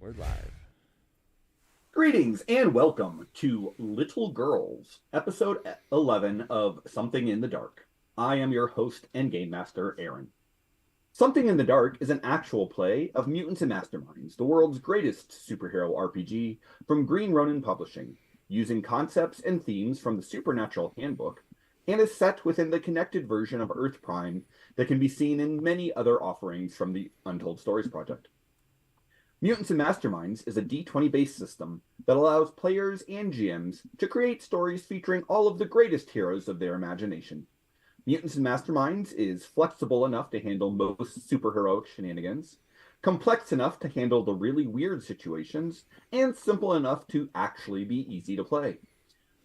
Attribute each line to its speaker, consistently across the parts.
Speaker 1: We're live.
Speaker 2: Greetings and welcome to Little Girls, episode 11 of Something in the Dark. I am your host and game master, Aaron. Something in the Dark is an actual play of Mutants and Masterminds, the world's greatest superhero RPG from Green Ronin Publishing, using concepts and themes from the Supernatural Handbook, and is set within the connected version of Earth Prime that can be seen in many other offerings from the Untold Stories project. Mutants and Masterminds is a D20 based system that allows players and GMs to create stories featuring all of the greatest heroes of their imagination. Mutants and Masterminds is flexible enough to handle most superheroic shenanigans, complex enough to handle the really weird situations, and simple enough to actually be easy to play.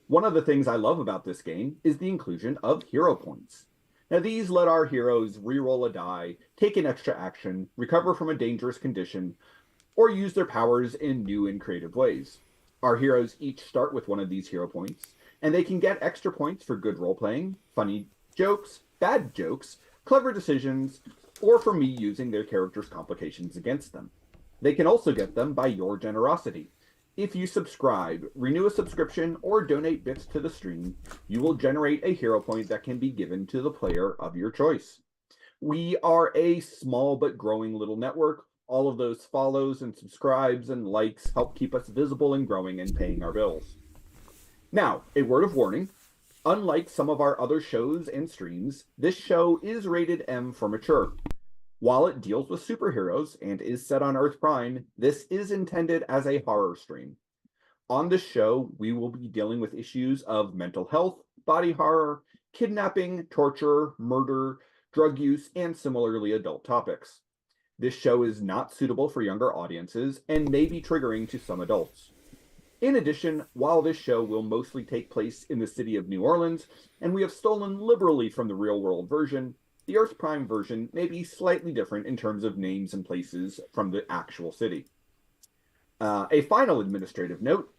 Speaker 2: One of the things I love about this game is the inclusion of hero points. Now, these let our heroes reroll a die, take an extra action, recover from a dangerous condition, or use their powers in new and creative ways. Our heroes each start with one of these hero points, and they can get extra points for good role playing, funny jokes, bad jokes, clever decisions, or for me using their characters' complications against them. They can also get them by your generosity. If you subscribe, renew a subscription, or donate bits to the stream, you will generate a hero point that can be given to the player of your choice. We are a small but growing little network. All of those follows and subscribes and likes help keep us visible and growing and paying our bills. Now, a word of warning. Unlike some of our other shows and streams, this show is rated M for mature. While it deals with superheroes and is set on Earth Prime, this is intended as a horror stream. On this show, we will be dealing with issues of mental health, body horror, kidnapping, torture, murder, drug use, and similarly adult topics. This show is not suitable for younger audiences and may be triggering to some adults. In addition, while this show will mostly take place in the city of New Orleans, and we have stolen liberally from the real world version, the Earth Prime version may be slightly different in terms of names and places from the actual city. A final administrative note,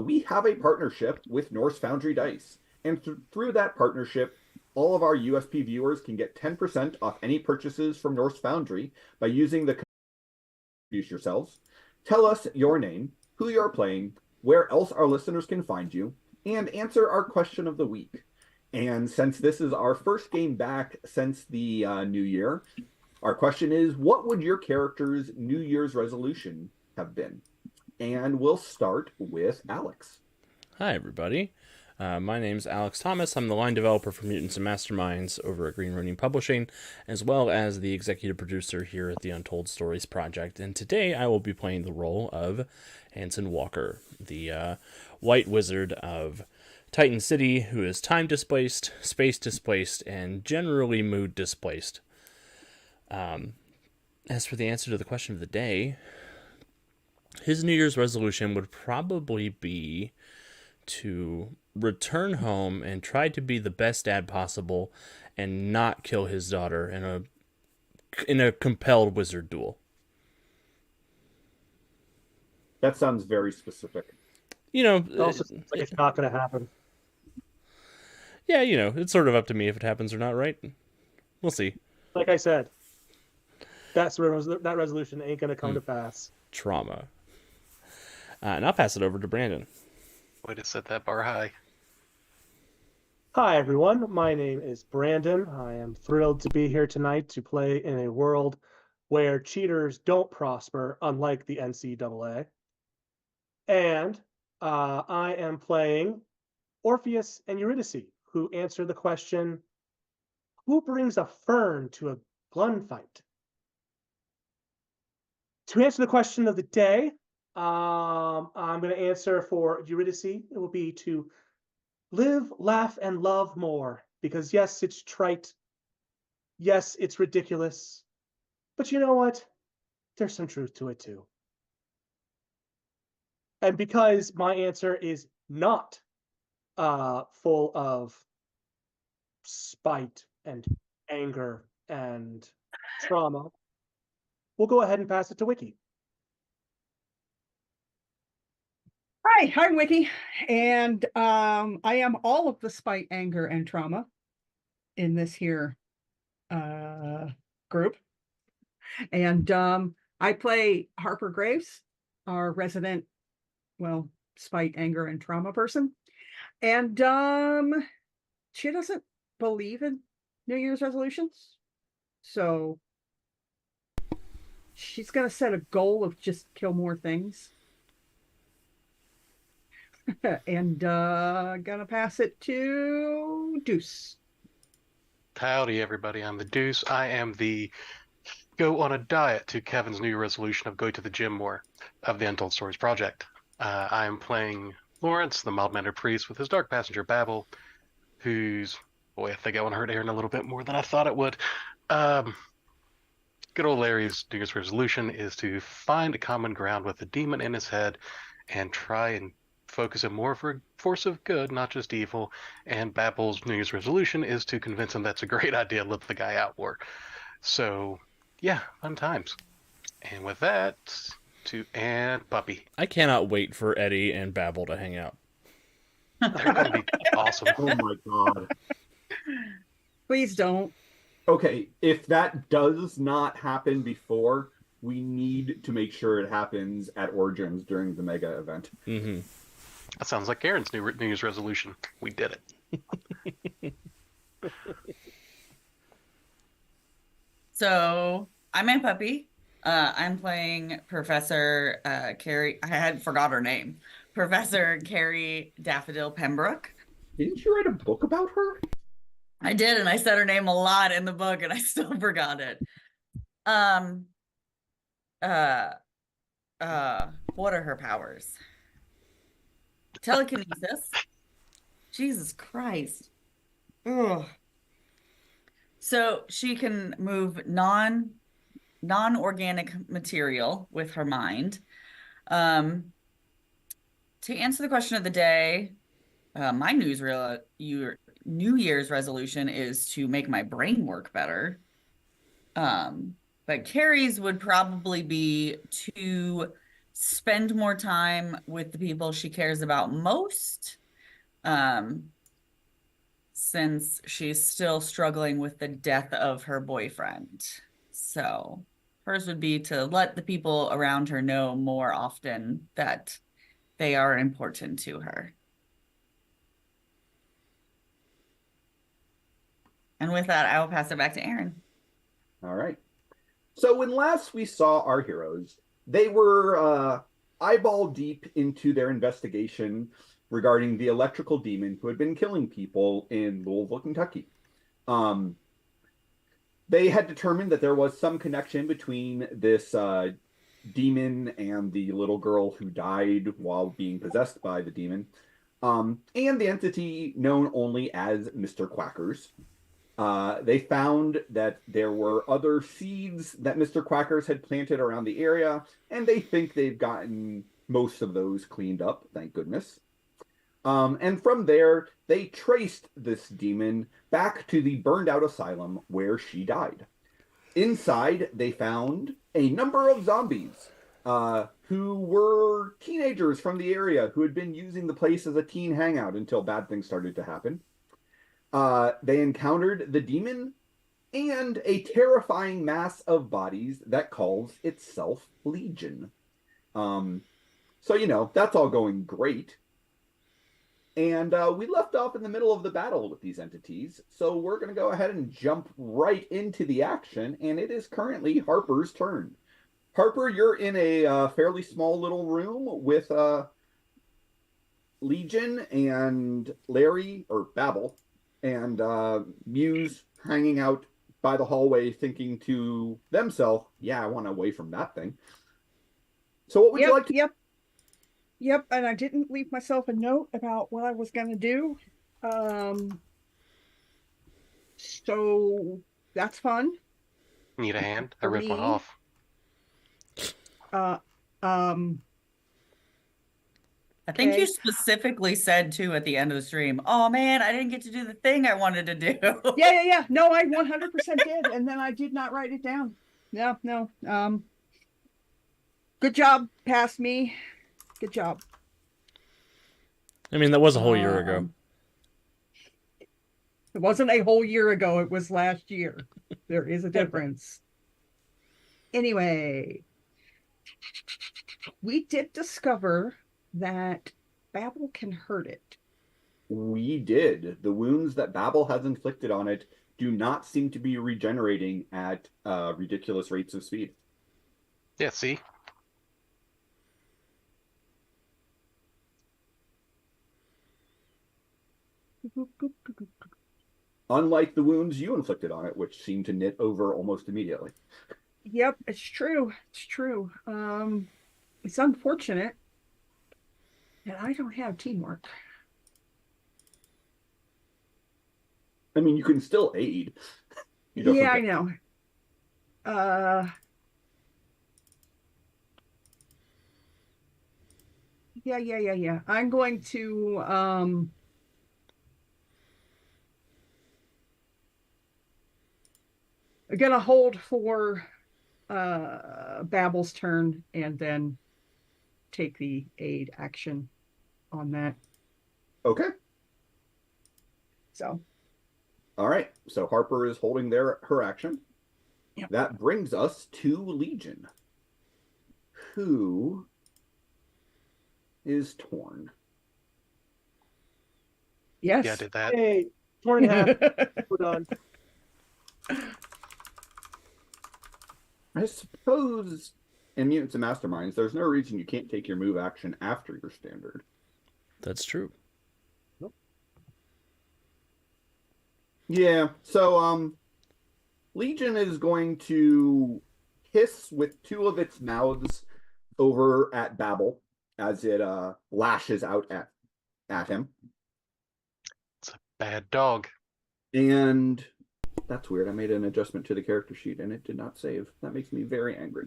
Speaker 2: we have a partnership with Norse Foundry Dice, and through that partnership, all of our USP viewers can get 10% off any purchases from Norse Foundry by using the code Introduce Yourselves. Tell us your name, who you are playing, where else our listeners can find you, and answer our question of the week. And since this is our first game back since the new year, our question is, what would your character's New Year's resolution have been? And we'll start with Alex.
Speaker 1: Hi, everybody. My name's Alex Thomas. I'm the line developer for Mutants and Masterminds over at Green Ronin Publishing, as well as the executive producer here at the Untold Stories Project. And today I will be playing the role of Hanson Walker, the white wizard of Titan City, who is time displaced, space displaced, and generally mood displaced. As for the answer to the question of the day, his New Year's resolution would probably be to return home and try to be the best dad possible and not kill his daughter in a compelled wizard duel.
Speaker 2: That sounds very specific.
Speaker 1: You know,
Speaker 3: It also seems like it's not going to happen.
Speaker 1: yeah, it's sort of up to me if it happens or not, right? We'll see.
Speaker 3: Like I said, that resolution ain't going to come to pass.
Speaker 1: Trauma. And I'll pass it over to Brandon.
Speaker 4: Way to set that bar high.
Speaker 3: Hi, everyone. My name is Brandon. I am thrilled to be here tonight to play in a world where cheaters don't prosper, unlike the NCAA. And I am playing Orpheus and Eurydice, who answer the question, who brings a fern to a gunfight? To answer the question of the day, I'm going to answer for Eurydice. It will be to live, laugh, and love more. Because yes, it's trite. Yes, it's ridiculous. But you know what? There's some truth to it too. And because my answer is not full of spite and anger and trauma, we'll go ahead and pass it to Wiki.
Speaker 5: Hi, I'm Wiki, and I am all of the spite, anger, and trauma in this here group. And I play Harper Graves, our resident, well, spite, anger, and trauma person. And she doesn't believe in New Year's resolutions. So she's gonna set a goal of just kill more things. And gonna pass it to Deuce.
Speaker 4: Howdy, everybody. I'm the Deuce. I am the go on a diet to Kevin's New Year resolution of going to the gym more of the Untold Stories project. I am playing Lawrence, the mild-mannered priest, with his dark passenger Babel, who's, boy, I think I want to hurt Aaron a little bit more than I thought it would. Good old Larry's New Year's resolution is to find a common ground with the demon in his head and try and focus him more for a force of good, not just evil. And Babel's New Year's resolution is to convince him that's a great idea to let the guy out more. So, yeah, fun times. And with that, and Puppy.
Speaker 1: I cannot wait for Eddie and Babel to hang out.
Speaker 4: They're going to be awesome.
Speaker 2: Oh my god.
Speaker 5: Please don't.
Speaker 2: Okay, if that does not happen before, we need to make sure it happens at Origins during the mega event.
Speaker 1: Mm-hmm.
Speaker 4: That sounds like Aaron's New Year's resolution. We did it.
Speaker 6: So I'm Aunt Puppy. I'm playing Professor Carrie. I had forgot her name. Professor Carrie Daffodil Pembroke.
Speaker 2: Didn't you write a book about her?
Speaker 6: I did, and I said her name a lot in the book, and I still forgot it. What are her powers? Telekinesis. Jesus Christ. Ugh. So she can move non-organic material with her mind. To answer the question of the day, my New Year's resolution is to make my brain work better. But Carrie's would probably be to spend more time with the people she cares about most, since she's still struggling with the death of her boyfriend. So hers would be to let the people around her know more often that they are important to her. And with that, I will pass it back to Aaron.
Speaker 2: All right. So when last we saw our heroes, they were eyeball deep into their investigation regarding the electrical demon who had been killing people in Louisville, Kentucky. They had determined that there was some connection between this demon and the little girl who died while being possessed by the demon, and the entity known only as Mr. Quackers. They found that there were other seeds that Mr. Quackers had planted around the area, and they think they've gotten most of those cleaned up, thank goodness. And from there, they traced this demon back to the burned out asylum where she died. Inside, they found a number of zombies who were teenagers from the area who had been using the place as a teen hangout until bad things started to happen. They encountered the demon and a terrifying mass of bodies that calls itself Legion. So, that's all going great. And we left off in the middle of the battle with these entities, so we're going to go ahead and jump right into the action, and it is currently Harper's turn. Harper, you're in a fairly small little room with Legion and Larry, or Babel, and Muse hanging out by the hallway thinking to themselves, yeah, I want away from that thing. So what would you like to...
Speaker 5: Yep, and I didn't leave myself a note about what I was going to do. So that's fun.
Speaker 4: Need a hand? I
Speaker 5: For
Speaker 4: ripped one
Speaker 5: me.
Speaker 4: off.
Speaker 6: I think
Speaker 5: Okay.
Speaker 6: you specifically said too at the end of the stream, oh man, I didn't get to do the thing I wanted to do.
Speaker 5: Yeah. No, I 100% did, and then I did not write it down. No. Good job, past me. Good job.
Speaker 1: I mean, that was a whole year ago.
Speaker 5: It wasn't a whole year ago. It was last year. There is a difference. Anyway. We did discover that Babel can hurt it.
Speaker 2: We did. The wounds that Babel has inflicted on it do not seem to be regenerating at ridiculous rates of speed.
Speaker 4: Yeah, see?
Speaker 2: Unlike the wounds you inflicted on it, which seem to knit over almost immediately.
Speaker 5: Yep, it's true. It's true. It's unfortunate that I don't have teamwork.
Speaker 2: I mean, you can still aid.
Speaker 5: Yeah, I know. Yeah. I'm going to I'm gonna hold for Babel's turn and then take the aid action on that.
Speaker 2: Okay.
Speaker 5: So.
Speaker 2: All right. So Harper is holding her action.
Speaker 5: Yep.
Speaker 2: That brings us to Legion, who is torn.
Speaker 5: Yes.
Speaker 4: Yeah, I did that.
Speaker 3: Hey, torn in half. We're done.
Speaker 2: I suppose in Mutants and Masterminds, there's no reason you can't take your move action after your standard.
Speaker 1: That's true.
Speaker 3: Nope.
Speaker 2: Yeah, so Legion is going to hiss with two of its mouths over at Babel as it lashes out at him.
Speaker 4: It's a bad dog.
Speaker 2: And that's weird. I made an adjustment to the character sheet and it did not save. That makes me very angry.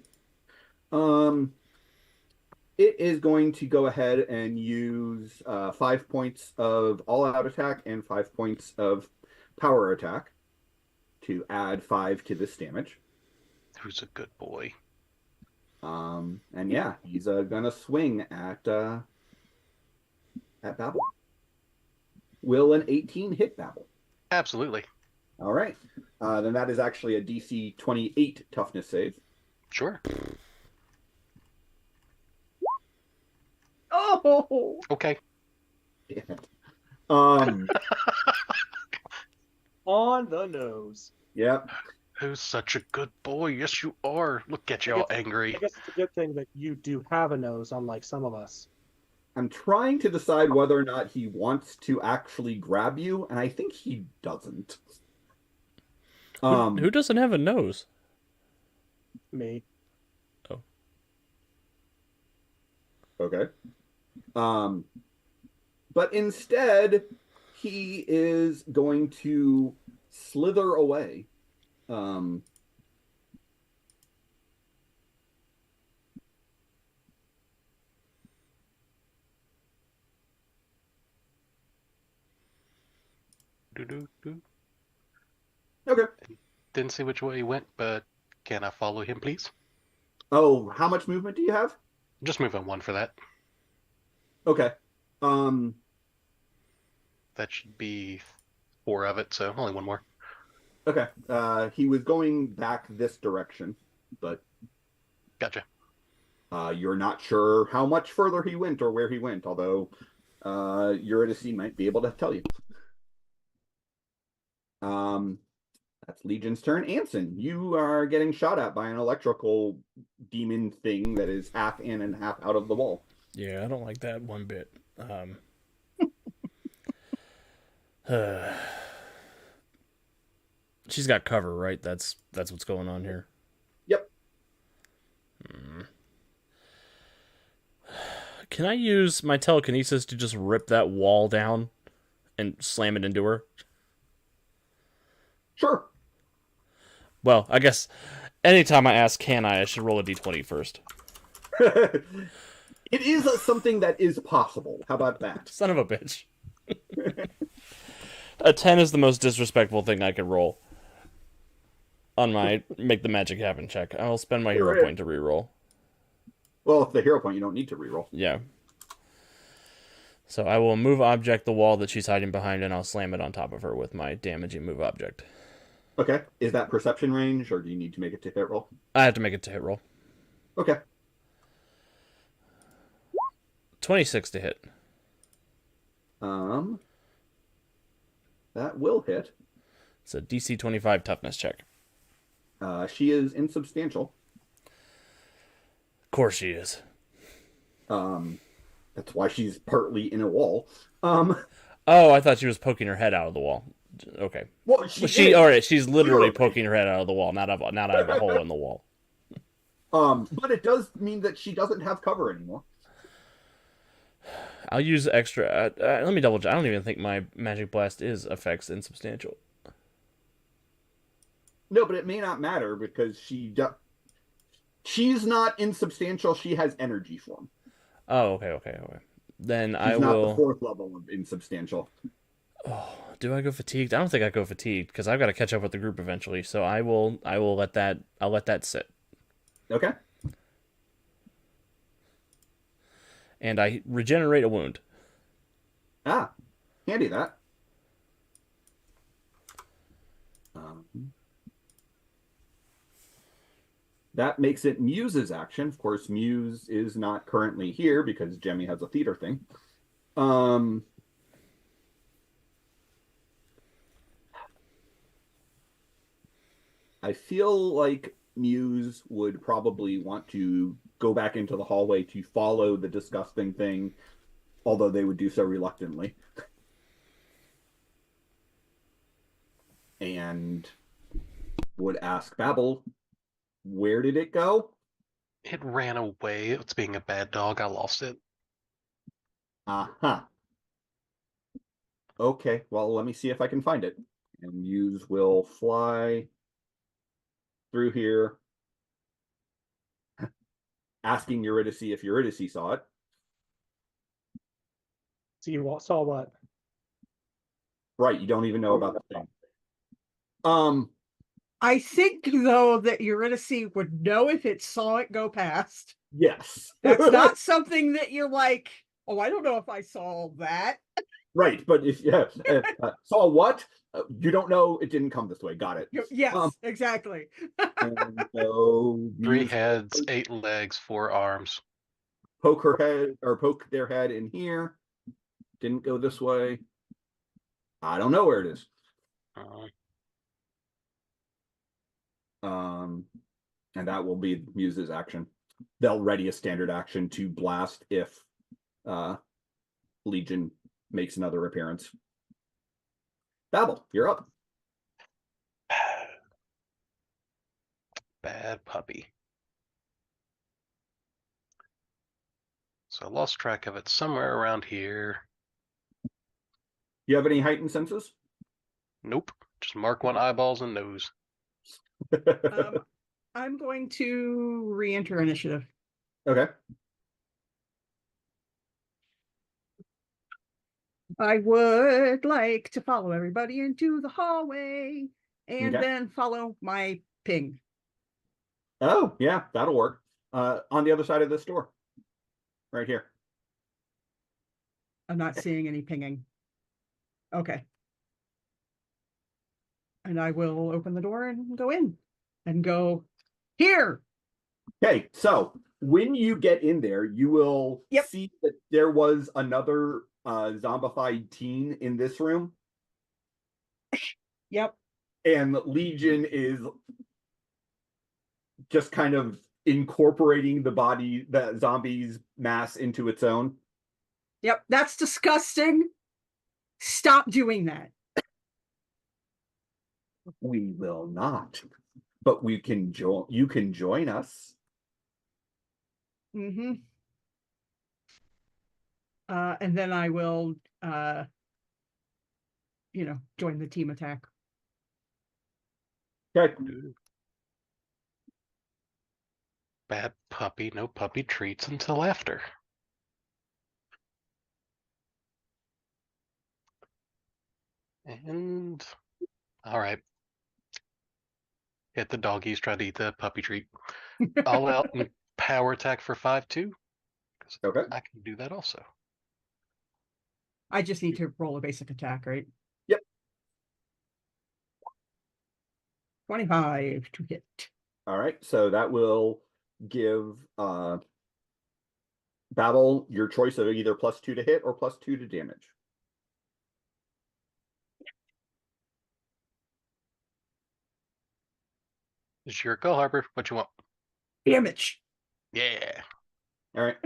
Speaker 2: It is going to go ahead and use 5 points of all-out attack and 5 points of power attack to add 5 to this damage.
Speaker 4: Who's a good boy?
Speaker 2: And yeah, he's gonna swing at Babel. Will an 18 hit Babel?
Speaker 4: Absolutely.
Speaker 2: All right. Then that is actually a DC 28 toughness save.
Speaker 4: Sure.
Speaker 5: Oh.
Speaker 4: Okay.
Speaker 2: Damn it.
Speaker 3: On the nose.
Speaker 2: Yep.
Speaker 4: Who's such a good boy? Yes, you are. Look at you all angry.
Speaker 3: I guess it's a good thing that you do have a nose, unlike some of us.
Speaker 2: I'm trying to decide whether or not he wants to actually grab you, and I think he doesn't.
Speaker 1: Who doesn't have a nose?
Speaker 3: Me.
Speaker 1: Oh.
Speaker 2: Okay. But instead, he is going to slither away.
Speaker 4: Doo-doo-doo.
Speaker 2: Okay.
Speaker 4: Didn't see which way he went, but can I follow him, please?
Speaker 2: Oh, how much movement do you have?
Speaker 4: Just move on 1 for that.
Speaker 2: Okay.
Speaker 4: That should be 4 of it, so only 1 more.
Speaker 2: Okay. He was going back this direction, but
Speaker 4: Gotcha.
Speaker 2: you're not sure how much further he went or where he went, although Eurydice might be able to tell you. That's Legion's turn. Anson, you are getting shot at by an electrical demon thing that is half in and half out of the wall.
Speaker 1: Yeah, I don't like that one bit. She's got cover, right? That's what's going on here.
Speaker 2: Yep.
Speaker 1: Can I use my telekinesis to just rip that wall down and slam it into her?
Speaker 2: Sure.
Speaker 1: Well, I guess anytime I ask can I should roll a d20 first.
Speaker 2: It is something that is possible. How about that?
Speaker 1: Son of a bitch. A 10 is the most disrespectful thing I could roll on my make the magic happen check. I'll spend my hero point to reroll.
Speaker 2: Well, if the hero point, you don't need to reroll.
Speaker 1: Yeah. So I will move object the wall that she's hiding behind, and I'll slam it on top of her with my damaging move object.
Speaker 2: Okay. Is that perception range, or do you need to make it to hit roll?
Speaker 1: I have to make it to hit roll.
Speaker 2: Okay.
Speaker 1: 26 to hit.
Speaker 2: That will hit.
Speaker 1: It's a DC 25 toughness check.
Speaker 2: She is insubstantial.
Speaker 1: Of course she is.
Speaker 2: That's why she's partly in a wall.
Speaker 1: Oh, I thought she was poking her head out of the wall. Okay.
Speaker 2: Well,
Speaker 1: All right, she's literally poking her head out of the wall, not out of a hole in the wall.
Speaker 2: But it does mean that she doesn't have cover anymore.
Speaker 1: I'll use extra. Let me double check. I don't even think my magic blast is affects insubstantial.
Speaker 2: No, but it may not matter because she's not insubstantial. She has energy form.
Speaker 1: Oh, okay. Then
Speaker 2: She's
Speaker 1: I
Speaker 2: not
Speaker 1: will.
Speaker 2: the fourth level of insubstantial.
Speaker 1: Oh, do I go fatigued? I don't think I go fatigued because I've got to catch up with the group eventually. So I will let that. I'll let that sit.
Speaker 2: Okay.
Speaker 1: And I regenerate a wound.
Speaker 2: Ah, handy that. That makes it Muse's action. Of course, Muse is not currently here because Jemmy has a theater thing. I feel like Muse would probably want to go back into the hallway to follow the disgusting thing, although they would do so reluctantly. And would ask Babel, where did it go?
Speaker 4: It ran away. It's being a bad dog. I lost it.
Speaker 2: Uh-huh. Okay, well, let me see if I can find it. And Muse will fly through here, asking Eurydice if Eurydice saw it.
Speaker 3: So you saw what?
Speaker 2: Right, you don't even know about the thing.
Speaker 5: I think, though, that Eurydice would know if it saw it go past.
Speaker 2: Yes.
Speaker 5: That's not something that you're like, oh, I don't know if I saw that.
Speaker 2: Right, but if saw what? You don't know. It didn't come this way. Got it.
Speaker 5: Yes, exactly.
Speaker 2: And so
Speaker 4: 3 heads, 8 legs, 4 arms.
Speaker 2: poke their head in here. Didn't go this way. I don't know where it is. And that will be Muse's action. They'll ready a standard action to blast if Legion makes another appearance. Babel, you're up.
Speaker 4: Bad puppy. So I lost track of it somewhere around here.
Speaker 2: You have any heightened senses?
Speaker 4: Nope. Just mark 1 eyeballs and nose.
Speaker 5: I'm going to re-enter initiative.
Speaker 2: Okay.
Speaker 5: I would like to follow everybody into the hallway and
Speaker 2: Okay.
Speaker 5: then follow my ping.
Speaker 2: Oh, yeah, that'll work. On the other side of this door. Right here.
Speaker 5: I'm not seeing any pinging. Okay. And I will open the door and go in and go here.
Speaker 2: Okay, so when you get in there, you will
Speaker 5: Yep.
Speaker 2: see that there was another zombified teen in this room.
Speaker 5: Yep.
Speaker 2: And Legion is just kind of incorporating the zombie's mass into its own.
Speaker 5: Yep. That's disgusting. Stop doing that.
Speaker 2: We will not. But you can join us.
Speaker 5: Mm-hmm. And then I will join the team attack.
Speaker 2: Okay.
Speaker 4: Bad puppy. No puppy treats until after. And all right. Hit the doggies, try to eat the puppy treat. All out and power attack for 5-2.
Speaker 2: Okay.
Speaker 4: I can do that also.
Speaker 5: I just need to roll a basic attack, right?
Speaker 2: Yep.
Speaker 5: 25 to hit.
Speaker 2: All right. So that will give Babel, your choice of either +2 to hit or +2 to damage.
Speaker 4: It's your go, Harper. What you want?
Speaker 5: Damage.
Speaker 4: Yeah.
Speaker 2: All right.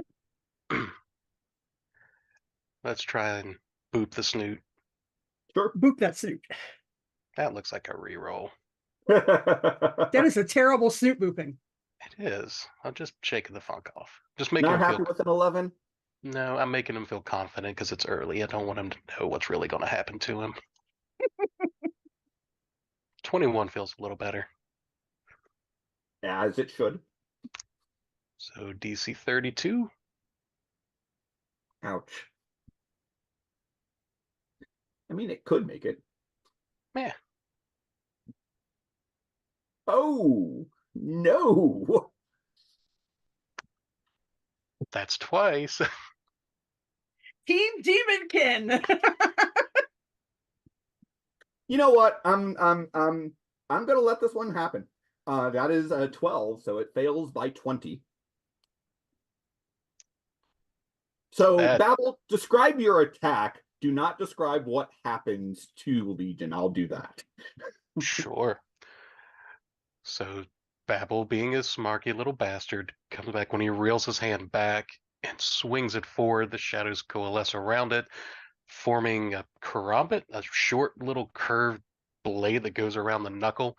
Speaker 4: Let's try and boop the snoot.
Speaker 2: Sure.
Speaker 5: Boop that snoot.
Speaker 4: That looks like a reroll.
Speaker 5: That is a terrible snoot booping.
Speaker 4: It is. I'm just shaking the funk off. Just making
Speaker 2: Not
Speaker 4: him
Speaker 2: happy
Speaker 4: feel.
Speaker 2: with an 11?
Speaker 4: No, I'm making him feel confident because it's early. I don't want him to know what's really going to happen to him. 21 feels a little better.
Speaker 2: As it should.
Speaker 4: So DC 32.
Speaker 2: Ouch. I mean, it could make it.
Speaker 4: Yeah.
Speaker 2: Oh, no.
Speaker 4: That's twice.
Speaker 5: Team Demonkin.
Speaker 2: You know what? I'm gonna let this one happen. That is a 12, so it fails by 20. So,
Speaker 4: Bad.
Speaker 2: Babel, describe your attack. Do not describe what happens to Legion. I'll do that.
Speaker 4: Sure. So Babel, being a smarky little bastard, comes back when he reels his hand back and swings it forward. The shadows coalesce around it, forming a karambit, a short little curved blade that goes around the knuckle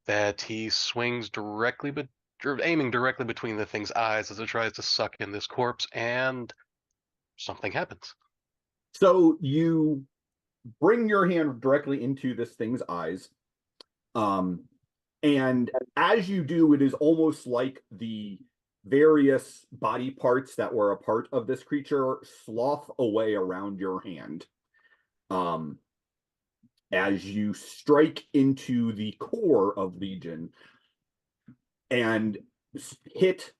Speaker 4: that he swings directly, aiming directly between the thing's eyes as it tries to suck in this corpse, and something happens.
Speaker 2: So you bring your hand directly into this thing's eyes. And as you do, it is almost like the various body parts that were a part of this creature slough away around your hand. As you strike into the core of Legion and hit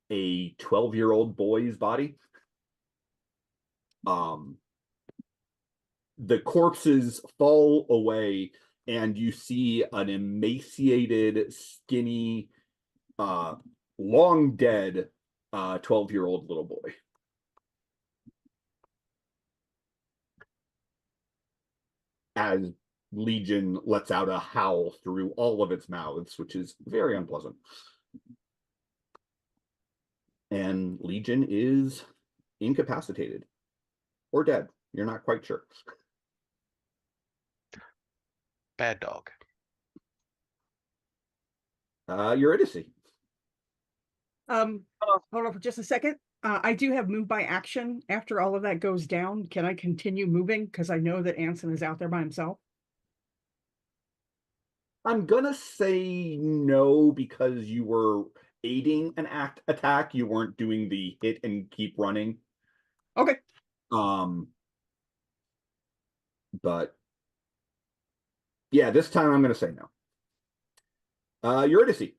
Speaker 2: a 12-year-old boy's body. The corpses fall away, and you see an emaciated, skinny, long dead 12-year-old little boy. As Legion lets out a howl through all of its mouths, which is very unpleasant. And Legion is incapacitated or dead. You're not quite sure.
Speaker 4: Bad dog.
Speaker 2: Eurydice.
Speaker 5: Hold on for just a second. I do have move by action. After all of that goes down, can I continue moving? Because I know that Anson is out there by himself.
Speaker 2: I'm gonna say no because you were aiding an attack. You weren't doing the hit and keep running.
Speaker 5: Okay.
Speaker 2: But yeah, this time I'm gonna say no. Eurydice.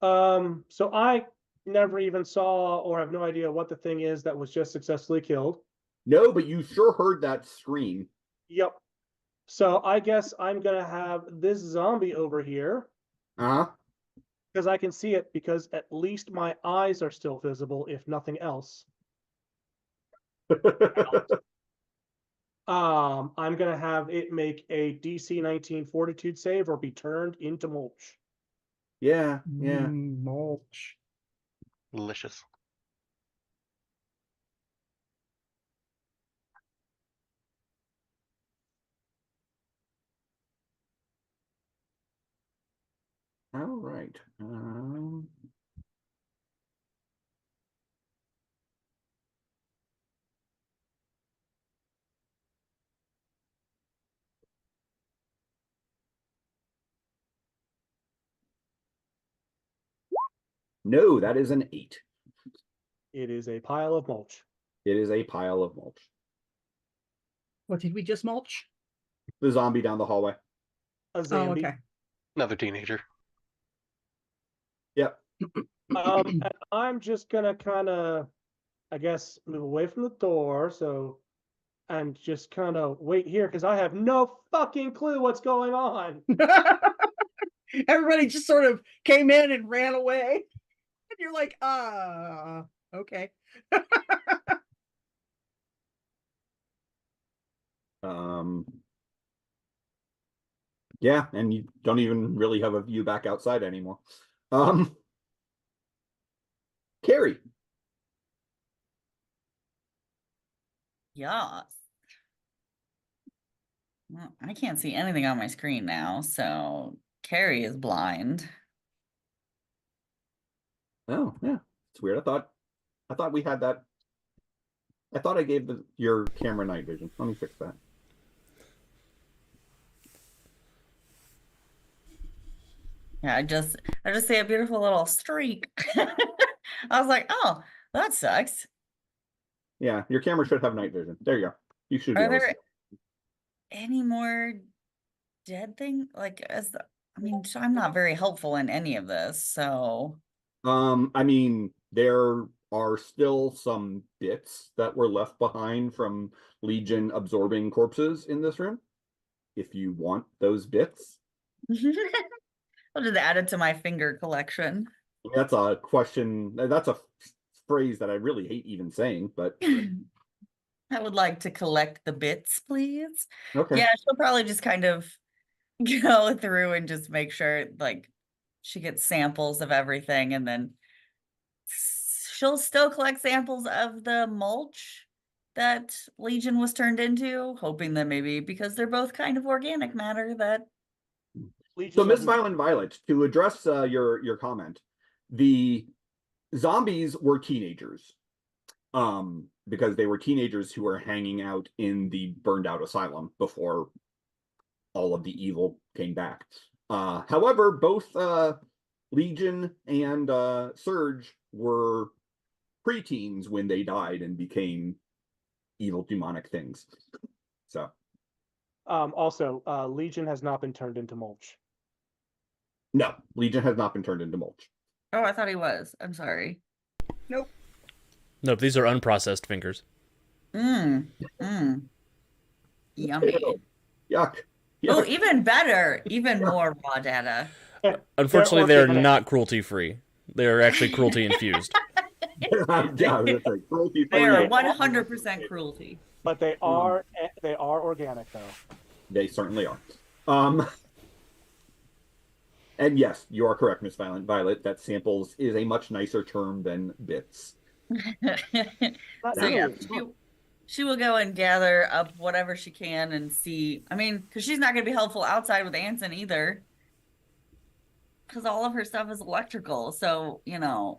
Speaker 3: So I never even saw or have no idea what the thing is that was just successfully killed.
Speaker 2: No, but you sure heard that scream.
Speaker 3: Yep. So I guess I'm gonna have this zombie over here because I can see it, because at least my eyes are still visible, if nothing else. I'm gonna have it make a DC 19 Fortitude save or be turned into mulch.
Speaker 2: Yeah.
Speaker 5: Mulch.
Speaker 4: Delicious.
Speaker 2: All right. No, that is an 8.
Speaker 3: It is a pile of mulch.
Speaker 2: It is a pile of mulch.
Speaker 5: What did we just mulch?
Speaker 2: The zombie down the hallway.
Speaker 3: A zombie.
Speaker 5: Oh, okay.
Speaker 4: Another teenager.
Speaker 2: Yep.
Speaker 3: And I'm just gonna kind of, I guess, move away from the door, and just kind of wait here because I have no fucking clue what's going on.
Speaker 5: Everybody just sort of came in and ran away. And you're like, Okay.
Speaker 2: Yeah, and you don't even really have a view back outside anymore. Um, Carrie.
Speaker 6: Yes. Well, I can't see anything on my screen now, so Carrie is blind.
Speaker 2: Oh, yeah. It's weird. I thought we had that. I thought I gave your camera night vision. Let me fix that.
Speaker 6: Yeah, I just see a beautiful little streak. I was like, oh, that sucks.
Speaker 2: Yeah, your camera should have night vision. There you go. You should be
Speaker 6: Are
Speaker 2: able to
Speaker 6: there
Speaker 2: see.
Speaker 6: any more dead thing? I mean, I'm not very helpful in any of this, so
Speaker 2: I mean, there are still some bits that were left behind from Legion absorbing corpses in this room. If you want those bits,
Speaker 6: I'll just add it to my finger collection.
Speaker 2: that's a question. That's a phrase that I really hate even saying, but
Speaker 6: I would like to collect the bits, please.
Speaker 2: okay.
Speaker 6: Yeah, she'll probably just kind of go through and just make sure like she gets samples of everything, and then she'll still collect samples of the mulch that Legion was turned into, hoping that maybe because they're both kind of organic matter that
Speaker 3: Legion
Speaker 2: So, Miss
Speaker 3: doesn't-
Speaker 2: Violent Violet, to address your comment, the zombies were teenagers, because they were teenagers who were hanging out in the burned out asylum before all of the evil came back. However, both Legion and Surge were preteens when they died and became evil demonic things. So,
Speaker 3: Also, Legion has not been turned into mulch.
Speaker 2: no, Legion has not been turned into mulch.
Speaker 6: oh, I thought he was. I'm sorry.
Speaker 5: Nope.
Speaker 1: Nope, these are unprocessed fingers.
Speaker 6: Mm. Mm. Yummy.
Speaker 2: Ew. Yuck.
Speaker 6: Oh,
Speaker 2: Yuck.
Speaker 6: even better. Even more raw data.
Speaker 1: Unfortunately, they're
Speaker 3: organic.
Speaker 1: not cruelty free. They are actually cruelty infused.
Speaker 2: Yeah, I was gonna say, cruelty
Speaker 6: They are
Speaker 2: free.
Speaker 6: 100% cruelty.
Speaker 3: But they are organic though.
Speaker 2: They certainly are. And yes, you are correct, Miss Violent Violet, that samples is a much nicer term than bits.
Speaker 6: So yeah, she will go and gather up whatever she can and see. I mean, because she's not going to be helpful outside with Anson either. Because all of her stuff is electrical. So, you know.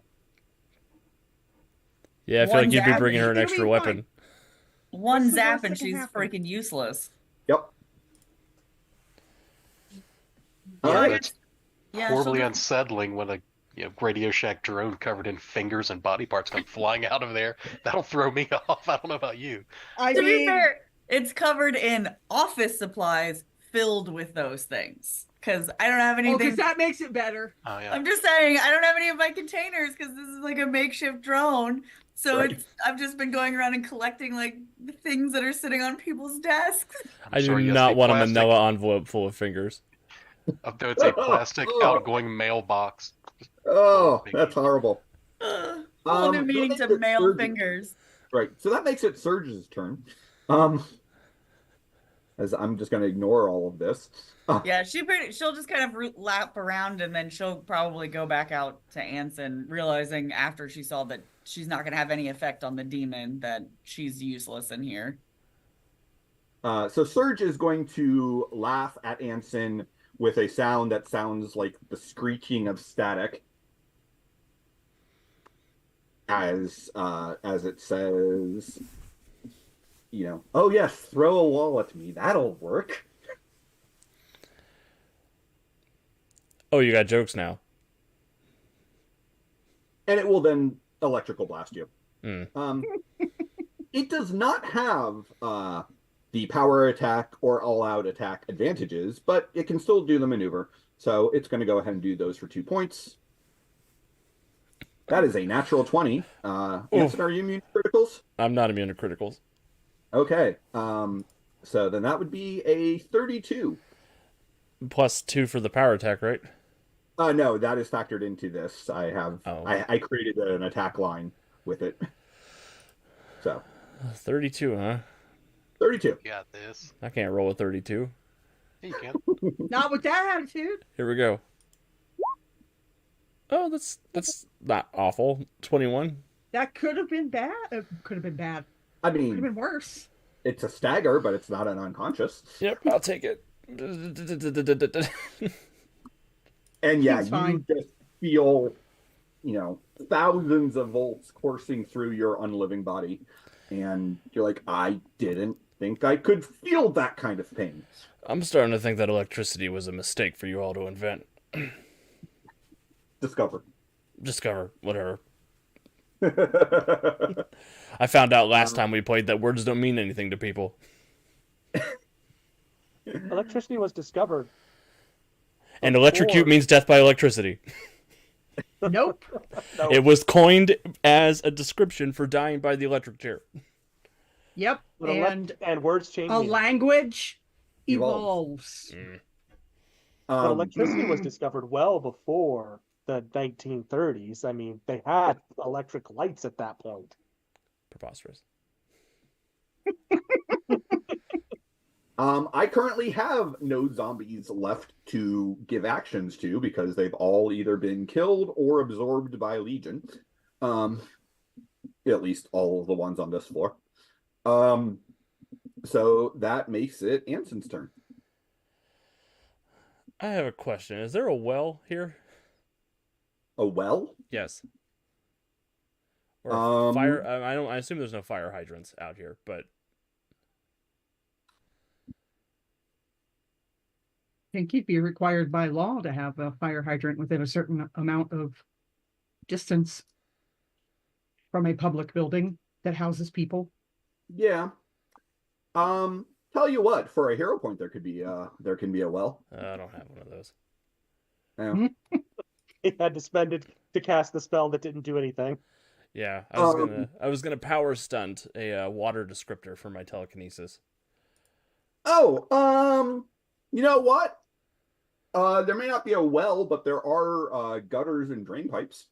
Speaker 1: Yeah, I feel
Speaker 6: One
Speaker 1: like you'd be
Speaker 6: zap,
Speaker 1: bringing her an
Speaker 5: it'll
Speaker 1: extra
Speaker 5: be
Speaker 1: weapon.
Speaker 6: one
Speaker 5: What's the
Speaker 6: zap
Speaker 5: worst
Speaker 6: and
Speaker 5: that can
Speaker 6: she's
Speaker 5: happen?
Speaker 6: freaking useless.
Speaker 2: Yep.
Speaker 4: Yeah,
Speaker 2: Alright.
Speaker 4: that's
Speaker 6: Yeah,
Speaker 4: horribly
Speaker 6: she'll just-
Speaker 4: unsettling when a Radio Shack drone covered in fingers and body parts come flying out of there. That'll throw me off. I don't know about you.
Speaker 5: I
Speaker 6: to be
Speaker 5: mean,
Speaker 6: fair, it's covered in office supplies filled with those things. Because I don't have
Speaker 5: oh,
Speaker 6: anything.
Speaker 5: because that makes it better.
Speaker 4: Oh yeah.
Speaker 6: I'm just saying, I don't have any of my containers because this is like a makeshift drone. So
Speaker 2: Right.
Speaker 6: I've just been going around and collecting like the things that are sitting on people's desks.
Speaker 1: I do
Speaker 4: Sorry, yes,
Speaker 1: not
Speaker 4: the
Speaker 1: want a
Speaker 4: plastic-
Speaker 1: manila envelope full of fingers.
Speaker 4: Though it's a plastic
Speaker 2: Oh.
Speaker 4: outgoing mailbox.
Speaker 2: Oh, that's horrible.
Speaker 6: Whole new
Speaker 2: that
Speaker 6: meaning
Speaker 2: makes
Speaker 6: to
Speaker 2: it
Speaker 6: mail
Speaker 2: Surge's-
Speaker 6: fingers.
Speaker 2: Right. So that makes it Surge's turn. As I'm just gonna ignore all of this.
Speaker 6: Yeah, she'll just kind of lap around and then she'll probably go back out to Anson, realizing after she saw that she's not going to have any effect on the demon that she's useless in here.
Speaker 2: So Surge is going to laugh at Anson with a sound that sounds like the screeching of static, as it says, oh yes, throw a wall at me, that'll work.
Speaker 1: Oh, you got jokes now.
Speaker 2: And it will then electrical blast you.
Speaker 1: Mm.
Speaker 2: It does not have the power attack or all-out attack advantages, but it can still do the maneuver. So it's going to go ahead and do those for 2 points. That is a natural 20. Anson, are you immune to criticals?
Speaker 1: I'm not immune to criticals.
Speaker 2: Okay. So then that would be a 32.
Speaker 1: Plus 2 for the power attack, right?
Speaker 2: No, that is factored into this. I have
Speaker 1: Oh.
Speaker 2: I created an attack line. with it. So
Speaker 1: 32, huh?
Speaker 2: 32.
Speaker 4: You got this.
Speaker 1: I can't roll a 32.
Speaker 4: Yeah, you can.
Speaker 5: Not with that attitude.
Speaker 1: Here we go. Oh, that's not awful. 21.
Speaker 5: That could have been bad. Could have been bad.
Speaker 2: I
Speaker 5: Could have
Speaker 2: mean,
Speaker 5: been worse.
Speaker 2: it's a stagger, but it's not an unconscious.
Speaker 1: Yep, I'll take it.
Speaker 2: And yeah,
Speaker 5: Seems
Speaker 2: you
Speaker 5: fine.
Speaker 2: just feel, thousands of volts coursing through your unliving body. And you're like, I didn't think I could feel that kind of pain.
Speaker 1: I'm starting to think that electricity was a mistake for you all to invent.
Speaker 2: Discover.
Speaker 1: Discover, whatever. I found out last time we played that words don't mean anything to people.
Speaker 3: Electricity was discovered.
Speaker 1: And electrocute means death by electricity.
Speaker 5: Nope.
Speaker 3: No,
Speaker 1: It was coined as a description for dying by the electric chair.
Speaker 5: Yep.
Speaker 3: but
Speaker 5: And
Speaker 3: words change.
Speaker 5: a
Speaker 3: meaning.
Speaker 5: language
Speaker 2: Evolves.
Speaker 5: evolves.
Speaker 3: But electricity was discovered well before the 1930s. I mean, they had electric lights at that point.
Speaker 1: Preposterous.
Speaker 2: I currently have no zombies left to give actions to because they've all either been killed or absorbed by Legion. At least all of the ones on this floor. So that makes it Anson's turn.
Speaker 1: I have a question. Is there a well here?
Speaker 2: A well?
Speaker 1: Yes. Or a fire? I assume there's no fire hydrants out here, but
Speaker 5: I think you'd be required by law to have a fire hydrant within a certain amount of distance from a public building that houses people.
Speaker 2: Yeah. Tell you what, for a hero point, there can be a well.
Speaker 1: I don't have one of those.
Speaker 2: Yeah.
Speaker 3: He had to spend it to cast the spell that didn't do anything.
Speaker 1: Yeah, I was gonna power stunt a water descriptor for my telekinesis.
Speaker 2: Oh, you know what? There may not be a well, but there are gutters and drain pipes.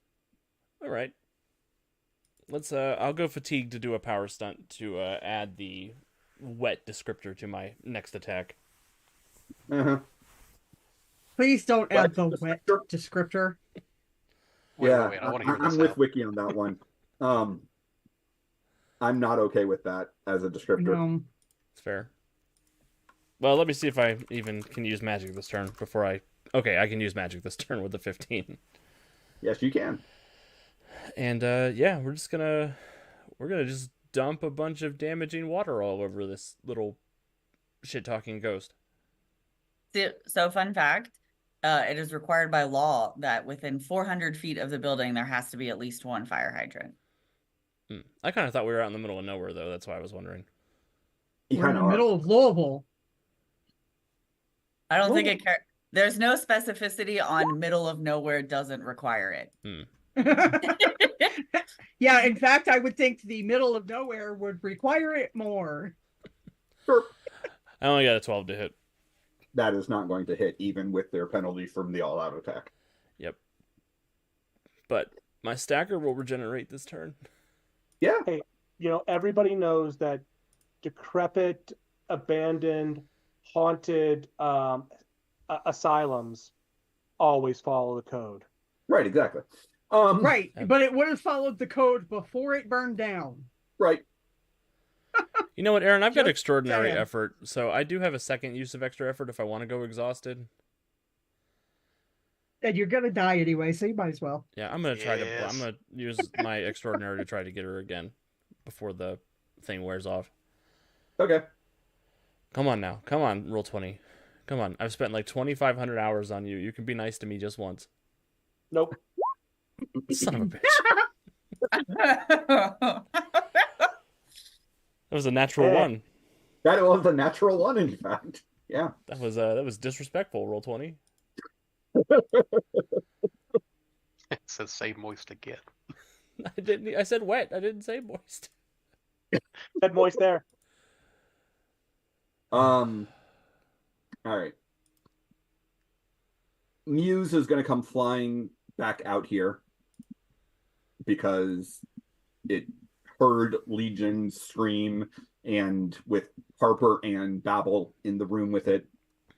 Speaker 1: All right. Let's. I'll go fatigue to do a power stunt to add the wet descriptor to my next attack.
Speaker 2: Uh-huh.
Speaker 5: Please don't
Speaker 2: Wet
Speaker 5: add the wet descriptor.
Speaker 2: Yeah,
Speaker 4: I want to hear
Speaker 2: I'm
Speaker 4: this
Speaker 2: with
Speaker 4: out.
Speaker 2: Wiki on that one. I'm not okay with that as a descriptor.
Speaker 5: No.
Speaker 1: It's fair. Well, let me see if I even can use magic this turn before I. Okay, I can use magic this turn with the 15.
Speaker 2: Yes, you can.
Speaker 1: And yeah, we're gonna just dump a bunch of damaging water all over this little shit-talking ghost.
Speaker 6: So fun fact, it is required by law that within 400 feet of the building, there has to be at least one fire hydrant.
Speaker 1: I kind of thought we were out in the middle of nowhere, though. That's why I was wondering.
Speaker 2: You
Speaker 5: We're in
Speaker 2: kind
Speaker 5: the
Speaker 2: of
Speaker 5: middle of Louisville.
Speaker 6: I don't think it cares. There's no specificity on middle of nowhere doesn't require it.
Speaker 5: Yeah, in fact, I would think the middle of nowhere would require it more.
Speaker 2: Sure.
Speaker 1: I only got a 12 to hit.
Speaker 2: That is not going to hit, even with their penalty from the all-out attack.
Speaker 1: Yep. But my stacker will regenerate this turn.
Speaker 2: Yeah.
Speaker 3: Hey, everybody knows that decrepit, abandoned, haunted asylums always follow the code.
Speaker 2: Right, exactly.
Speaker 5: Right, but it would have followed the code before it burned down.
Speaker 2: Right.
Speaker 1: You know what, Aaron? I've got
Speaker 5: Just
Speaker 1: extraordinary
Speaker 5: saying.
Speaker 1: effort, so I do have a second use of extra effort if I want to go exhausted.
Speaker 5: And you're gonna die anyway, so you might as well.
Speaker 1: Yeah, I'm gonna try to.
Speaker 4: Yes.
Speaker 1: I'm gonna use my extraordinary to try to get her again before the thing wears off.
Speaker 2: Okay.
Speaker 1: Come on now, come on, roll 20. Come on, I've spent like 2,500 hours on you. You can be nice to me just once.
Speaker 3: Nope.
Speaker 1: Son of a bitch. That was a natural
Speaker 3: Hey.
Speaker 1: one.
Speaker 2: That was a natural one, in fact. Yeah.
Speaker 1: That was disrespectful. Roll 20.
Speaker 4: It says say moist again.
Speaker 1: I didn't. I said wet. I didn't say moist.
Speaker 3: Said moist there.
Speaker 2: All right. Muse is going to come flying back out here because it heard Legion scream, and with Harper and Babel in the room with it,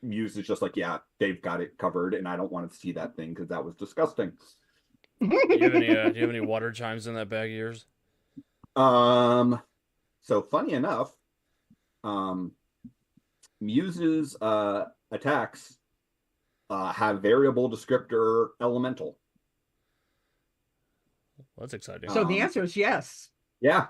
Speaker 2: Muse is just like, yeah, they've got it covered, and I don't want to see that thing because that was disgusting.
Speaker 1: Do you have any water chimes in that bag of yours?
Speaker 2: So funny enough, Muse's attacks have variable descriptor elemental.
Speaker 1: Well, that's exciting.
Speaker 5: So the answer is yes.
Speaker 2: Yeah.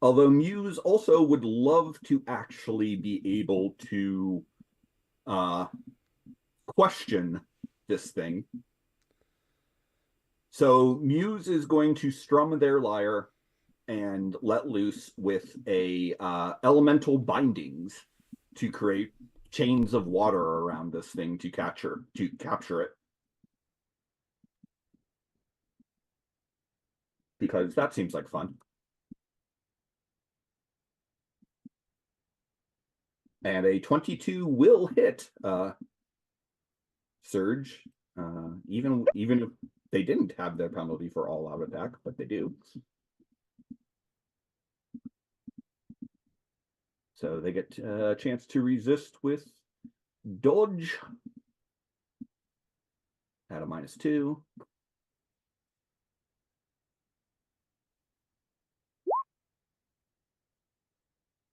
Speaker 2: Although Muse also would love to actually be able to question this thing. So Muse is going to strum their lyre and let loose with a elemental bindings to create chains of water around this thing to capture it. Because that seems like fun. And a 22 will hit Surge, even if they didn't have their penalty for all-out attack, but they do. So they get a chance to resist with dodge at a -2.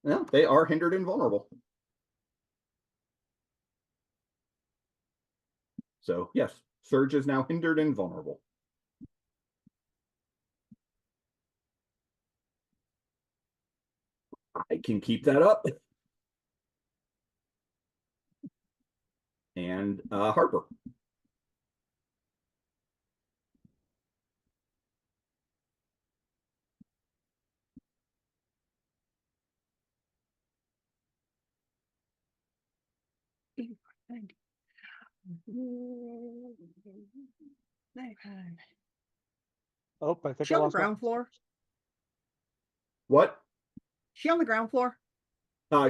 Speaker 2: Well, they are hindered and vulnerable. So yes, Surge is now hindered and vulnerable. I can keep that up. And Harper.
Speaker 3: Oh, I think
Speaker 5: She
Speaker 3: I
Speaker 5: on the
Speaker 3: lost my
Speaker 5: ground floor?
Speaker 2: What?
Speaker 5: She on the ground floor?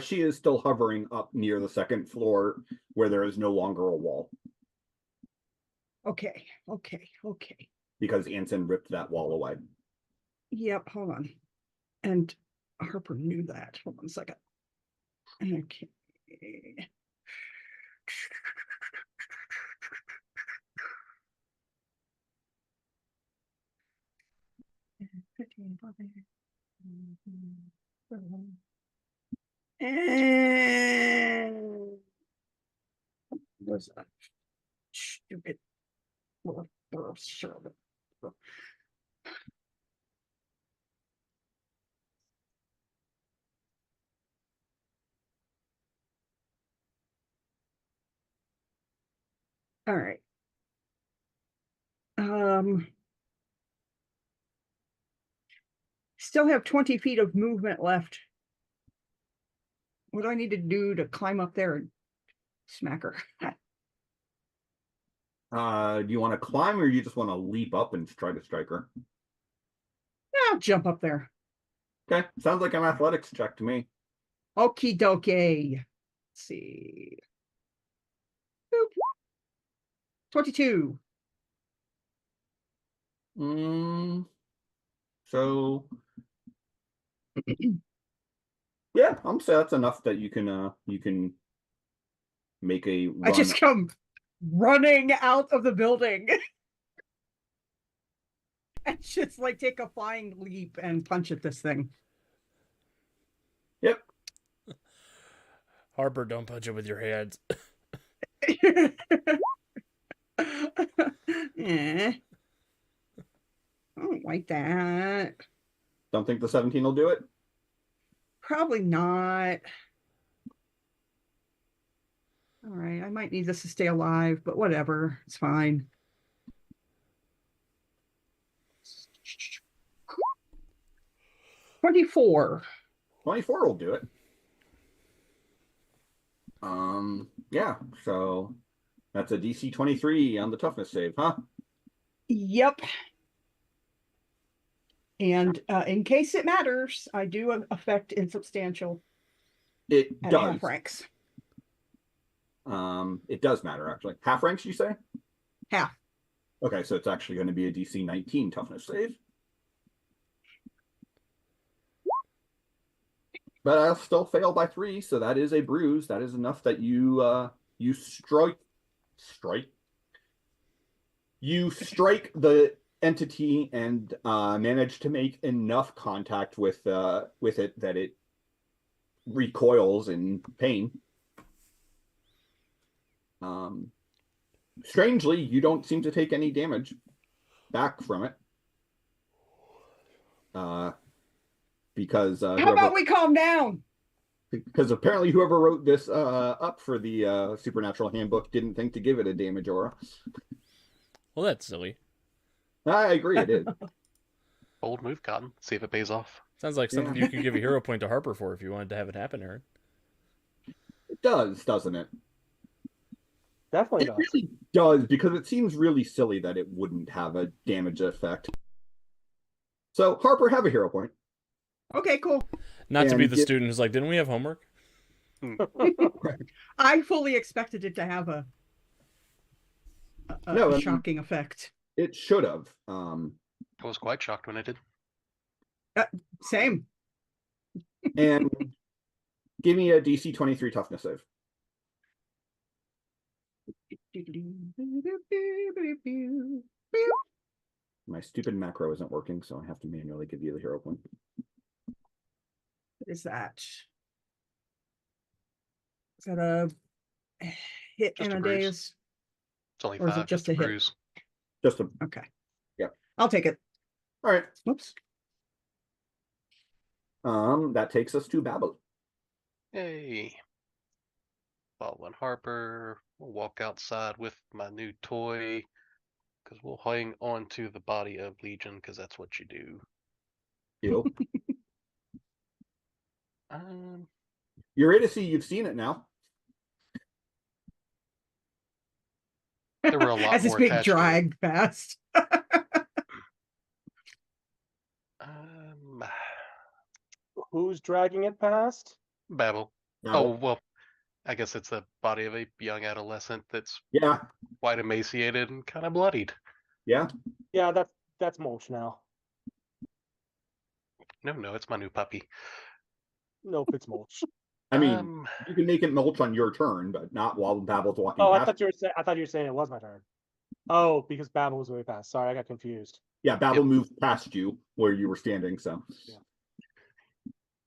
Speaker 2: She is still hovering up near the second floor where there is no longer a wall
Speaker 5: Okay.
Speaker 2: because Anson ripped that wall away.
Speaker 5: Yep, hold on. And Harper knew that. Hold on a second. Okay. And was a stupid little Charlotte. All right. Still have 20 feet of movement left. What do I need to do to climb up there and smack her?
Speaker 2: Do you want to climb or you just want to leap up and try to strike her?
Speaker 5: I'll jump up there.
Speaker 2: Okay, sounds like an athletics check to me.
Speaker 5: Okie dokie. Let's see. Boop. 22.
Speaker 2: So yeah, I'm saying that's enough that you can make a run.
Speaker 5: I just come running out of the building. And just like take a flying leap and punch at this thing.
Speaker 2: Yep.
Speaker 1: Harper, don't punch it with your hands.
Speaker 5: I don't like that.
Speaker 2: Don't think the 17 will do it?
Speaker 5: Probably not. All right, I might need this to stay alive, but whatever, it's fine. $24.
Speaker 2: 24 will do it. Yeah, so that's a DC 23 on the toughness save, huh?
Speaker 5: Yep. And in case it matters, I do affect insubstantial
Speaker 2: It
Speaker 5: at
Speaker 2: does.
Speaker 5: half ranks.
Speaker 2: It does matter, actually. Half ranks, you say?
Speaker 5: Half.
Speaker 2: Okay, so it's actually going to be a DC 19 toughness save. But I'll still fail by 3, so that is a bruise. That is enough that you strike. You strike the entity and manage to make enough contact with it that it recoils in pain. Strangely, you don't seem to take any damage back from it. Because
Speaker 5: How about we calm down?
Speaker 2: Because apparently whoever wrote this up for the Supernatural Handbook didn't think to give it a damage aura.
Speaker 1: Well, that's silly.
Speaker 2: I agree, it is.
Speaker 4: Bold move, Cotton. See if it pays off.
Speaker 1: Sounds like something you could give a hero point to Harper for if you wanted to have it happen, Aaron.
Speaker 2: It does, doesn't it?
Speaker 3: Definitely
Speaker 2: It
Speaker 3: does.
Speaker 2: really does, because it seems really silly that it wouldn't have a damage effect. So, Harper, have a hero point.
Speaker 5: Okay, cool.
Speaker 1: Not to
Speaker 2: And
Speaker 1: be the
Speaker 2: give-
Speaker 1: student who's like, didn't we have homework?
Speaker 5: I fully expected it to have a
Speaker 2: No, I mean-
Speaker 5: shocking effect.
Speaker 2: It should have.
Speaker 4: I was quite shocked when it did.
Speaker 5: Same.
Speaker 2: And give me a DC 23 toughness save. My stupid macro isn't working, so I have to manually give you the hero point.
Speaker 5: What is that? Is that a hit
Speaker 4: Just
Speaker 5: in
Speaker 4: a
Speaker 5: a
Speaker 4: bruise.
Speaker 5: days?
Speaker 4: It's only
Speaker 5: Or is it
Speaker 4: 5,
Speaker 5: just a hit?
Speaker 4: bruise.
Speaker 2: Just a
Speaker 5: Okay.
Speaker 2: Yeah.
Speaker 5: I'll take it.
Speaker 2: all right.
Speaker 5: Whoops.
Speaker 2: That takes us to Babel.
Speaker 4: Yay. Following Harper. We'll walk outside with my new toy. Because we'll hang on to the body of Legion, because that's what you do.
Speaker 2: You.
Speaker 4: Um,
Speaker 2: You're ready to see you've seen it now.
Speaker 4: There were a lot
Speaker 5: As it's
Speaker 4: more
Speaker 5: being
Speaker 4: attached to it.
Speaker 5: dragged past.
Speaker 3: Who's dragging it past?
Speaker 4: Babel.
Speaker 2: Babel.
Speaker 4: Oh, well, I guess it's the body of a young adolescent that's
Speaker 2: Yeah.
Speaker 4: quite emaciated and kind of bloodied.
Speaker 2: Yeah.
Speaker 3: Yeah, that's mulch now.
Speaker 4: No, it's my new puppy.
Speaker 3: Nope, it's mulch.
Speaker 2: I mean, you can make it mulch on your turn, but not while Babel's walking
Speaker 3: Oh, I
Speaker 2: past.
Speaker 3: thought you were saying it was my turn. Oh, because Babel was way past. Sorry, I got confused.
Speaker 2: Yeah, Babel
Speaker 4: Yep.
Speaker 2: moved past you where you were standing, so.
Speaker 3: Yeah.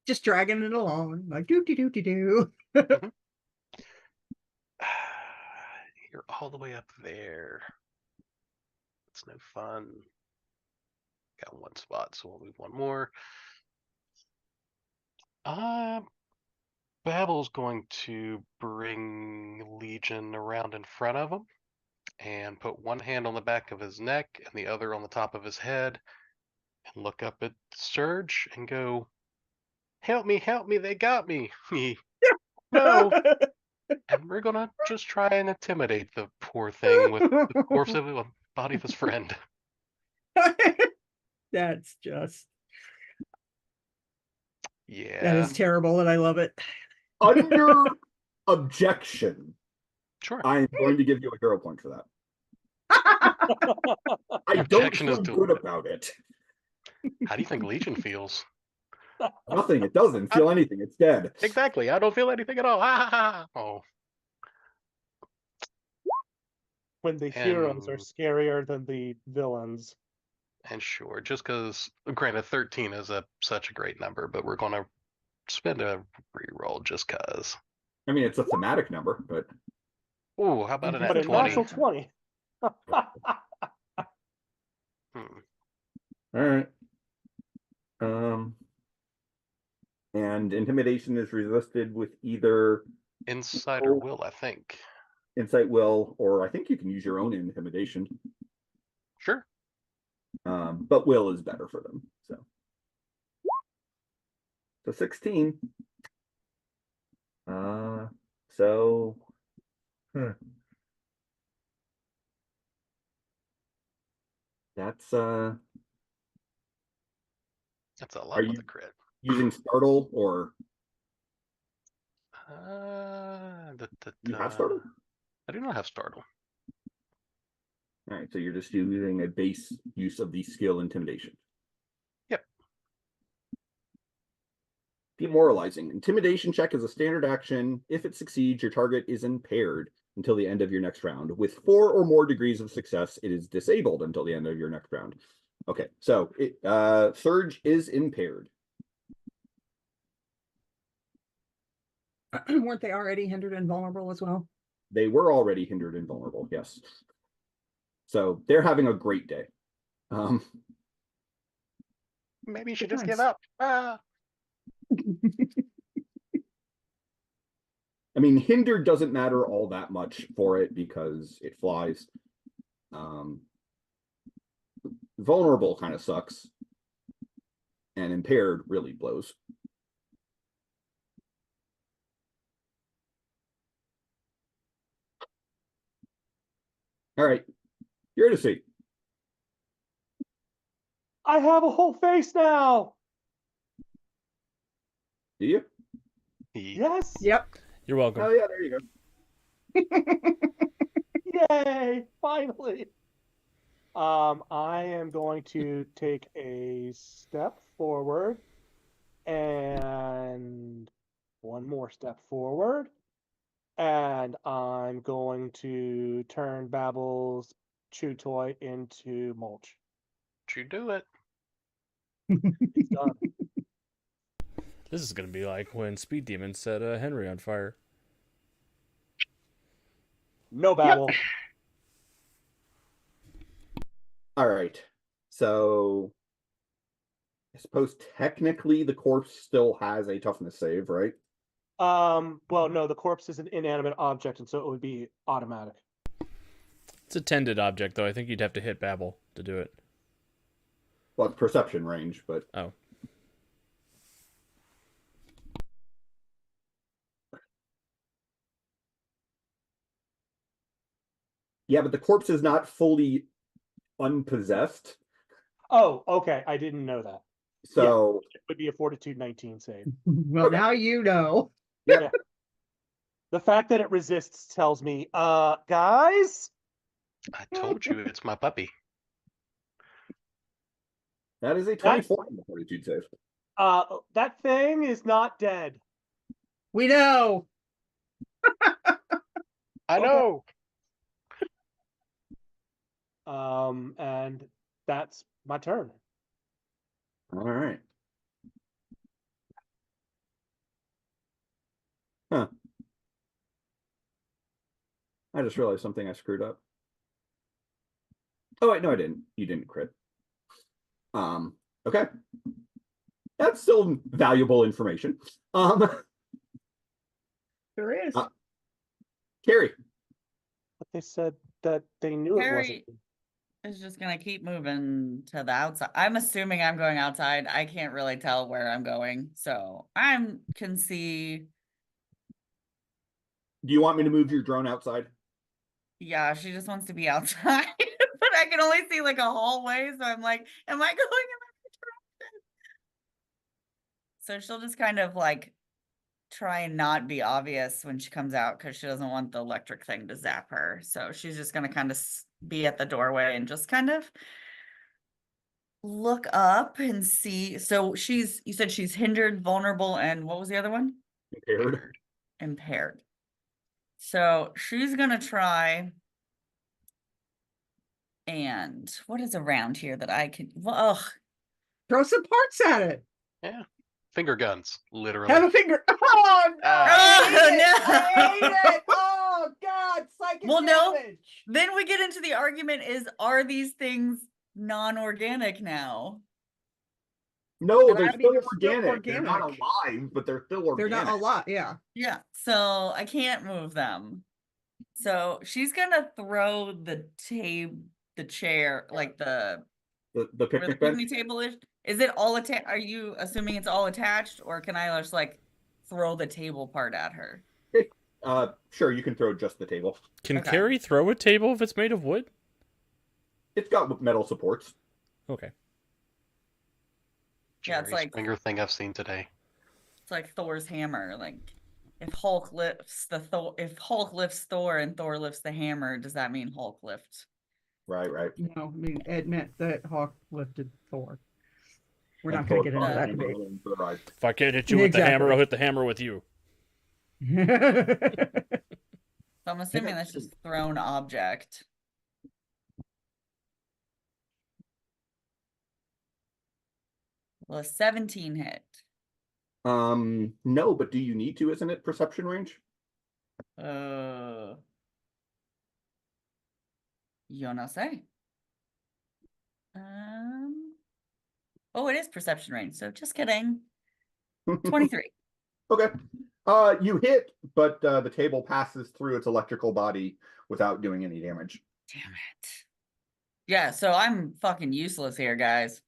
Speaker 5: Just dragging it along. Like doo doo doo doo doo.
Speaker 4: You're all the way up there. It's no fun. Got one spot, so we'll move one more. Babel's going to bring Legion around in front of him and put one hand on the back of his neck and the other on the top of his head and look up at Surge and go, help me, they got me. No. And we're gonna just try and intimidate the poor thing with the corpse of the body of his friend.
Speaker 5: That's just
Speaker 4: Yeah.
Speaker 5: that is terrible, and I love it.
Speaker 2: Under objection,
Speaker 4: Sure.
Speaker 2: I am going to give you a hero point for that. I don't
Speaker 4: Objection
Speaker 2: feel
Speaker 4: is to-
Speaker 2: good about it.
Speaker 4: How do you think Legion feels?
Speaker 2: Nothing. It doesn't feel anything. It's dead.
Speaker 4: Exactly. I don't feel anything at all. Oh.
Speaker 3: When the heroes are
Speaker 4: And-
Speaker 3: scarier than the villains.
Speaker 4: And sure, just because, granted, 13 is such a great number, but we're going to spend a reroll just because.
Speaker 2: I mean, it's a thematic number, but
Speaker 4: Ooh, how about an
Speaker 3: But
Speaker 4: at
Speaker 3: a
Speaker 4: 20?
Speaker 3: natural 20.
Speaker 2: all right. And intimidation is resisted with either
Speaker 4: Insight or will, I think.
Speaker 2: insight, will, or I think you can use your own intimidation.
Speaker 4: Sure.
Speaker 2: But will is better for them. So 16. So that's
Speaker 4: That's a
Speaker 2: Are
Speaker 4: lot with
Speaker 2: you-
Speaker 4: a crit.
Speaker 2: using startle, or you have startle?
Speaker 4: I do not have startle.
Speaker 2: All right, so you're just using a base use of the skill intimidation.
Speaker 4: Yep.
Speaker 2: Demoralizing. Intimidation check is a standard action. If it succeeds, your target is impaired until the end of your next round. With 4 or more degrees of success, it is disabled until the end of your next round. Okay, so Surge is impaired.
Speaker 5: Weren't they already hindered and vulnerable as well?
Speaker 2: They were already hindered and vulnerable, yes. So they're having a great day.
Speaker 4: Maybe you should
Speaker 5: Good
Speaker 4: just give
Speaker 5: times.
Speaker 4: up. Ah.
Speaker 2: I mean, hindered doesn't matter all that much for it because it flies. Vulnerable kind of sucks. And impaired really blows. All right. Eurydice.
Speaker 3: I have a whole face now.
Speaker 2: Do you?
Speaker 3: Yes.
Speaker 5: Yep.
Speaker 1: You're welcome.
Speaker 2: Oh, yeah, there you go.
Speaker 3: Yay! Finally. I am going to take a step forward and one more step forward. And I'm going to turn Babble's chew toy into mulch.
Speaker 4: You do it.
Speaker 3: It's done.
Speaker 1: This is going to be like when Speed Demon set Henry on fire.
Speaker 3: No Babble.
Speaker 4: Yep.
Speaker 2: All right. So I suppose technically the corpse still has a toughness save, right?
Speaker 3: Well, no, the corpse is an inanimate object, and so it would be automatic.
Speaker 1: It's a tended object, though. I think you'd have to hit Babel to do it.
Speaker 2: Well, it's perception range, but
Speaker 1: Oh.
Speaker 2: yeah, but the corpse is not fully unpossessed.
Speaker 3: Oh, okay. I didn't know that.
Speaker 2: So
Speaker 3: It would be a Fortitude 19 save.
Speaker 5: Well,
Speaker 2: Okay.
Speaker 5: now you know.
Speaker 2: yeah.
Speaker 3: The fact that it resists tells me, guys,
Speaker 4: I told you it's my puppy.
Speaker 2: That is a 24 on the fortitude save.
Speaker 3: that thing is not dead.
Speaker 5: We know.
Speaker 4: I know.
Speaker 3: And that's my turn.
Speaker 2: All right. Huh. I just realized something I screwed up. Oh wait, no, I didn't. You didn't crit. Okay. That's still valuable information.
Speaker 5: There is.
Speaker 2: Carrie.
Speaker 3: But they said that they knew it
Speaker 6: Harry
Speaker 3: wasn't.
Speaker 6: is just gonna keep moving to the outside. I'm assuming I'm going outside. I can't really tell where I'm going, so I can see.
Speaker 2: Do you want me to move your drone outside?
Speaker 6: Yeah, she just wants to be outside, but I can only see like a hallway, so I'm like, am I going in the right direction? So she'll just kind of like try and not be obvious when she comes out because she doesn't want the electric thing to zap her. So she's just gonna kind of be at the doorway and just kind of look up and see. So you said she's hindered, vulnerable, and what was the other one?
Speaker 2: Impaired.
Speaker 6: Impaired. So she's gonna try. And what is around here that I can? Well, ugh.
Speaker 5: Throw some parts at it.
Speaker 4: Yeah. Finger guns, literally.
Speaker 5: Have a finger. Oh no!
Speaker 6: Oh,
Speaker 5: I hate
Speaker 6: no.
Speaker 5: it. Oh God! Psychic
Speaker 6: Well, no.
Speaker 5: damage.
Speaker 6: Then we get into the argument: are these things non-organic now?
Speaker 2: No,
Speaker 5: And
Speaker 2: they're
Speaker 5: I mean,
Speaker 2: still
Speaker 5: they're still
Speaker 2: organic. They're not
Speaker 5: organic.
Speaker 2: alive, but they're still organic.
Speaker 5: They're not a lot. Yeah.
Speaker 6: Yeah. So I can't move them. So she's gonna throw the chair, like
Speaker 2: The
Speaker 6: where the
Speaker 2: picnic bench.
Speaker 6: picnic table is. Is it all attached? Are you assuming it's all attached, or can I just like throw the table part at her?
Speaker 2: Sure, you can throw just the table.
Speaker 1: Can
Speaker 6: Okay.
Speaker 1: Carrie throw a table if it's made of wood?
Speaker 2: It's got metal supports.
Speaker 1: Okay.
Speaker 6: Yeah, it's
Speaker 4: Jerry
Speaker 6: like-
Speaker 4: Springer thing I've seen today.
Speaker 6: It's like Thor's hammer. Like if Hulk lifts Thor and Thor lifts the hammer, does that mean Hulk lifts?
Speaker 2: Right.
Speaker 5: No, I mean, it meant that Hawk lifted Thor. We're
Speaker 2: And
Speaker 5: not going to
Speaker 2: Thor
Speaker 5: get into that
Speaker 2: came
Speaker 5: debate.
Speaker 2: along for the ride.
Speaker 1: If I can't hit you with the hammer,
Speaker 5: Exactly.
Speaker 1: I'll hit the hammer with you.
Speaker 6: So I'm assuming that's just thrown object. Well, a 17 hit.
Speaker 2: No, but do you need to? Isn't it perception range?
Speaker 6: Yo no sé. Oh, it is perception range, so just kidding. 23.
Speaker 2: Okay. You hit, but the table passes through its electrical body without doing any damage.
Speaker 6: Damn it. Yeah, so I'm fucking useless here, guys.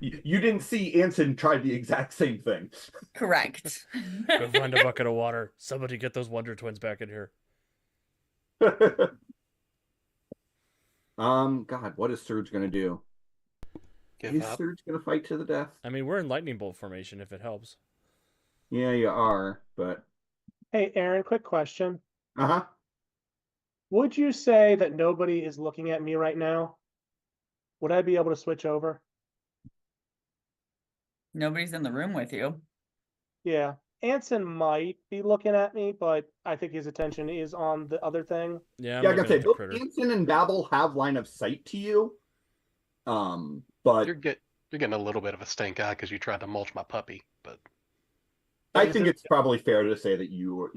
Speaker 2: You didn't see Anson try the exact same thing.
Speaker 6: Correct.
Speaker 1: Go find a bucket of water. Somebody get those Wonder Twins back in here.
Speaker 2: God, what is Surge gonna do?
Speaker 4: Give up.
Speaker 2: Surge gonna fight to the death?
Speaker 1: I mean, we're in lightning bolt formation if it helps.
Speaker 2: Yeah, you are, but
Speaker 3: Hey, Aaron, quick question.
Speaker 2: uh-huh.
Speaker 3: Would you say that nobody is looking at me right now? Would I be able to switch over?
Speaker 6: Nobody's in the room with you.
Speaker 3: Yeah. Anson might be looking at me, but I think his attention is on the other thing.
Speaker 1: Yeah, I'm
Speaker 2: Yeah, I gotta
Speaker 1: looking
Speaker 2: say,
Speaker 1: at the
Speaker 2: both
Speaker 1: critter.
Speaker 2: Anson and Babel have line of sight to you. But
Speaker 4: You're getting a little bit of a stink eye because you tried to mulch my puppy, but
Speaker 2: I think it's probably fair to say that you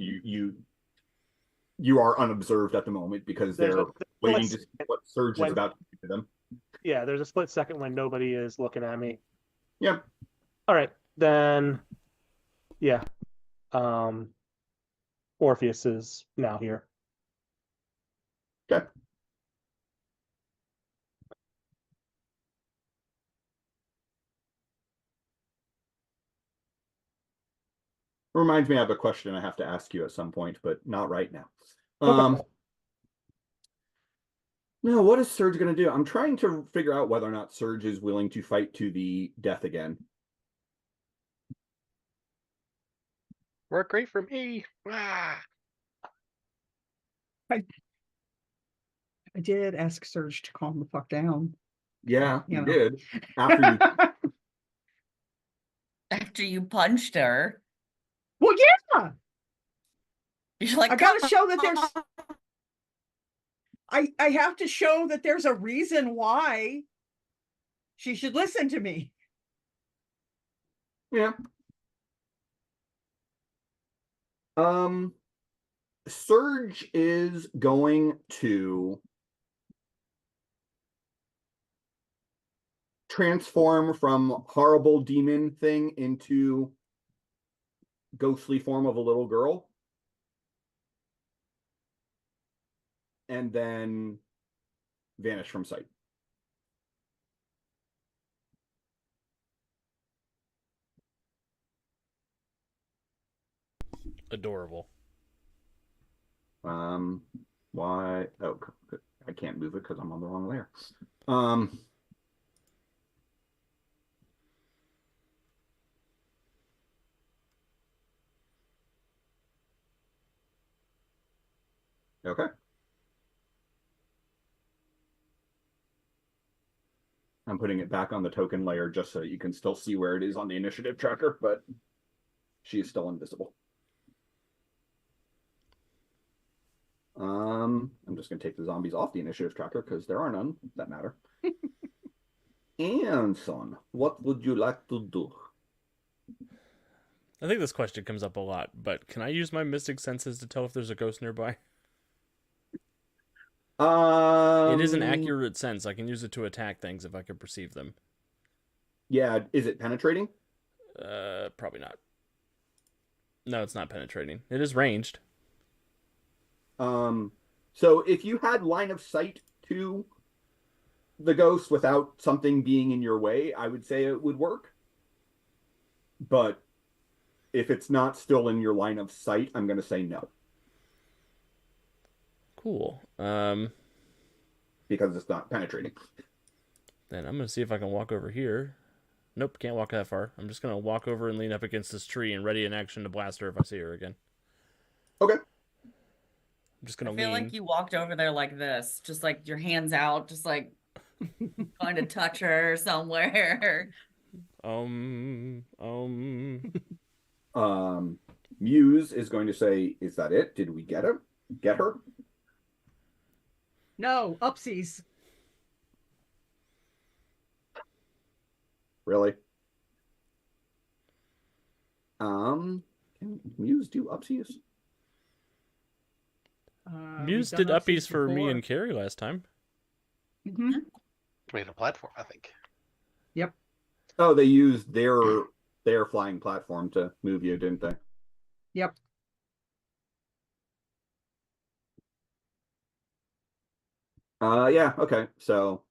Speaker 2: are unobserved at the moment because they're waiting to see what Surge is about to do to them.
Speaker 3: Yeah, there's a split second when nobody is looking at me.
Speaker 2: Yep.
Speaker 3: All right, then. Yeah. Orpheus is now here.
Speaker 2: Okay. Reminds me, I have a question I have to ask you at some point, but not right now. No, what is Surge going to do? I'm trying to figure out whether or not Surge is willing to fight to the death again.
Speaker 4: work great for me.
Speaker 5: I did ask Surge to calm the fuck down.
Speaker 2: Yeah,
Speaker 5: You
Speaker 2: you
Speaker 5: know.
Speaker 2: did. After you
Speaker 6: After you punched her,
Speaker 5: Well, yeah.
Speaker 6: you're like,
Speaker 5: I gotta
Speaker 6: "Come
Speaker 5: show that there's
Speaker 6: on."
Speaker 5: I have to show that there's a reason why she should listen to me.
Speaker 2: Yeah. Surge is going to transform from horrible demon thing into ghostly form of a little girl. And then vanish from sight.
Speaker 1: Adorable.
Speaker 2: Why? Oh, I can't move it because I'm on the wrong layer. Okay. I'm putting it back on the token layer just so you can still see where it is on the initiative tracker, but she is still invisible. I'm just going to take the zombies off the initiative tracker because there are none that matter. Anson, what would you like to do?
Speaker 1: I think this question comes up a lot, but can I use my mystic senses to tell if there's a ghost nearby? It is an accurate sense. I can use it to attack things if I can perceive them.
Speaker 2: Yeah, is it penetrating?
Speaker 1: Probably not. No, it's not penetrating. It is ranged.
Speaker 2: So if you had line of sight to the ghost without something being in your way, I would say it would work. But if it's not still in your line of sight, I'm going to say no.
Speaker 1: Cool.
Speaker 2: Because it's not penetrating.
Speaker 1: Then I'm going to see if I can walk over here. Nope, can't walk that far. I'm just going to walk over and lean up against this tree and ready in action to blast her if I see her again.
Speaker 2: Okay.
Speaker 1: I'm just gonna
Speaker 6: I feel
Speaker 1: lean.
Speaker 6: like you walked over there like this, just like your hands out, just like trying to touch her somewhere.
Speaker 2: Muse is going to say, "Is that it? Did we get her? Get her?"
Speaker 5: No, upsies.
Speaker 2: Really? Can Muse do upsies?
Speaker 1: Muse
Speaker 5: We've
Speaker 1: did
Speaker 5: done
Speaker 1: uppies for me
Speaker 5: before.
Speaker 1: and Carrie last time.
Speaker 5: Mm-hmm.
Speaker 4: Made a platform, I think.
Speaker 5: Yep.
Speaker 2: Oh, they used their flying platform to move you, didn't they?
Speaker 5: Yep.
Speaker 2: Yeah, okay. So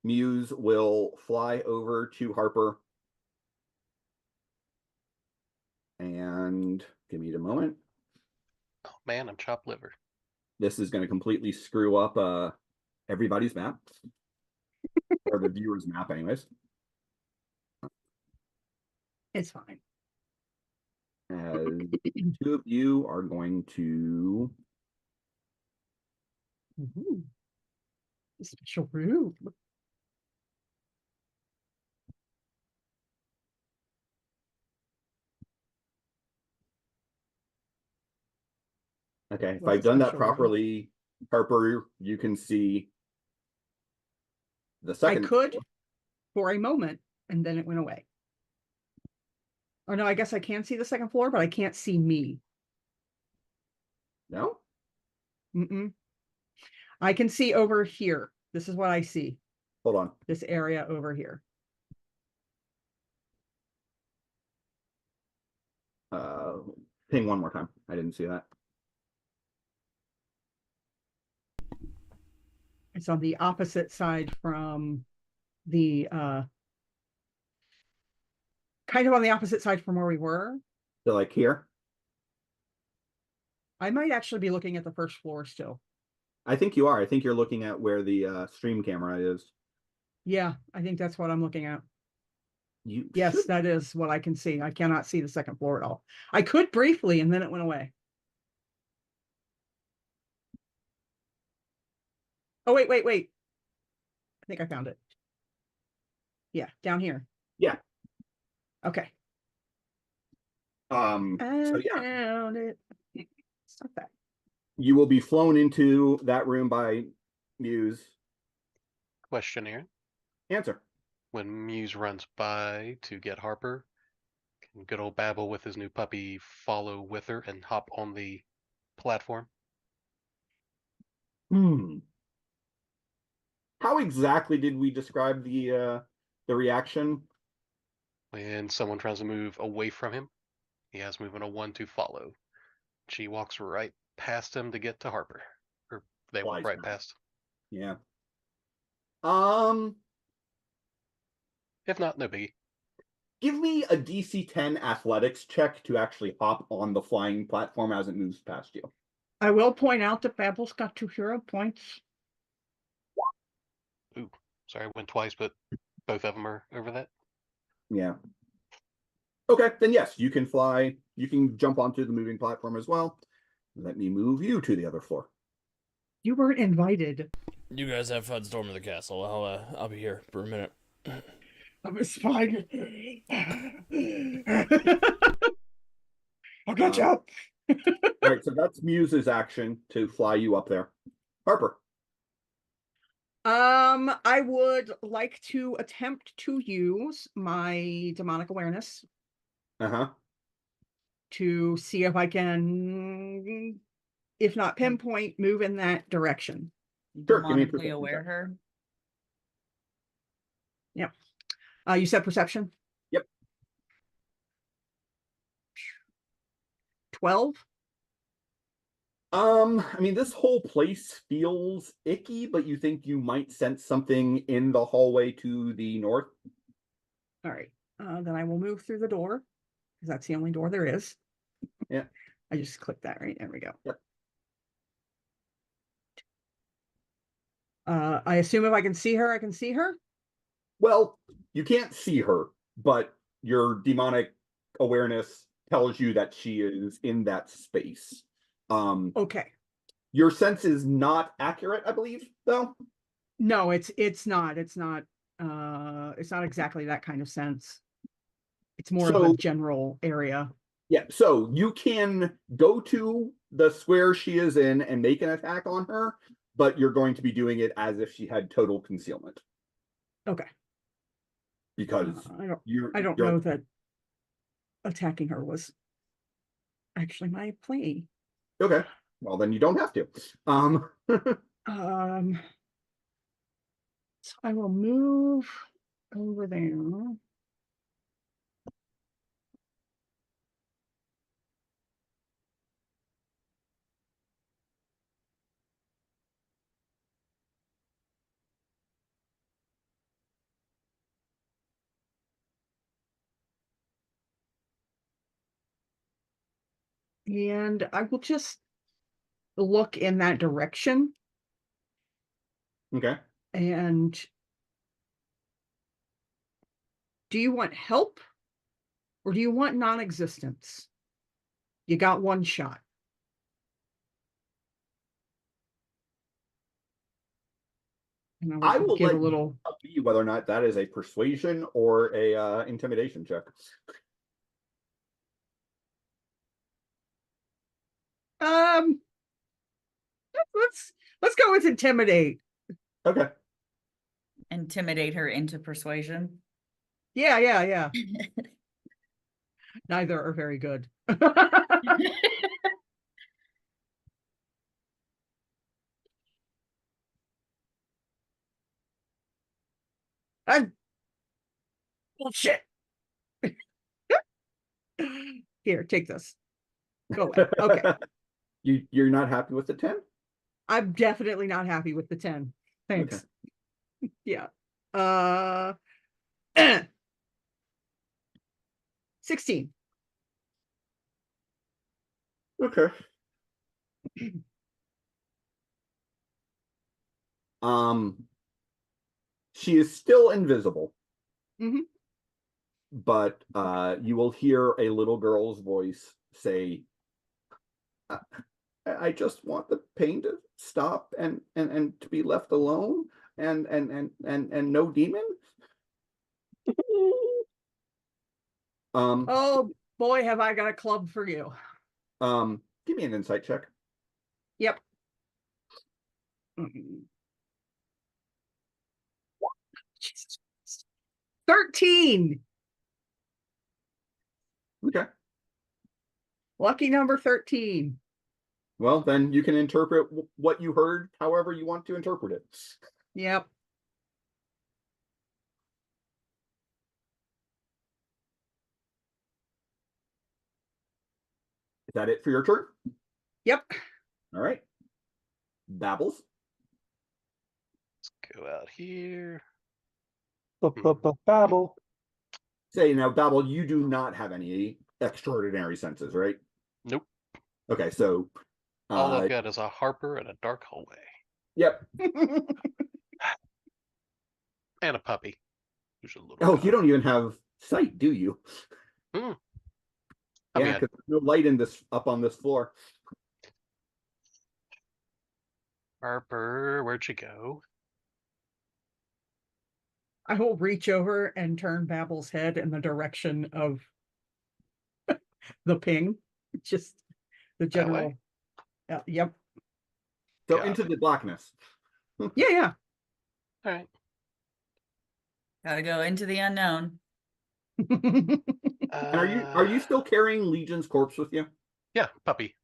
Speaker 2: Muse will fly over to Harper and give me a moment.
Speaker 4: Oh man, I'm chopped liver.
Speaker 2: This is going to completely screw up everybody's map, or the viewer's map, anyways.
Speaker 5: It's fine.
Speaker 2: As two of you are going to
Speaker 5: Ooh, special room.
Speaker 2: okay. If
Speaker 5: What's
Speaker 2: I've
Speaker 5: a
Speaker 2: done that
Speaker 5: special room?
Speaker 2: properly, Harper, you can see the
Speaker 5: I
Speaker 2: second.
Speaker 5: could for a moment, and then it went away. Or no, I guess I can see the second floor, but I can't see me.
Speaker 2: No?
Speaker 5: Mm-mm. I can see over here. This is what I see.
Speaker 2: Hold on.
Speaker 5: This area over here.
Speaker 2: Ping one more time. I didn't see that.
Speaker 5: It's on the opposite side from the kind of on the opposite side from where we were.
Speaker 2: So like here?
Speaker 5: I might actually be looking at the first floor still.
Speaker 2: I think you are. I think you're looking at where the stream camera is.
Speaker 5: Yeah, I think that's what I'm looking at.
Speaker 2: You
Speaker 5: Yes,
Speaker 2: should.
Speaker 5: that is what I can see. I cannot see the second floor at all. I could briefly, and then it went away. Oh, wait. I think I found it. Yeah, down here.
Speaker 2: Yeah.
Speaker 5: Okay.
Speaker 2: So yeah,
Speaker 5: Found it. Stop that.
Speaker 2: you will be flown into that room by Muse.
Speaker 4: Question here.
Speaker 2: Answer.
Speaker 4: When Muse runs by to get Harper, can good old Babel with his new puppy follow with her and hop on the platform?
Speaker 2: How exactly did we describe the reaction?
Speaker 4: When someone tries to move away from him, he has moving a 1 to follow. She walks right past him to get to Harper. Or they walk
Speaker 2: Flies
Speaker 4: right
Speaker 2: past.
Speaker 4: past.
Speaker 2: Yeah.
Speaker 4: If not, no biggie.
Speaker 2: Give me a DC 10 athletics check to actually hop on the flying platform as it moves past you.
Speaker 5: I will point out that Babel's got 2 hero points.
Speaker 4: Ooh, sorry, I went twice, but both of them are over that.
Speaker 2: Yeah. Okay, then yes, you can fly. You can jump onto the moving platform as well. Let me move you to the other floor.
Speaker 5: You weren't invited.
Speaker 1: You guys have fun storming the castle. I'll be here for a minute.
Speaker 5: I'm a spider. I'll catch up.
Speaker 2: All right, so that's Muse's action to fly you up there. Harper.
Speaker 5: I would like to attempt to use my demonic awareness
Speaker 2: Uh-huh.
Speaker 5: to see if I can, if not pinpoint, move in that direction.
Speaker 2: Sure, give me a
Speaker 6: Demonically
Speaker 2: perception
Speaker 6: aware
Speaker 2: check.
Speaker 6: her.
Speaker 5: Yep. You said perception?
Speaker 2: Yep.
Speaker 5: 12?
Speaker 2: I mean, this whole place feels icky, but you think you might sense something in the hallway to the north?
Speaker 5: All right. Then I will move through the door, because that's the only door there is.
Speaker 2: Yeah.
Speaker 5: I just clicked that, right? There we go.
Speaker 2: Yep.
Speaker 5: I assume if I can see her, I can see her?
Speaker 2: Well, you can't see her, but your demonic awareness tells you that she is in that space.
Speaker 5: Okay.
Speaker 2: Your sense is not accurate, I believe, though.
Speaker 5: No, it's not. It's not exactly that kind of sense. It's more of a
Speaker 2: So
Speaker 5: general area.
Speaker 2: yeah, so you can go to the square she is in and make an attack on her, but you're going to be doing it as if she had total concealment.
Speaker 5: Okay.
Speaker 2: Because
Speaker 5: I don't know that attacking her was actually my play.
Speaker 2: Okay. Well, then you don't have to.
Speaker 5: So I will move over there. And I will just look in that direction.
Speaker 2: Okay.
Speaker 5: And do you want help or do you want non-existence? You got one shot. And
Speaker 2: I will
Speaker 5: give
Speaker 2: let
Speaker 5: a little.
Speaker 2: you whether or not that is a persuasion or a intimidation check.
Speaker 5: Um, let's go with intimidate.
Speaker 2: Okay.
Speaker 6: Intimidate her into persuasion.
Speaker 5: Yeah. Neither are very good. Bullshit. Here, take this. Go away. Okay.
Speaker 2: You're not happy with the 10?
Speaker 5: I'm definitely not happy with the 10. Thanks.
Speaker 2: Okay.
Speaker 5: Yeah. 16.
Speaker 2: Okay. She is still invisible.
Speaker 5: Mhm.
Speaker 2: But you will hear a little girl's voice say, I just want the pain to stop and to be left alone and no demon.
Speaker 5: Oh boy, have I got a club for you.
Speaker 2: Give me an insight check.
Speaker 5: Yep. 13.
Speaker 2: Okay.
Speaker 5: Lucky number 13.
Speaker 2: Well, then you can interpret what you heard however you want to interpret it.
Speaker 5: Yep.
Speaker 2: Is that it for your turn?
Speaker 5: Yep.
Speaker 2: All right. Babbles.
Speaker 4: Let's go out here.
Speaker 3: Babble.
Speaker 2: Say now, Babble, you do not have any extraordinary senses, right?
Speaker 4: Nope.
Speaker 2: Okay, so
Speaker 4: All I've got is a Harper and a dark hallway.
Speaker 2: Yep.
Speaker 4: And a puppy. Who's a little
Speaker 2: Oh,
Speaker 4: guy.
Speaker 2: you don't even have sight, do you?
Speaker 4: Yeah,
Speaker 2: Yeah, because there's no light in this up on this floor.
Speaker 4: Harper, where'd you go?
Speaker 5: I will reach over and turn Babble's head in the direction of the ping. Just the general. Yep.
Speaker 2: So into the blackness.
Speaker 5: Yeah.
Speaker 4: All right.
Speaker 6: Gotta go into the unknown.
Speaker 2: And are you still carrying Legion's corpse with you?
Speaker 4: Yeah, puppy.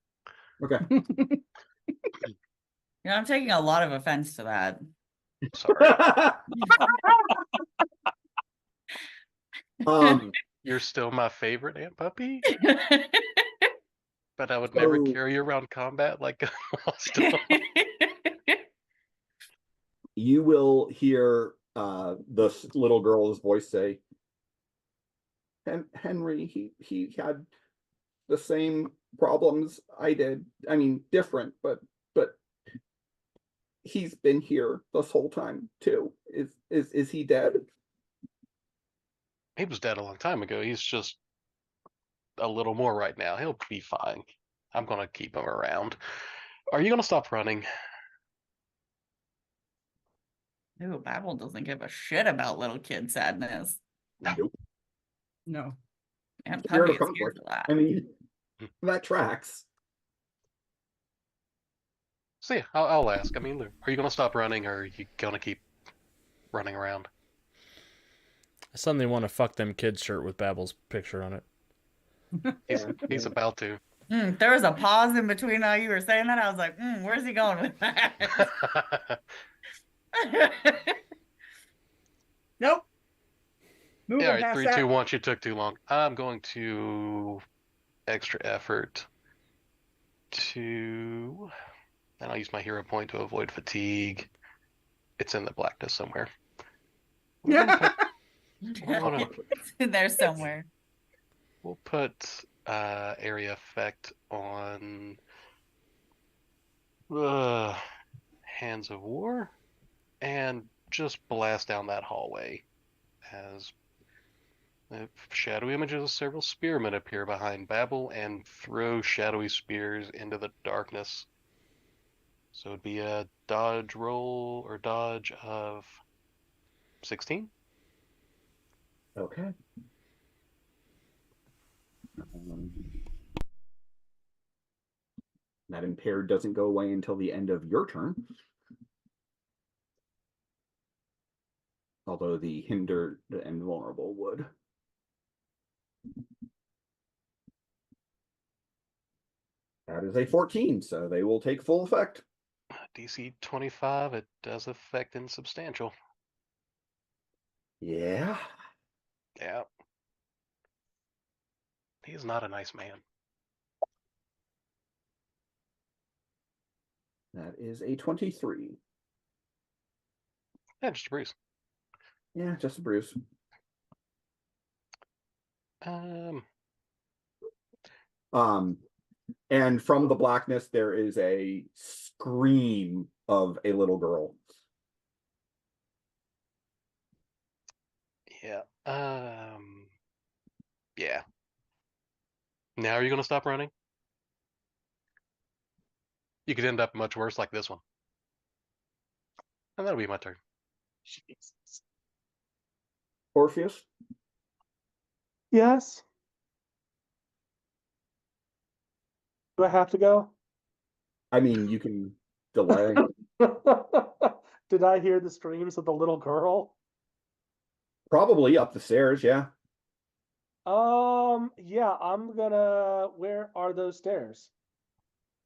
Speaker 2: Okay.
Speaker 6: I'm taking a lot of offense to that.
Speaker 4: Sorry. You're still my favorite Aunt Puppy, but I would never carry you around combat like a lost dog.
Speaker 2: You will hear this little girl's voice say, Henry, he had the same problems I did. I mean, different, but he's been here this whole time too. Is he dead?
Speaker 4: He was dead a long time ago. He's just a little more right now. He'll be fine. I'm gonna keep him around. Are you gonna stop running?
Speaker 6: Ooh, Babel doesn't give a shit about little kid sadness.
Speaker 2: Nope.
Speaker 5: No.
Speaker 6: And
Speaker 2: Spirit
Speaker 6: Puppy
Speaker 2: of
Speaker 6: is here
Speaker 2: conflict.
Speaker 6: for that.
Speaker 2: I mean, that tracks.
Speaker 4: So yeah, I'll ask. I mean, are you gonna stop running, or are you gonna keep running around?
Speaker 1: I suddenly want a fuck them kids shirt with Babel's picture on it.
Speaker 4: He's about to.
Speaker 6: There was a pause in between while you were saying that. I was like, where's he going with that? Nope.
Speaker 5: Moving
Speaker 4: Yeah, all right,
Speaker 5: past
Speaker 4: 3,
Speaker 5: that.
Speaker 4: 2, 1. You took too long. I'm going to extra effort to, and I'll use my hero point to avoid fatigue. It's in the blackness somewhere. We're gonna put,
Speaker 6: It's in there somewhere.
Speaker 4: we'll put area effect on Hands of War and just blast down that hallway as shadowy images of several spearmen appear behind Babel and throw shadowy spears into the darkness. So it'd be a dodge roll or dodge of 16.
Speaker 2: Okay. That impaired doesn't go away until the end of your turn. Although the hindered and vulnerable would. That is a 14, so they will take full effect.
Speaker 4: DC 25, it does affect insubstantial.
Speaker 2: Yeah.
Speaker 4: Yeah. He's not a nice man.
Speaker 2: That is a 23.
Speaker 4: Yeah, just a bruise.
Speaker 2: Yeah, just a bruise.
Speaker 4: Um,
Speaker 2: And from the blackness, there is a scream of a little girl.
Speaker 4: yeah. Yeah. Now are you gonna stop running? You could end up much worse like this one. And that'll be my turn.
Speaker 3: Jesus.
Speaker 2: Orpheus?
Speaker 3: Yes. Do I have to go?
Speaker 2: I mean, you can delay.
Speaker 3: Did I hear the screams of the little girl?
Speaker 2: Probably up the stairs, yeah.
Speaker 3: Yeah, I'm gonna. Where are those stairs?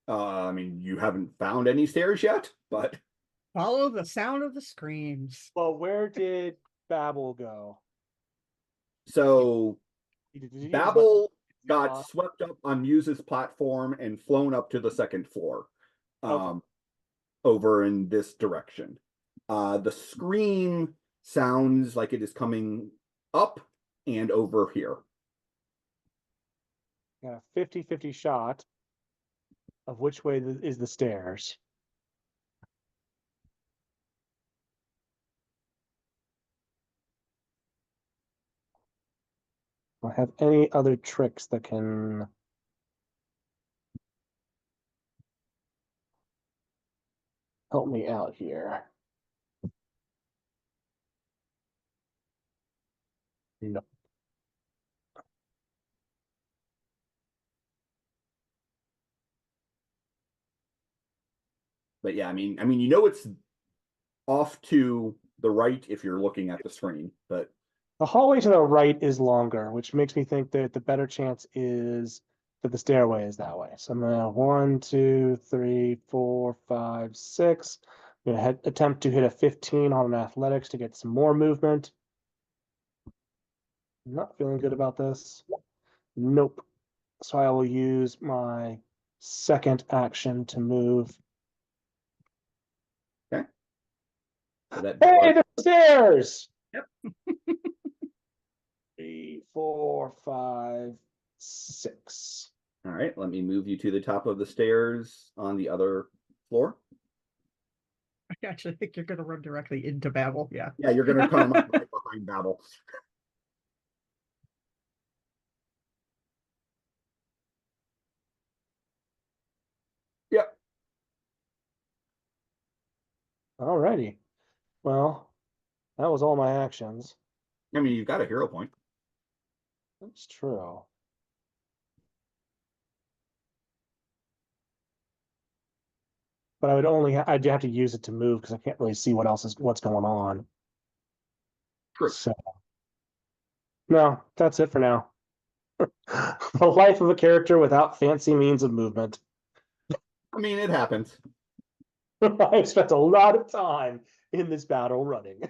Speaker 2: I mean, you haven't found any stairs yet, but
Speaker 5: Follow the sound of the screams.
Speaker 3: Well, where did Babel go?
Speaker 2: so
Speaker 3: Did he
Speaker 2: Babel got
Speaker 3: Uh,
Speaker 2: swept up on Muse's platform and flown up to the second floor,
Speaker 3: Okay.
Speaker 2: over in this direction. The scream sounds like it is coming up and over here.
Speaker 3: Got a 50-50 shot of which way is the stairs. Do I have any other tricks that can help me out here? No.
Speaker 2: But yeah, I mean, you know it's off to the right if you're looking at the screen, but
Speaker 3: The hallway to the right is longer, which makes me think that the better chance is that the stairway is that way. So I'm gonna 1, 2, 3, 4, 5, 6. I'm gonna attempt to hit a 15 on athletics to get some more movement. I'm not feeling good about this. Nope. So I will use my second action to move.
Speaker 2: okay. So that
Speaker 3: Hey, the stairs!
Speaker 5: Yep.
Speaker 3: 3, 4, 5, 6.
Speaker 2: All right, let me move you to the top of the stairs on the other floor.
Speaker 5: I actually think you're going to run directly into Babel. Yeah.
Speaker 2: Yeah, you're going to come up right behind Babel. Yep.
Speaker 3: Alrighty. Well, that was all my actions.
Speaker 2: I mean, you've got a hero point.
Speaker 3: That's true. But I would only I'd have to use it to move because I can't really see what's going on.
Speaker 2: True.
Speaker 3: So no, that's it for now. The life of a character without fancy means of movement.
Speaker 2: I mean, it happens.
Speaker 3: I've spent a lot of time in this battle running.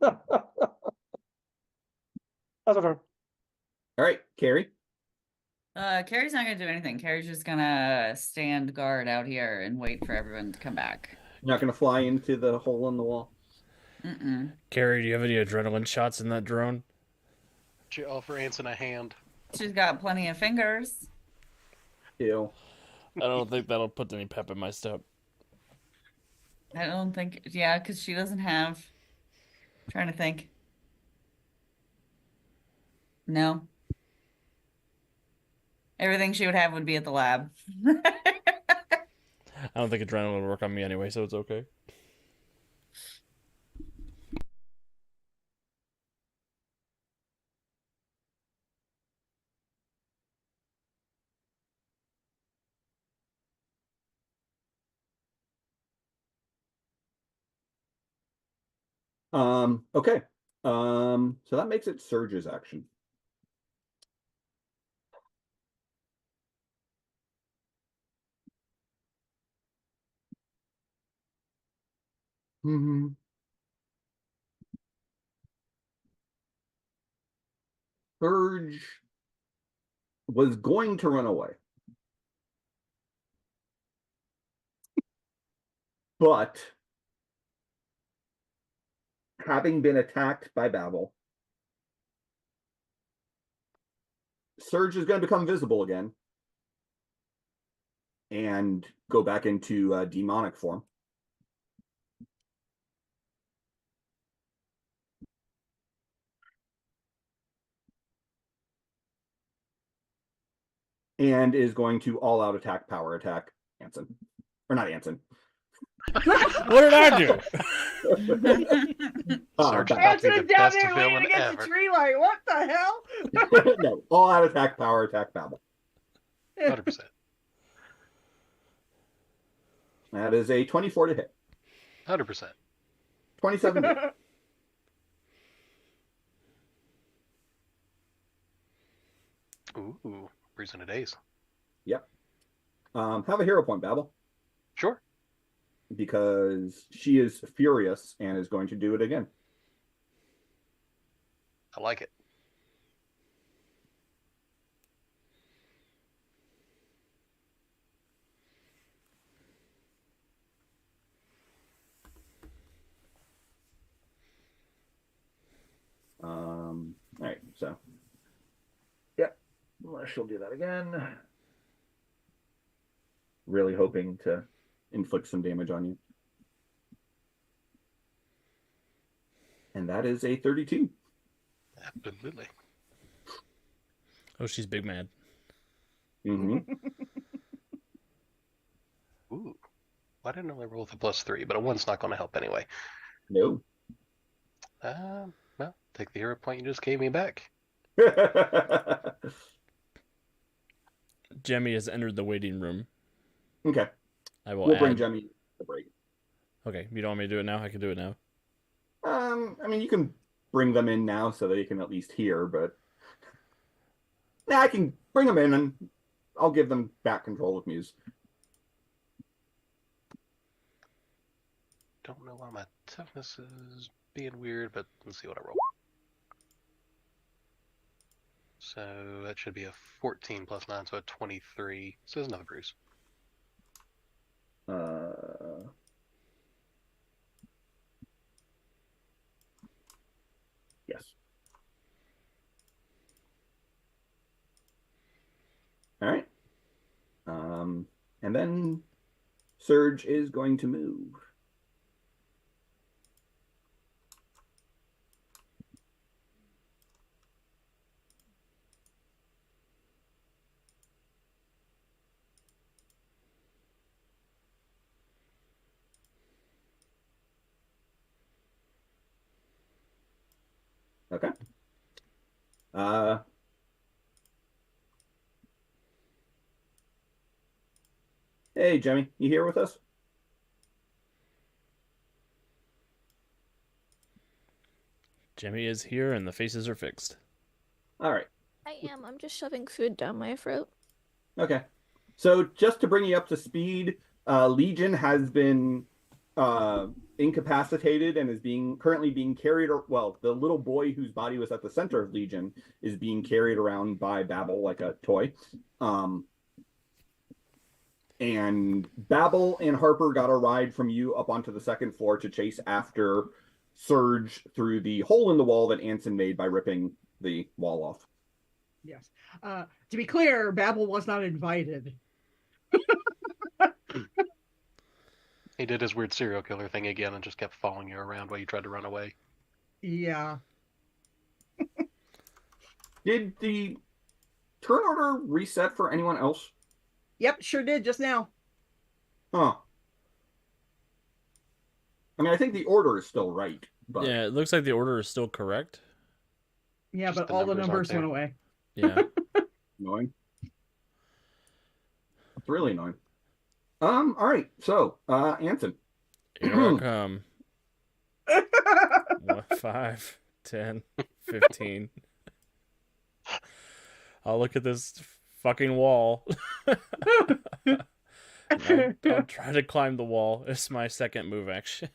Speaker 3: That's my turn.
Speaker 2: All right, Carrie.
Speaker 6: Carrie's not gonna do anything. Carrie's just gonna stand guard out here and wait for everyone to come back.
Speaker 2: You're not going to fly into the hole in the wall.
Speaker 6: Mm-mm.
Speaker 1: Carrie, do you have any adrenaline shots in that drone?
Speaker 4: She offer Anson a hand.
Speaker 6: She's got plenty of fingers.
Speaker 2: Ew.
Speaker 1: I don't think that'll put any pep in my step.
Speaker 6: I don't think, yeah, because she doesn't have. I'm trying to think. No. Everything she would have would be at the lab.
Speaker 1: I don't think adrenaline would work on me anyway, so it's okay.
Speaker 2: Okay. So that makes it Surge's action. Mm-hmm. Surge was going to run away. But having been attacked by Babel, Surge is going to become visible again and go back into demonic form. And is going to all-out attack, power attack Anson. Or not Anson.
Speaker 1: What did I do?
Speaker 4: Surge is about to be the
Speaker 5: Anson's down
Speaker 4: best
Speaker 5: there leaning
Speaker 4: villain
Speaker 5: against
Speaker 4: ever.
Speaker 5: the tree like, what the hell?
Speaker 2: No, all-out attack, power attack, Babel.
Speaker 4: 100%.
Speaker 2: That is a 24 to hit.
Speaker 4: 100%.
Speaker 2: 27 to hit.
Speaker 4: Ooh, reason of days.
Speaker 2: Yep. Have a hero point, Babel,
Speaker 4: Sure.
Speaker 2: because she is furious and is going to do it again.
Speaker 4: I like it.
Speaker 2: All right, so. Yep, she'll do that again. Really hoping to inflict some damage on you. And that is a 32.
Speaker 4: Absolutely.
Speaker 1: Oh, she's big mad.
Speaker 2: Mm-hmm.
Speaker 4: Ooh. Why didn't I roll with a +3? But a 1's not going to help anyway.
Speaker 2: No.
Speaker 4: Well, take the hero point you just gave me back.
Speaker 1: Jemmy has entered the waiting room.
Speaker 2: Okay.
Speaker 1: I will
Speaker 2: We'll
Speaker 1: add...
Speaker 2: bring Jemmy the break.
Speaker 1: Okay, you don't want me to do it now? I can do it now.
Speaker 2: I mean, you can bring them in now so they can at least hear, but yeah, I can bring them in and I'll give them back control of Muse.
Speaker 4: Don't know why my toughness is being weird, but let's see what I roll. So that should be a 14 plus 9, so a 23. So there's another bruise.
Speaker 2: Yes. All right. And then Surge is going to move. Okay. Uh, hey, Jemmy, you here with us?
Speaker 1: Jimmy is here and the faces are fixed.
Speaker 2: All right.
Speaker 7: I am. I'm just shoving food down my throat.
Speaker 2: Okay. So just to bring you up to speed, Legion has been incapacitated and is currently being carried. Well, the little boy whose body was at the center of Legion is being carried around by Babel like a toy. And Babel and Harper got a ride from you up onto the second floor to chase after Surge through the hole in the wall that Anson made by ripping the wall off.
Speaker 5: Yes. To be clear, Babel was not invited.
Speaker 4: He did his weird serial killer thing again and just kept following you around while you tried to run away.
Speaker 5: Yeah.
Speaker 2: Did the turn order reset for anyone else?
Speaker 5: Yep, sure did just now.
Speaker 2: Huh. I mean, I think the order is still right, but
Speaker 1: Yeah, it looks like the order is still correct.
Speaker 5: Yeah,
Speaker 4: Just
Speaker 5: but
Speaker 4: the
Speaker 5: all the
Speaker 4: numbers aren't
Speaker 5: numbers went
Speaker 4: there.
Speaker 5: away.
Speaker 1: Yeah.
Speaker 2: annoying. It's really annoying. All right. So, Anson.
Speaker 1: Here I come. 5, 10, 15. I'll look at this fucking wall. I'll try to climb the wall. It's my second move action.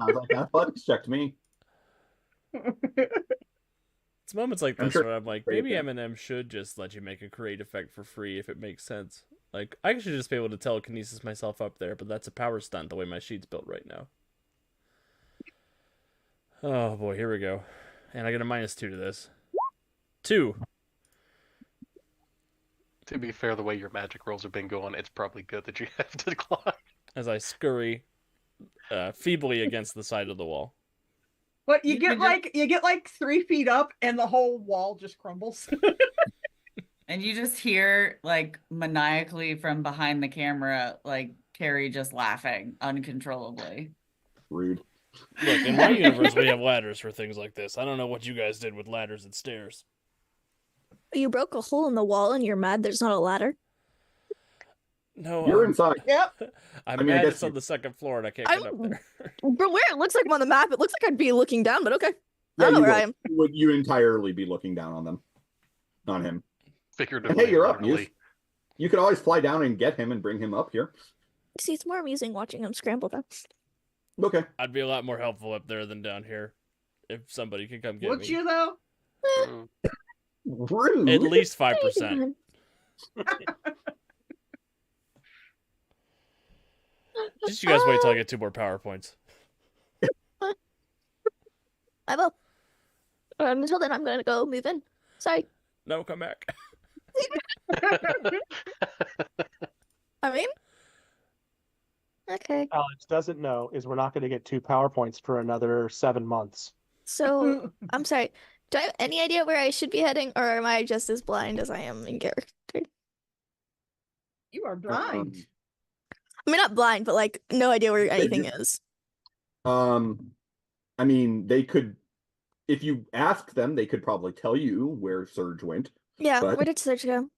Speaker 2: Sounds like athletics check to me.
Speaker 1: It's moments like
Speaker 2: I'm
Speaker 1: this
Speaker 2: sure
Speaker 1: where I'm like,
Speaker 2: great
Speaker 1: maybe
Speaker 2: thing.
Speaker 1: Eminem should just let you make a create effect for free if it makes sense. Like, I should just be able to telekinesis myself up there, but that's a power stunt the way my sheet's built right now. Oh boy, here we go. And I get a -2 to this. 2.
Speaker 4: To be fair, the way your magic rolls have been going, it's probably good that you have to climb.
Speaker 1: As I scurry feebly against the side of the wall.
Speaker 5: But you
Speaker 6: You
Speaker 5: get
Speaker 6: can
Speaker 5: like 3 feet up and the whole wall just crumbles.
Speaker 6: And you just hear like maniacally from behind the camera, like Carrie just laughing uncontrollably.
Speaker 2: Rude.
Speaker 1: Look, in my universe, we have ladders for things like this. I don't know what you guys did with ladders and stairs.
Speaker 7: You broke a hole in the wall and you're mad there's not a ladder?
Speaker 1: No,
Speaker 2: You're inside.
Speaker 5: Yep.
Speaker 1: I'm
Speaker 2: I mean, I
Speaker 1: mad
Speaker 2: guess
Speaker 1: it's on
Speaker 2: you-
Speaker 1: the second floor and I can't
Speaker 7: I'm-
Speaker 1: get up there.
Speaker 7: From where it looks like I'm on the map, it looks like I'd be looking down, but okay. I
Speaker 2: Yeah,
Speaker 7: don't know
Speaker 2: you
Speaker 7: where
Speaker 2: would.
Speaker 7: I am.
Speaker 2: Would you entirely be looking down on them? On him.
Speaker 4: Figuratively,
Speaker 2: Hey, you're up.
Speaker 4: literally.
Speaker 2: You could always fly down and get him and bring him up here.
Speaker 7: See, it's more amusing watching him scramble down.
Speaker 2: Okay.
Speaker 1: I'd be a lot more helpful up there than down here. If somebody could come get
Speaker 5: Would
Speaker 1: me.
Speaker 5: you though?
Speaker 4: Mm.
Speaker 2: Rude.
Speaker 1: At least 5%. Just you guys wait till I get 2 more PowerPoints.
Speaker 7: I will. Until then, I'm gonna go move in. Sorry.
Speaker 1: No, come back.
Speaker 7: I mean, okay.
Speaker 3: Alex doesn't know is we're not going to get 2 PowerPoints for another 7 months.
Speaker 7: So I'm sorry. Do I have any idea where I should be heading, or am I just as blind as I am in character?
Speaker 5: You are blind.
Speaker 7: I mean, not blind, but like no idea where anything
Speaker 2: you-
Speaker 7: is.
Speaker 2: I mean, they could, if you ask them, they could probably tell you where Surge went.
Speaker 7: Yeah,
Speaker 2: But-
Speaker 7: where did Serge go?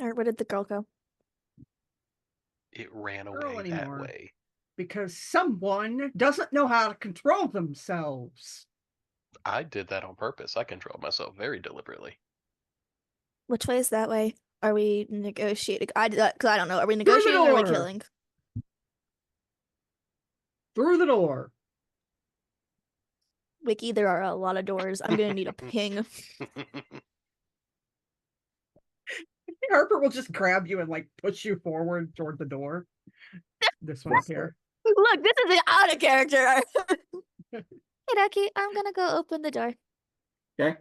Speaker 7: Or where did the girl go?
Speaker 4: It ran
Speaker 5: Girl
Speaker 4: away
Speaker 5: anymore.
Speaker 4: that way.
Speaker 5: Because someone doesn't know how to control themselves.
Speaker 4: I did that on purpose. I controlled myself very deliberately.
Speaker 7: Which way is that way? Are we negotiating? Because I don't know. Are we
Speaker 5: the
Speaker 7: negotiating or are we
Speaker 5: door.
Speaker 7: killing?
Speaker 5: Through the door.
Speaker 7: Wiki, there are a lot of doors. I'm gonna need a ping.
Speaker 5: Harper will just grab you and like push you forward toward the door. This one up here.
Speaker 7: Look, this is out of character. Hey, Ducky, I'm gonna go open the door.
Speaker 2: Okay.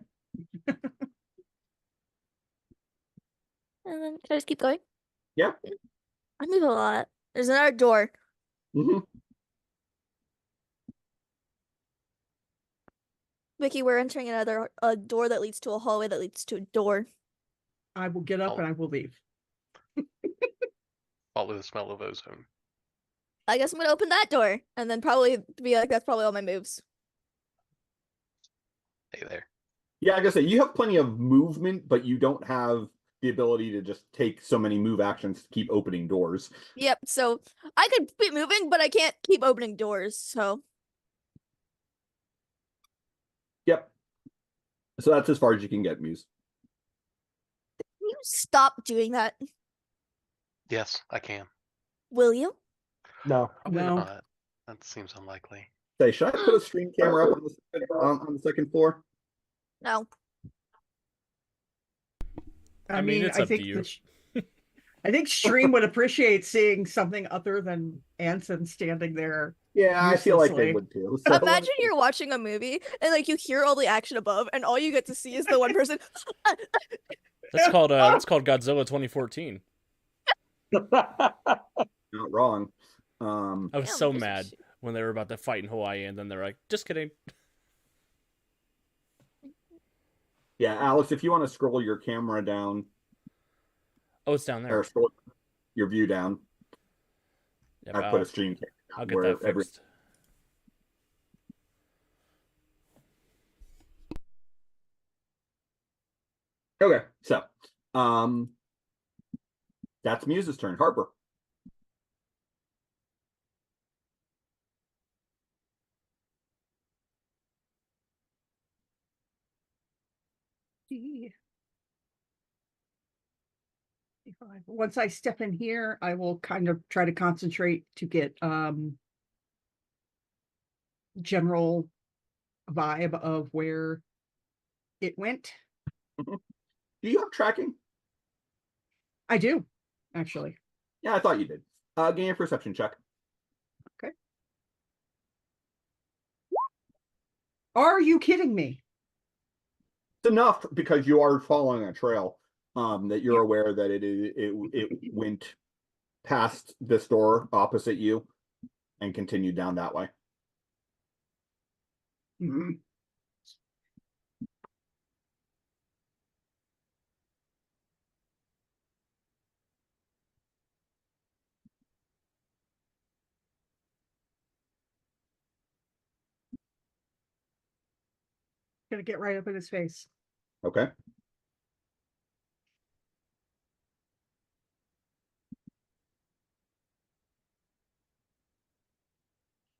Speaker 7: And then can I just keep going?
Speaker 2: Yeah.
Speaker 7: I move a lot. There's another door.
Speaker 2: Mm-hmm.
Speaker 7: Vicky, we're entering a door that leads to a hallway that leads to a door.
Speaker 5: I will get up
Speaker 4: Oh.
Speaker 5: and I will leave.
Speaker 4: Follow the smell of ozone.
Speaker 7: I guess I'm gonna open that door and then probably be like, that's probably all my moves.
Speaker 4: Hey there.
Speaker 2: Yeah, I gotta say, you have plenty of movement, but you don't have the ability to just take so many move actions to keep opening doors.
Speaker 7: Yep. So I could keep moving, but I can't keep opening doors. So
Speaker 2: Yep. So that's as far as you can get, Muse.
Speaker 7: can you stop doing that?
Speaker 4: Yes, I can.
Speaker 7: Will you?
Speaker 3: No.
Speaker 4: Probably
Speaker 5: No.
Speaker 4: not. That seems unlikely.
Speaker 2: Say, should I put a stream camera up on the second floor?
Speaker 7: No.
Speaker 1: I mean, it's
Speaker 5: I
Speaker 1: up to
Speaker 5: think
Speaker 1: you.
Speaker 5: I think Stream would appreciate seeing something other than Anson standing there.
Speaker 2: Yeah, I feel like they
Speaker 5: uselessly.
Speaker 2: would too. So
Speaker 7: Imagine you're watching a movie and like you hear all the action above, and all you get to see is the one person.
Speaker 1: That's called Godzilla 2014.
Speaker 2: not wrong.
Speaker 1: I was
Speaker 7: Yeah,
Speaker 1: so
Speaker 7: just-
Speaker 1: mad when they were about to fight in Hawaii, and then they're like, "Just kidding."
Speaker 2: Yeah, Alex, if you want to scroll your camera down
Speaker 1: Oh, it's down there.
Speaker 2: or scroll your view down,
Speaker 1: Yep,
Speaker 2: I put a stream camera
Speaker 1: I'll
Speaker 2: down
Speaker 1: get
Speaker 2: where
Speaker 1: that fixed.
Speaker 2: Okay, so that's Muse's turn. Harper.
Speaker 5: Once I step in here, I will kind of try to concentrate to get general vibe of where it went.
Speaker 2: Do you have tracking?
Speaker 5: I do, actually.
Speaker 2: Yeah, I thought you did. Give me a perception check.
Speaker 5: Okay. Are you kidding me?
Speaker 2: It's enough because you are following a trail that you're aware that it went past this door opposite you and continued down that way.
Speaker 5: Mm-hmm. Gonna get right up in his face.
Speaker 2: Okay.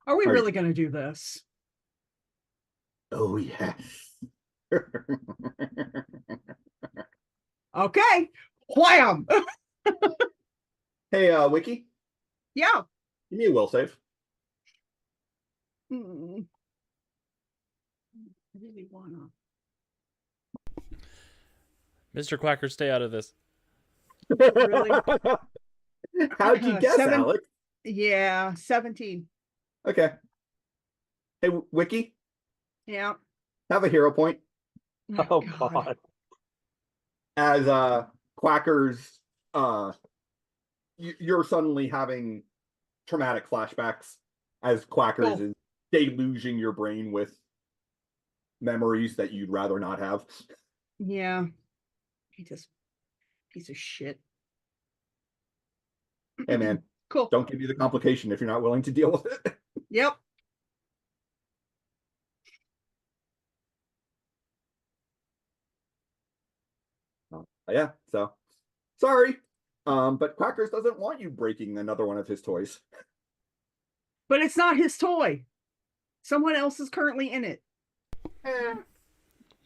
Speaker 5: Are we
Speaker 2: Are you-
Speaker 5: really gonna do this?
Speaker 2: Oh yes.
Speaker 5: Okay. Wham!
Speaker 2: Hey, Wiki,
Speaker 5: Yeah.
Speaker 2: give me a will save.
Speaker 5: Mm. I really wanna.
Speaker 1: Mr. Quacker, stay out of this.
Speaker 5: Really?
Speaker 2: How'd you guess,
Speaker 5: 7.
Speaker 2: Alex?
Speaker 5: Yeah, 17.
Speaker 2: Okay. Hey, Wiki,
Speaker 5: Yeah.
Speaker 2: have a hero point.
Speaker 3: Oh God.
Speaker 2: As Quackers, you're suddenly having traumatic flashbacks as Quackers
Speaker 5: Cool.
Speaker 2: is deluging your brain with memories that you'd rather not have.
Speaker 5: Yeah. He just piece of shit.
Speaker 2: Hey man,
Speaker 5: Cool.
Speaker 2: don't give you the complication if you're not willing to deal with it.
Speaker 5: Yep.
Speaker 2: Yeah, so sorry. But Quackers doesn't want you breaking another one of his toys.
Speaker 5: But it's not his toy. Someone else is currently in it.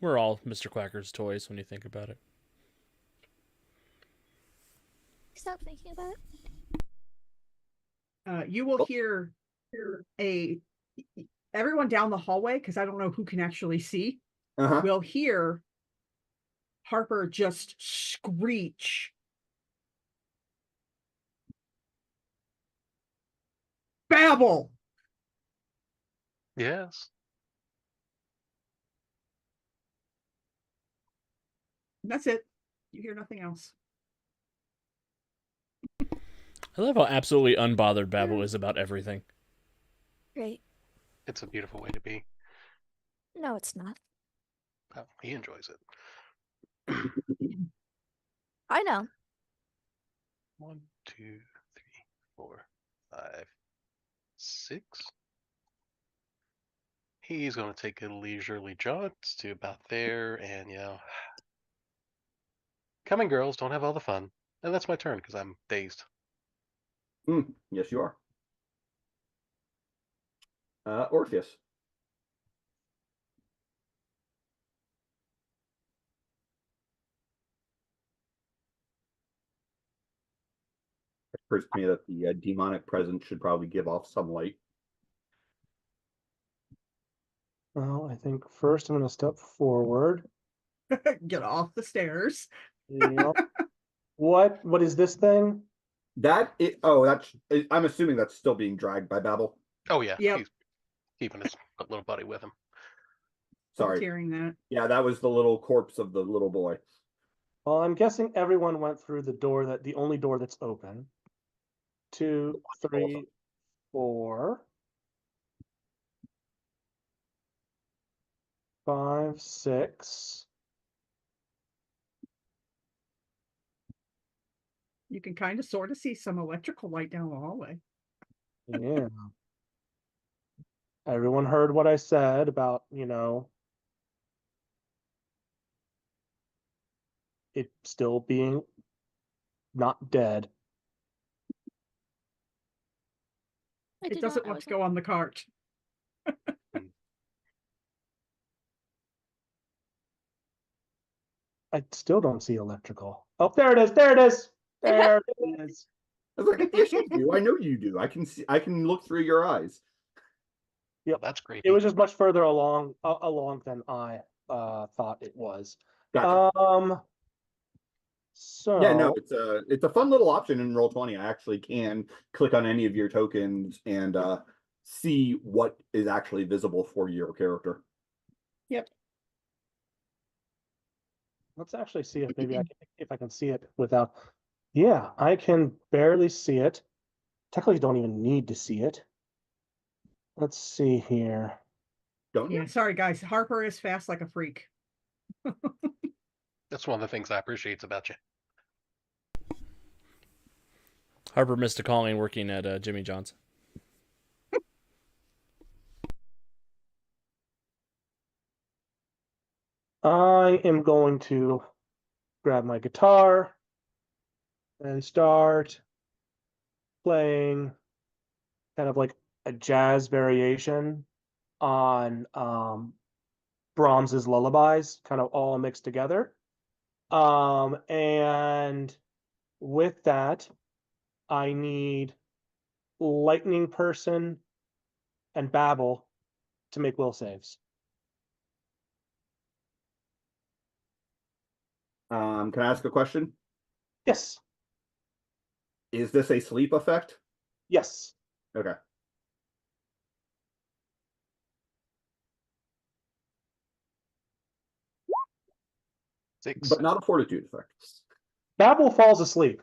Speaker 1: We're all Mr. Quacker's toys when you think about it.
Speaker 7: Stop thinking about it.
Speaker 5: You will hear everyone down the hallway, because I don't know who can actually see, will hear Harper just screech. Babble.
Speaker 4: Yes.
Speaker 5: That's it. You hear nothing else.
Speaker 1: I love how absolutely unbothered Babel is about everything.
Speaker 7: Great.
Speaker 4: It's a beautiful way to be.
Speaker 7: No, it's not.
Speaker 4: Oh, he enjoys it.
Speaker 7: I know.
Speaker 4: 1, 2, 3, 4, 5, 6. He's going to take a leisurely jaunt to about there, and coming girls don't have all the fun. And that's my turn because I'm dazed.
Speaker 2: Yes, you are. Orpheus. It occurs to me that the demonic presence should probably give off some light.
Speaker 3: Well, I think first I'm going to step forward.
Speaker 5: Get off the stairs.
Speaker 3: Yep. What is this thing?
Speaker 2: I'm assuming that's still being dragged by Babel.
Speaker 4: Oh, yeah.
Speaker 5: Yep.
Speaker 4: He's keeping his little buddy with him.
Speaker 2: Sorry.
Speaker 5: Volunteering that.
Speaker 2: Yeah, that was the little corpse of the little boy.
Speaker 3: Well, I'm guessing everyone went through the only door that's open. 2, 3, 4, 5, 6.
Speaker 5: You can kind of sort of see some electrical light down the hallway.
Speaker 3: Yeah. Everyone heard what I said about, it still being not dead.
Speaker 7: I
Speaker 5: It
Speaker 7: did
Speaker 5: doesn't
Speaker 7: not. I
Speaker 5: want
Speaker 7: was
Speaker 5: to go on the cart.
Speaker 3: I still don't see electrical. Oh, there it is. There it is. There it is.
Speaker 2: I was like, yes, you do. I know you do. I can see. I can look through your eyes.
Speaker 3: Yep.
Speaker 4: That's great.
Speaker 3: It was just much further along than I thought it was.
Speaker 2: Gotcha.
Speaker 3: So
Speaker 2: Yeah, no, it's a fun little option in Roll20. I actually can click on any of your tokens and see what is actually visible for your character.
Speaker 5: Yep.
Speaker 3: let's actually see if I can see it without. Yeah, I can barely see it. Technically, don't even need to see it. Let's see here.
Speaker 2: Don't
Speaker 5: Yeah,
Speaker 2: you?
Speaker 5: sorry guys. Harper is fast like a freak.
Speaker 4: That's one of the things I appreciate about you.
Speaker 1: Harper missed a calling working at Jimmy John's.
Speaker 3: I am going to grab my guitar and start playing kind of like a jazz variation on Brahms's lullabies, kind of all mixed together. And with that, I need Lightning Person and Babel to make will saves.
Speaker 2: Can I ask a question?
Speaker 3: Yes.
Speaker 2: Is this a sleep effect?
Speaker 3: Yes.
Speaker 2: Okay.
Speaker 4: Six.
Speaker 2: But not a fortitude effect.
Speaker 3: Babel falls asleep.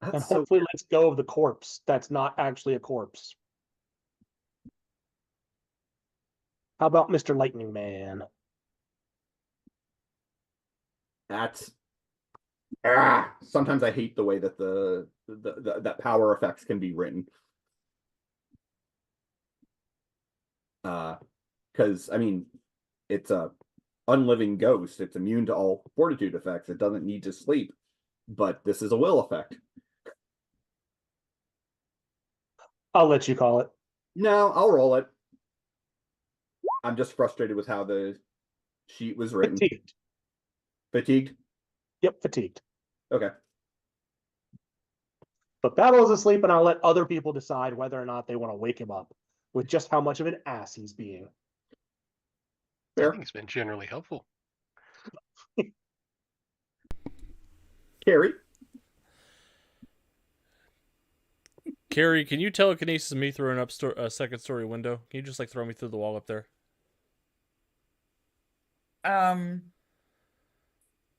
Speaker 3: And
Speaker 2: That's so
Speaker 3: hopefully lets go of the corpse that's not actually a corpse. How about Mr. Lightning Man?
Speaker 2: that's sometimes I hate the way that the that power effects can be written. Because I mean, it's a unliving ghost. It's immune to all fortitude effects. It doesn't need to sleep. But this is a will effect.
Speaker 3: I'll let you call it.
Speaker 2: No, I'll roll it. I'm just frustrated with how the sheet was written.
Speaker 3: Fatigued.
Speaker 2: Fatigued?
Speaker 3: Yep, fatigued.
Speaker 2: Okay.
Speaker 3: But Babel is asleep, and I'll let other people decide whether or not they want to wake him up with just how much of an ass he's being.
Speaker 4: I
Speaker 2: Fair.
Speaker 4: think it's been generally helpful.
Speaker 2: Carrie?
Speaker 1: Carrie, can you telekinesis me through a second story window? Can you just like throw me through the wall up there?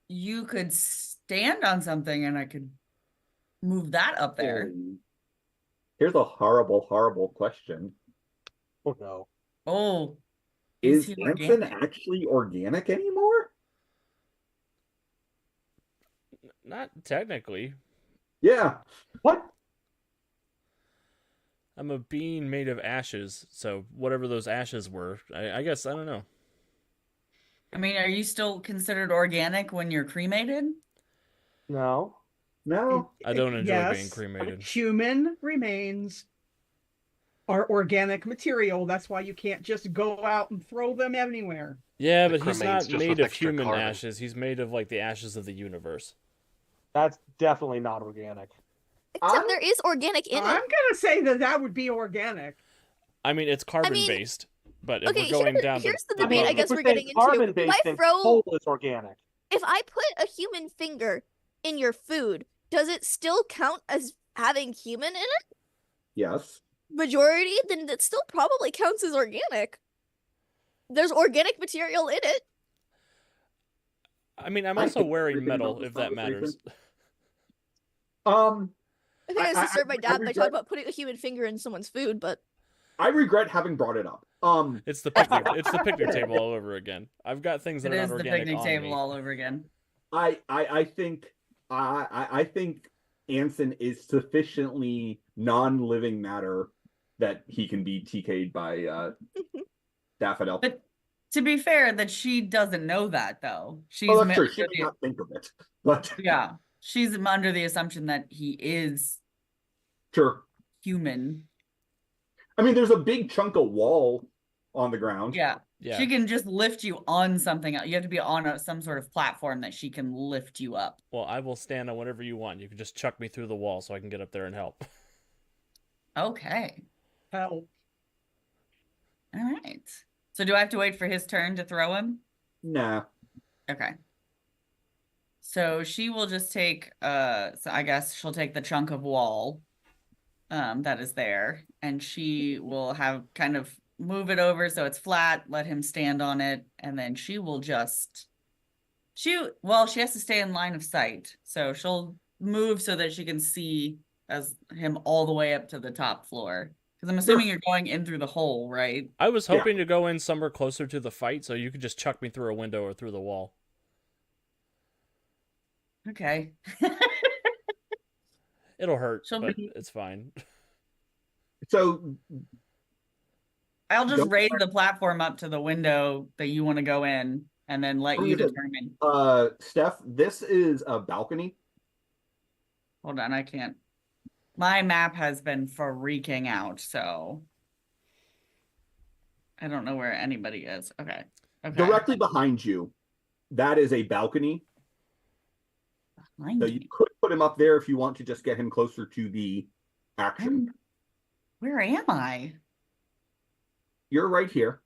Speaker 6: You could stand on something and I could move that up there.
Speaker 2: Here's a horrible, horrible question.
Speaker 3: Oh no.
Speaker 6: Oh,
Speaker 2: Is
Speaker 6: he
Speaker 2: Anson
Speaker 6: organic?
Speaker 2: actually organic anymore?
Speaker 1: Not technically.
Speaker 2: Yeah.
Speaker 3: What?
Speaker 1: I'm a being made of ashes, so whatever those ashes were, I guess, I don't know.
Speaker 6: I mean, are you still considered organic when you're cremated?
Speaker 3: No.
Speaker 2: No.
Speaker 1: I don't enjoy being
Speaker 5: Yes,
Speaker 1: cremated.
Speaker 5: human remains are organic material. That's why you can't just go out and throw them anywhere.
Speaker 1: Yeah,
Speaker 4: The
Speaker 1: but he's
Speaker 4: cremains
Speaker 1: not
Speaker 4: just
Speaker 1: made
Speaker 4: with
Speaker 1: of
Speaker 4: extra
Speaker 1: human
Speaker 4: carbon.
Speaker 1: ashes. He's made of like the ashes of the universe.
Speaker 3: That's definitely not organic.
Speaker 7: Except
Speaker 2: I'm-
Speaker 7: there is organic in
Speaker 5: I'm
Speaker 7: it.
Speaker 5: gonna say that would be organic.
Speaker 1: I mean, it's carbon based, but if
Speaker 7: Okay,
Speaker 1: we're going down
Speaker 7: here's the
Speaker 1: the
Speaker 7: debate I
Speaker 1: road-
Speaker 7: guess
Speaker 3: if
Speaker 7: we're
Speaker 3: saying
Speaker 7: getting into.
Speaker 3: carbon-based,
Speaker 7: If I
Speaker 3: then
Speaker 7: throw,
Speaker 3: coal is organic.
Speaker 7: if I put a human finger in your food, does it still count as having human in it?
Speaker 2: Yes.
Speaker 7: Majority, then it still probably counts as organic. There's organic material in it.
Speaker 1: I mean, I'm
Speaker 2: I
Speaker 1: also
Speaker 2: hate
Speaker 1: wearing
Speaker 2: everything about
Speaker 1: metal,
Speaker 2: this
Speaker 1: if that matters.
Speaker 2: conversation.
Speaker 7: I think I,
Speaker 2: I-
Speaker 7: disturbed my
Speaker 2: I
Speaker 7: dad by
Speaker 2: regret-
Speaker 7: talking about putting a human finger in someone's food, but
Speaker 2: I regret having brought it up.
Speaker 1: It's the picnic. It's the picnic table all over again. I've got things that
Speaker 6: It
Speaker 1: are
Speaker 6: is
Speaker 1: not
Speaker 6: the
Speaker 1: organic
Speaker 6: picnic
Speaker 1: on
Speaker 6: table
Speaker 1: me.
Speaker 6: all over again.
Speaker 2: I think I think Anson is sufficiently non-living matter that he can be TK'd by Daffodil.
Speaker 6: But to be fair, that she doesn't know that though. She's
Speaker 2: Oh, that's true.
Speaker 6: under
Speaker 2: She may not think of it, but
Speaker 6: yeah, she's under the assumption that he is
Speaker 2: sure.
Speaker 6: human.
Speaker 2: I mean, there's a big chunk of wall on the ground.
Speaker 6: Yeah.
Speaker 1: Yeah.
Speaker 6: She can just lift you on something. You have to be on some sort of platform that she can lift you up.
Speaker 1: Well, I will stand on whatever you want. You can just chuck me through the wall so I can get up there and help.
Speaker 6: Okay.
Speaker 5: Help.
Speaker 6: All right. So do I have to wait for his turn to throw him?
Speaker 2: Nah.
Speaker 6: Okay. So she will just take so I guess she'll take the chunk of wall that is there, and she will have kind of move it over so it's flat, let him stand on it, and then she will just she has to stay in line of sight. So she'll move so that she can see as him all the way up to the top floor. Because I'm assuming you're going in through the hole, right?
Speaker 1: I was hoping to go in somewhere closer to the fight so you could just chuck me through a window or through the wall.
Speaker 6: Okay.
Speaker 1: It'll hurt,
Speaker 6: She'll
Speaker 1: but
Speaker 6: be-
Speaker 1: it's fine.
Speaker 2: So
Speaker 6: I'll just
Speaker 2: Don't
Speaker 6: raise the platform up to the window that you want to go in and then let you determine.
Speaker 2: Steph, this is a balcony.
Speaker 6: Hold on, I can't. My map has been freaking out, so I don't know where anybody is. Okay. Okay.
Speaker 2: Directly behind you, that is a balcony.
Speaker 6: Behind
Speaker 2: So
Speaker 6: me.
Speaker 2: you could put him up there if you want to just get him closer to the action.
Speaker 6: Where am I?
Speaker 2: You're right here.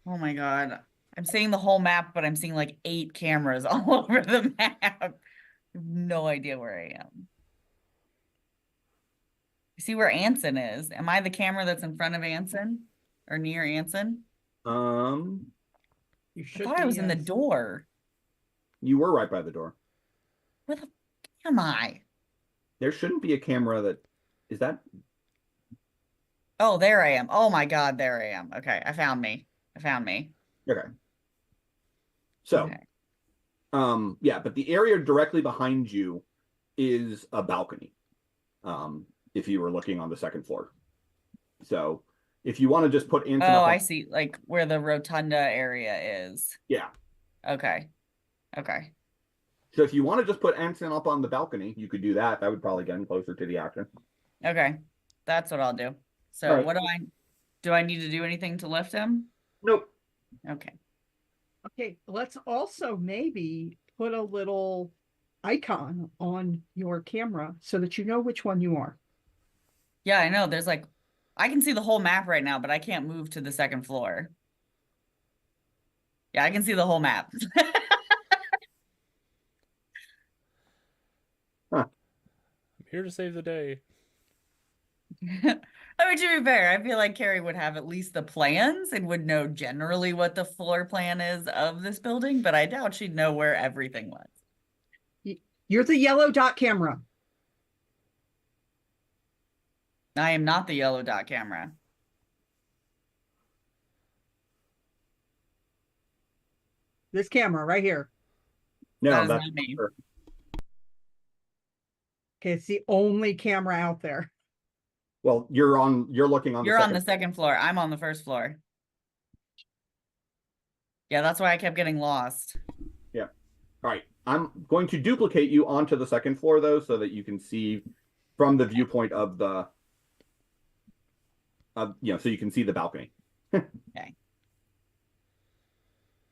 Speaker 6: Oh my God. I'm seeing the whole map, but I'm seeing like 8 cameras all over the map. I have no idea where I am. You see where Anson is? Am I the camera that's in front of Anson or near Anson?
Speaker 2: You
Speaker 6: I thought I was in the door.
Speaker 2: You were right by the door.
Speaker 6: Where the f am I?
Speaker 2: There shouldn't be a camera that is that.
Speaker 6: Oh, there I am. Oh my God, there I am. Okay, I found me.
Speaker 2: Okay. So,
Speaker 6: Okay.
Speaker 2: yeah, but the area directly behind you is a balcony. If you were looking on the second floor. So, if you want to just put Anson
Speaker 6: Oh,
Speaker 2: up on,
Speaker 6: I see. Like where the rotunda area is.
Speaker 2: yeah.
Speaker 6: Okay. Okay.
Speaker 2: So if you want to just put Anson up on the balcony, you could do that. That would probably get him closer to the action.
Speaker 6: Okay. That's what I'll do. So
Speaker 2: All right.
Speaker 6: what do I need to do anything to lift him?
Speaker 2: Nope.
Speaker 6: Okay.
Speaker 5: Okay, let's also maybe put a little icon on your camera so that you know which one you are.
Speaker 6: Yeah, I know. There's like, I can see the whole map right now, but I can't move to the second floor. Yeah, I can see the whole map.
Speaker 1: I'm here to save the day.
Speaker 6: I mean, to be fair, I feel like Carrie would have at least the plans and would know generally what the floor plan is of this building, but I doubt she'd know where everything was.
Speaker 5: You're the yellow dot camera.
Speaker 6: I am not the yellow dot camera.
Speaker 5: This camera right here.
Speaker 2: No,
Speaker 6: That is
Speaker 2: that's
Speaker 6: not me.
Speaker 2: her.
Speaker 5: Okay, it's the only camera out there.
Speaker 2: Well, you're looking on
Speaker 6: You're
Speaker 2: the
Speaker 6: on
Speaker 2: second.
Speaker 6: the second floor. I'm on the first floor. Yeah, that's why I kept getting lost.
Speaker 2: Yeah. All right. I'm going to duplicate you onto the second floor though, so that you can see from the viewpoint of the so you can see the balcony.
Speaker 6: Okay.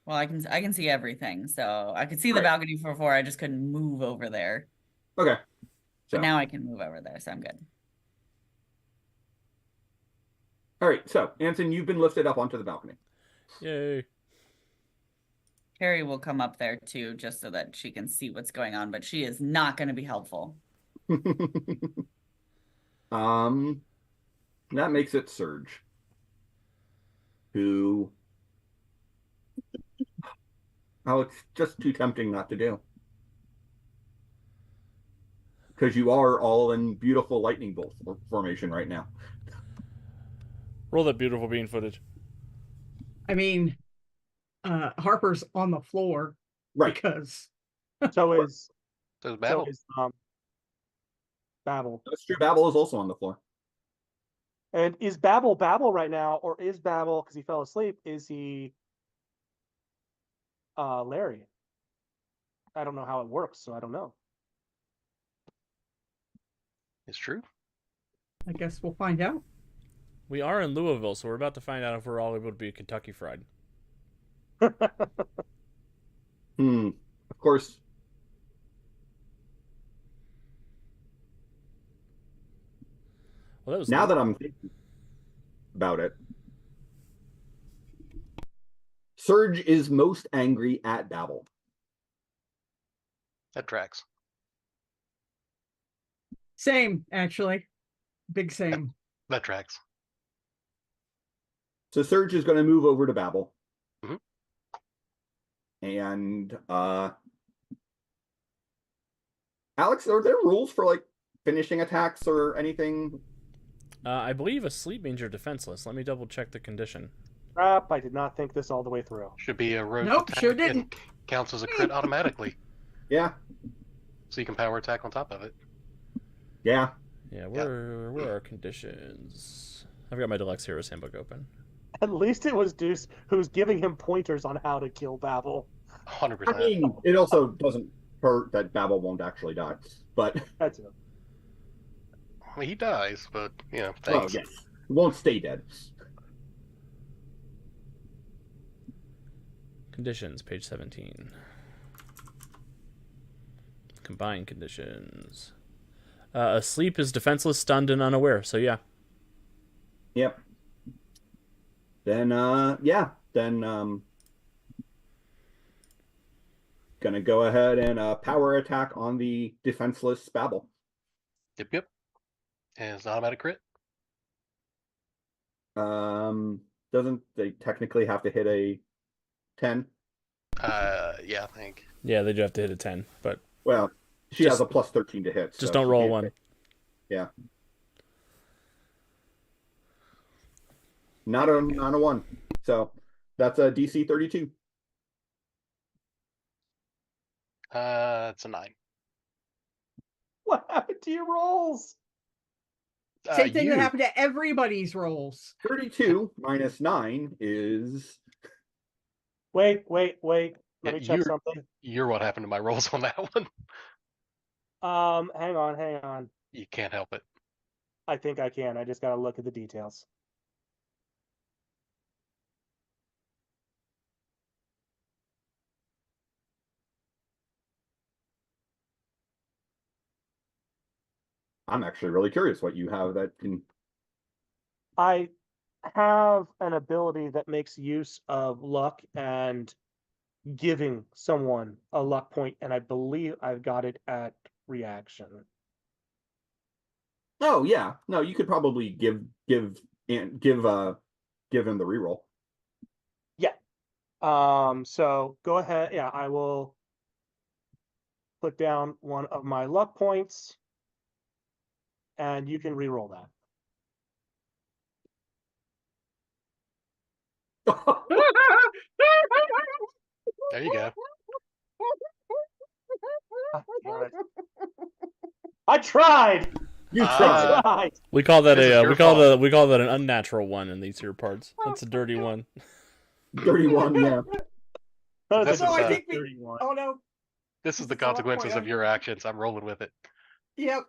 Speaker 6: Well, I can see everything, so I could see the
Speaker 2: Right.
Speaker 6: balcony from before. I just couldn't move over there.
Speaker 2: Okay.
Speaker 6: But
Speaker 2: So
Speaker 6: now I can move over there, so I'm good.
Speaker 2: all right, so Anson, you've been lifted up onto the balcony.
Speaker 1: Yay.
Speaker 6: Carrie will come up there too, just so that she can see what's going on, but she is not going to be helpful.
Speaker 2: um that makes it Surge. Who it's just too tempting not to do. Because you are all in beautiful lightning bolt formation right now.
Speaker 1: Roll that beautiful bean footage.
Speaker 5: I mean, Harper's on the floor
Speaker 2: Right.
Speaker 5: because
Speaker 3: So is
Speaker 4: So Babel.
Speaker 3: Babel.
Speaker 2: That's true. Babel is also on the floor.
Speaker 3: And is Babel right now, or is Babel, because he fell asleep, is he Larry? I don't know how it works, so I don't know.
Speaker 4: It's true.
Speaker 5: I guess we'll find out.
Speaker 1: We are in Louisville, so we're about to find out if we're all able to be Kentucky Fried.
Speaker 2: Of course.
Speaker 1: Well, that was
Speaker 2: Now that I'm thinking about it, Surge is most angry at Babel.
Speaker 4: That tracks.
Speaker 5: Same, actually. Big same.
Speaker 4: That tracks.
Speaker 2: So Surge is going to move over to Babel.
Speaker 4: Mhm.
Speaker 2: And Alex, are there rules for like finishing attacks or anything?
Speaker 1: I believe asleep means you're defenseless. Let me double check the condition.
Speaker 3: Crap, I did not think this all the way through.
Speaker 4: Should be a rogue
Speaker 5: Nope,
Speaker 4: attack
Speaker 5: sure
Speaker 4: and
Speaker 5: didn't.
Speaker 4: counts as a crit automatically.
Speaker 2: Yeah.
Speaker 4: So you can power attack on top of it.
Speaker 2: Yeah.
Speaker 1: Yeah, where are conditions? I've got my Deluxe Heroes Handbook open.
Speaker 3: At least it was Deuce who's giving him pointers on how to kill Babel.
Speaker 4: 100%.
Speaker 2: I mean, it also doesn't hurt that Babel won't actually die. But
Speaker 3: That's it.
Speaker 4: I mean, he dies, but
Speaker 2: well,
Speaker 4: thanks.
Speaker 2: yes, he won't stay dead.
Speaker 1: Conditions, page 17. Combined conditions. Asleep is defenseless, stunned, and unaware. So yeah.
Speaker 2: Yep. Then gonna go ahead and power attack on the defenseless Babel.
Speaker 4: Yep. And it's an automatic crit.
Speaker 2: Doesn't they technically have to hit a 10?
Speaker 4: Yeah, I think.
Speaker 1: Yeah, they do have to hit a 10, but
Speaker 2: Well, she
Speaker 1: Just-
Speaker 2: has a plus 13 to hit.
Speaker 1: just
Speaker 2: so
Speaker 1: don't
Speaker 2: she
Speaker 1: roll
Speaker 2: can't
Speaker 1: one.
Speaker 2: hit. Yeah. Not a 1. So that's a DC 32.
Speaker 4: It's a 9.
Speaker 3: What happened to your rolls?
Speaker 5: Same thing that
Speaker 2: you.
Speaker 5: happened to everybody's rolls.
Speaker 2: 32 minus 9 is
Speaker 3: Wait. Let
Speaker 4: Yeah,
Speaker 3: me check something.
Speaker 4: You're what happened to my rolls on that one.
Speaker 3: Hang on.
Speaker 4: You can't help it.
Speaker 3: I think I can. I just gotta look at the details.
Speaker 2: I'm actually really curious what you have that can.
Speaker 3: I have an ability that makes use of luck and giving someone a luck point, and I believe I've got it at reaction.
Speaker 2: Oh yeah, no, you could probably give him the reroll.
Speaker 3: Yeah. So go ahead. Yeah, I will put down one of my luck points, and you can reroll that.
Speaker 4: There you go.
Speaker 3: right. I tried.
Speaker 2: You
Speaker 4: Ah.
Speaker 2: tried.
Speaker 3: I tried.
Speaker 1: We call that
Speaker 4: This is
Speaker 1: a
Speaker 4: your
Speaker 1: we call
Speaker 4: fault.
Speaker 1: that we call that an unnatural one in these here parts. That's a dirty one.
Speaker 2: Dirty one, yeah.
Speaker 3: That
Speaker 4: This
Speaker 3: was a
Speaker 4: is,
Speaker 3: dirty,
Speaker 5: we-
Speaker 3: dirty one.
Speaker 5: Oh no.
Speaker 4: This is the
Speaker 5: This is a rough
Speaker 4: consequences
Speaker 5: point.
Speaker 4: of your actions. I'm rolling with it.
Speaker 5: Yep.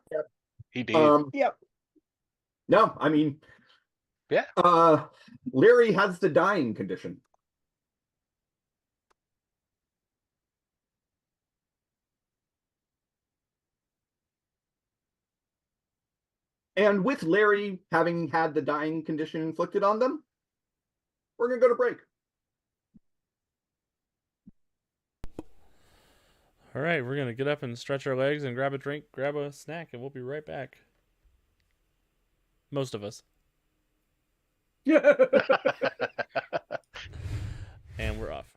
Speaker 4: He did.
Speaker 5: Yep.
Speaker 2: No, I mean,
Speaker 4: Yeah.
Speaker 2: Larry has the dying condition. And with Larry having had the dying condition inflicted on them, we're going to go to break.
Speaker 1: All right, we're gonna get up and stretch our legs and grab a drink, grab a snack, and we'll be right back. Most of us, and we're off.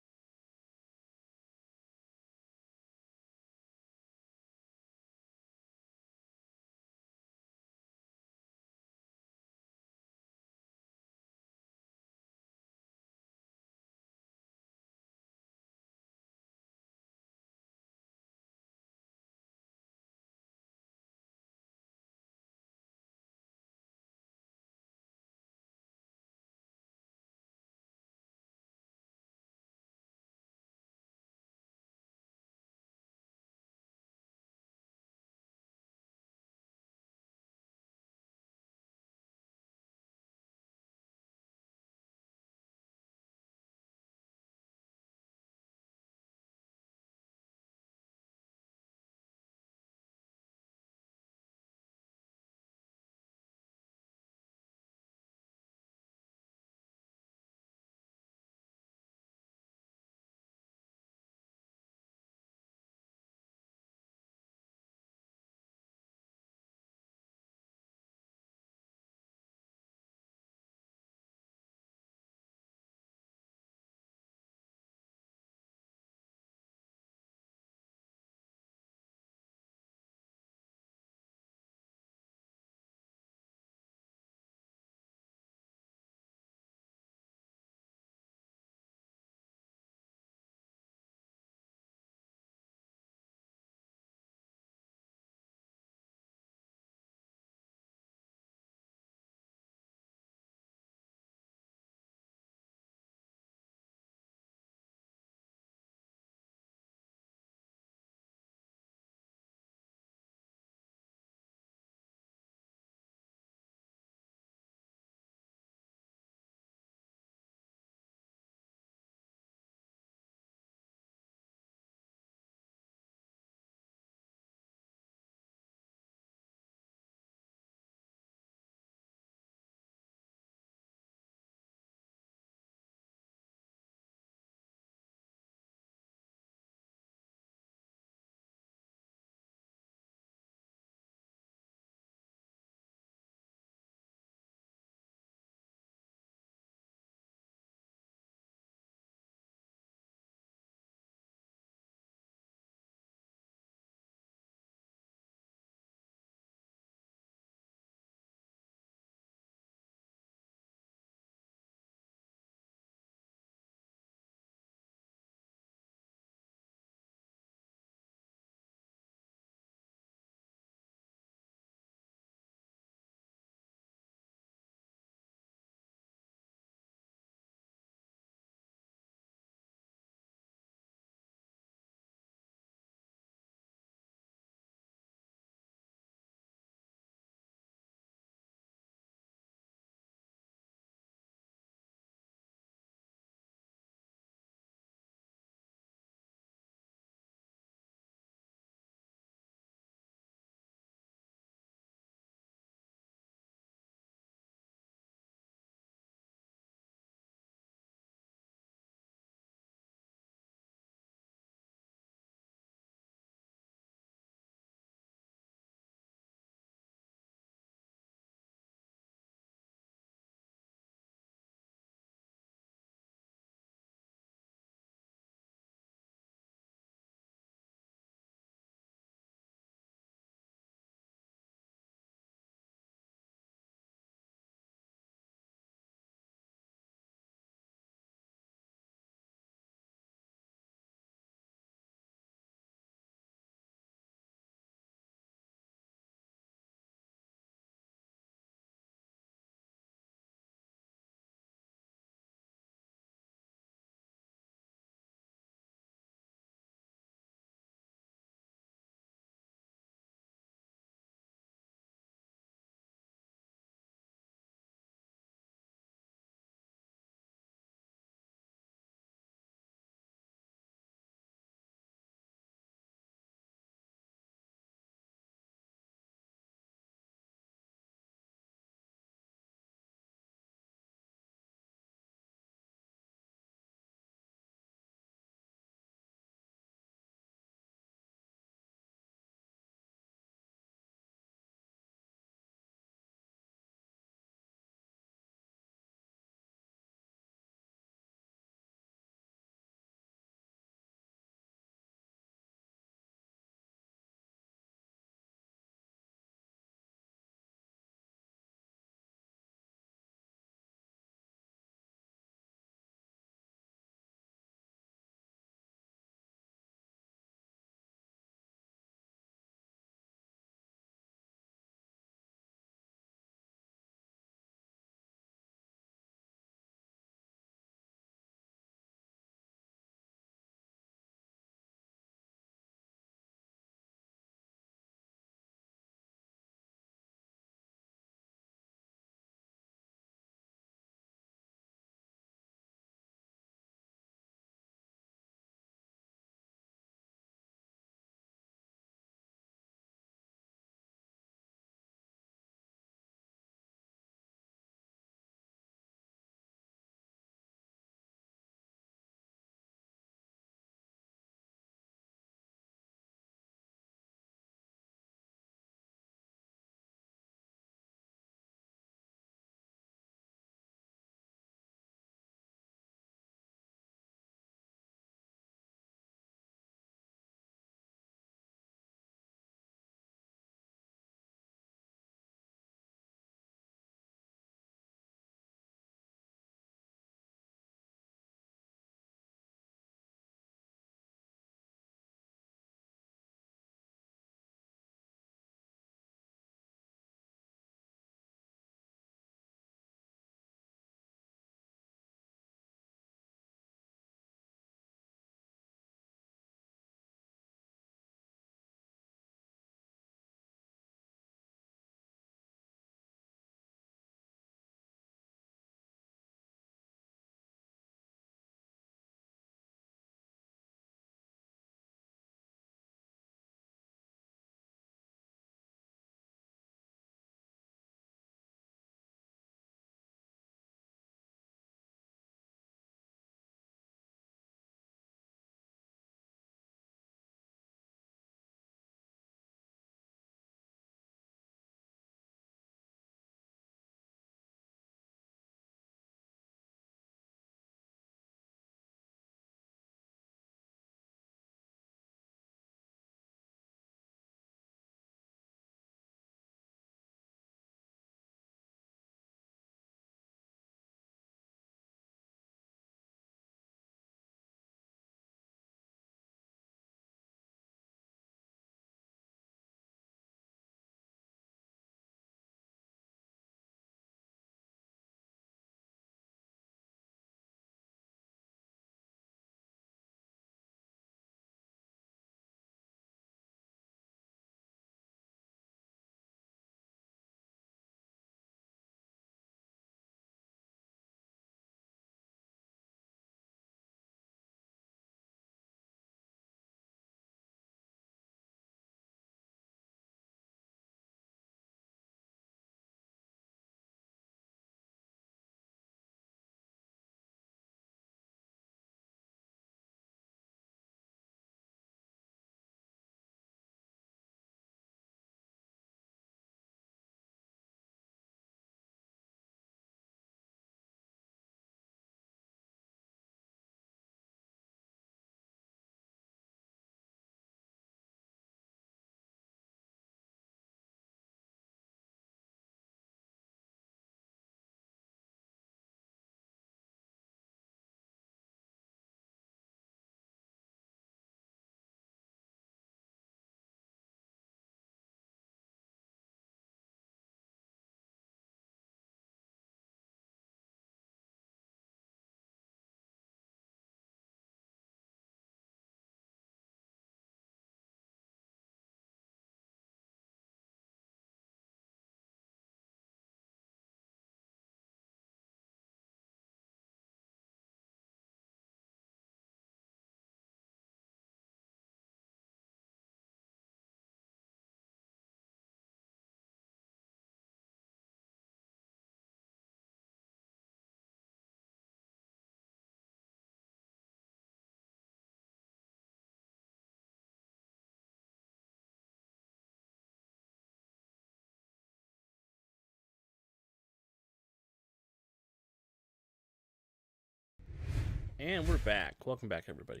Speaker 1: And we're back. Welcome back, everybody.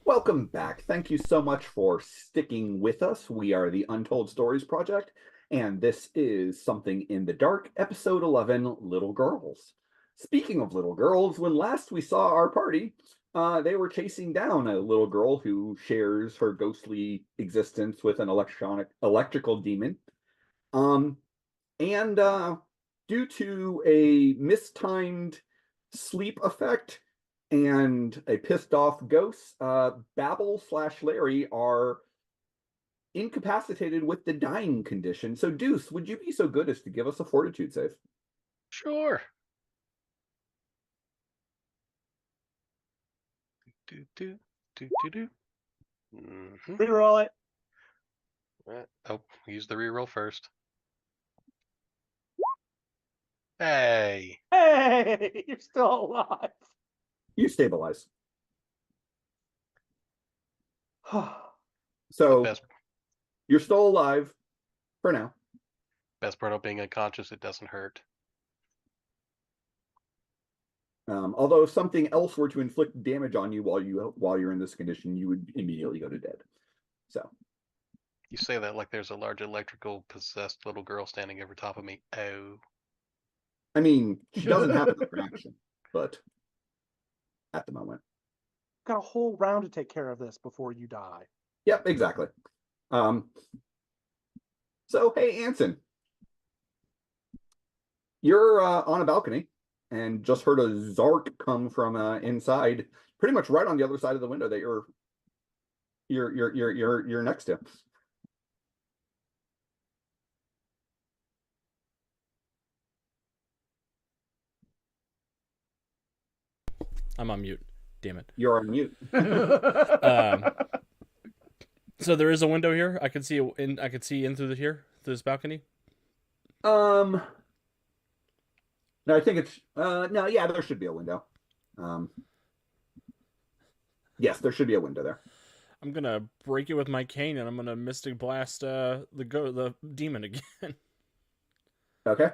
Speaker 2: Welcome back. Thank you so much for sticking with us. We are the Untold Stories Project, and this is Something in the Dark, episode 11, Little Girls. Speaking of little girls, when last we saw our party, they were chasing down a little girl who shares her ghostly existence with an electrical demon. And due to a mistimed sleep effect and a pissed off ghost, Babble/Larry are incapacitated with the dying condition. So, Deuce, would you be so good as to give us a fortitude save?
Speaker 4: Sure. Do.
Speaker 3: Reroll it.
Speaker 4: Oh, use the reroll first. Hey.
Speaker 3: Hey, you're still alive.
Speaker 2: You stabilize.
Speaker 3: Oh,
Speaker 2: So,
Speaker 4: Best
Speaker 2: you're still alive for now.
Speaker 4: part of being unconscious, it doesn't hurt.
Speaker 2: Although if something else were to inflict damage on you while you're in this condition, you would immediately go to dead. So
Speaker 4: You say that like there's a large electrical possessed little girl standing over top of me. Oh.
Speaker 2: I mean, she doesn't have an reaction, but at the moment.
Speaker 3: got a whole round to take care of this before you die.
Speaker 2: Yep, exactly. So hey, Anson, you're on a balcony and just heard a zark come from inside, pretty much right on the other side of the window that you're next to.
Speaker 1: I'm on mute. Damn it.
Speaker 2: You're on mute.
Speaker 1: So there is a window here. I can see in. I could see in through through this balcony.
Speaker 2: No, I think it's no, yeah, there should be a window. Yes, there should be a window there.
Speaker 1: I'm gonna break it with my cane, and I'm gonna mystic blast the demon again.
Speaker 2: Okay.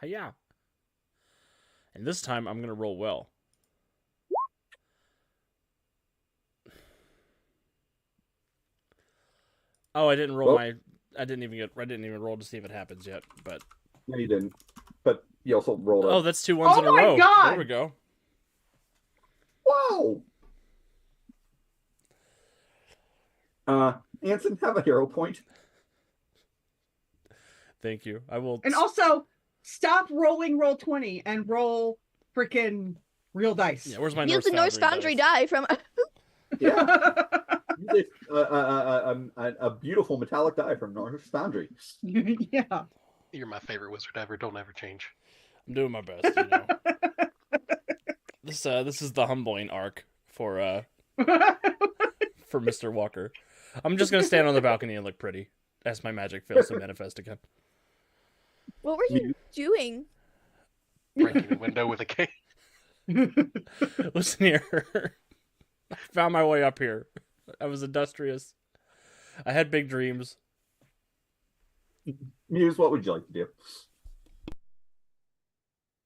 Speaker 1: Hiya. And this time I'm gonna roll well. Oh, I didn't roll I didn't even roll to see if it happens yet, but
Speaker 2: No, you didn't. But you also rolled
Speaker 1: oh, that's 2 ones in a row.
Speaker 5: God!
Speaker 1: There we go.
Speaker 2: Whoa! Anson, have a hero point.
Speaker 1: Thank you. I will.
Speaker 5: And also, stop rolling roll 20 and roll freaking real dice.
Speaker 1: Yeah, where's my
Speaker 7: Use the Norse Foundry die from.
Speaker 2: Yeah. A beautiful metallic die from Norse Foundry.
Speaker 5: Yeah.
Speaker 4: You're my favorite wizard ever. Don't ever change.
Speaker 1: I'm doing my best. You know. This is the humbling arc for Mr. Walker. I'm just gonna stand on the balcony and look pretty as my magic fails to manifest again.
Speaker 7: What were you doing?
Speaker 4: Breaking the window with a cane.
Speaker 1: Listen here. I found my way up here. I was industrious. I had big dreams.
Speaker 2: Muse, what would you like to do?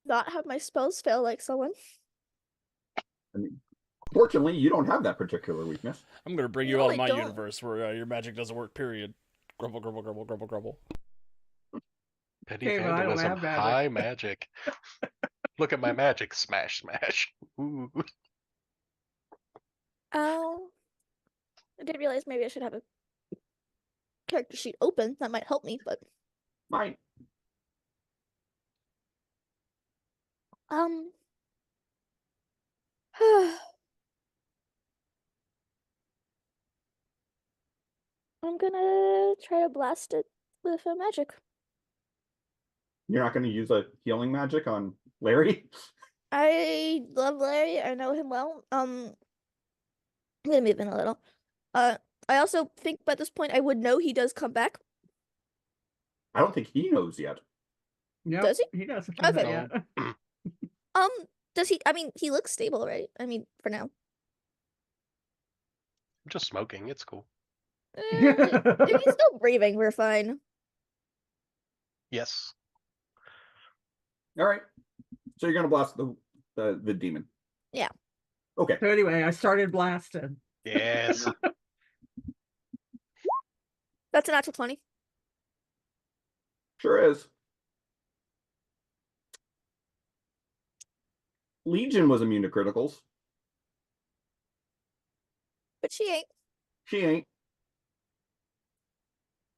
Speaker 7: Not have my spells fail like someone.
Speaker 2: I mean, fortunately, you don't have that particular weakness.
Speaker 1: I'm gonna bring you
Speaker 7: No,
Speaker 1: out
Speaker 7: I
Speaker 1: of my
Speaker 7: don't.
Speaker 1: universe where your magic doesn't work. Period. Grumble, grumble, grumble, grumble, grumble.
Speaker 4: Petty
Speaker 5: Okay, but I don't
Speaker 4: vandalism,
Speaker 5: have magic.
Speaker 4: high magic. Look at my magic. Smash, smash. Ooh.
Speaker 7: Oh. I didn't realize maybe I should have a character sheet open. That might help me, but
Speaker 2: Fine.
Speaker 7: um I'm gonna try to blast it with a magic.
Speaker 2: You're not going to use a healing magic on Larry?
Speaker 7: I love Larry. I know him well. I'm gonna move in a little. I also think by this point I would know he does come back.
Speaker 2: I don't think he knows yet.
Speaker 5: Yep,
Speaker 7: Does he?
Speaker 5: He doesn't have
Speaker 7: Okay.
Speaker 5: that yet.
Speaker 7: Does he? I mean, he looks stable, right? I mean, for now.
Speaker 4: I'm just smoking. It's cool.
Speaker 7: If he's still breathing, we're fine.
Speaker 4: Yes.
Speaker 2: All right. So you're going to blast the the demon.
Speaker 7: Yeah.
Speaker 2: Okay.
Speaker 5: So anyway, I started blasting.
Speaker 4: Yes.
Speaker 7: That's a natural 20.
Speaker 2: Sure is. Legion was immune to criticals.
Speaker 7: But she ain't.
Speaker 2: She ain't.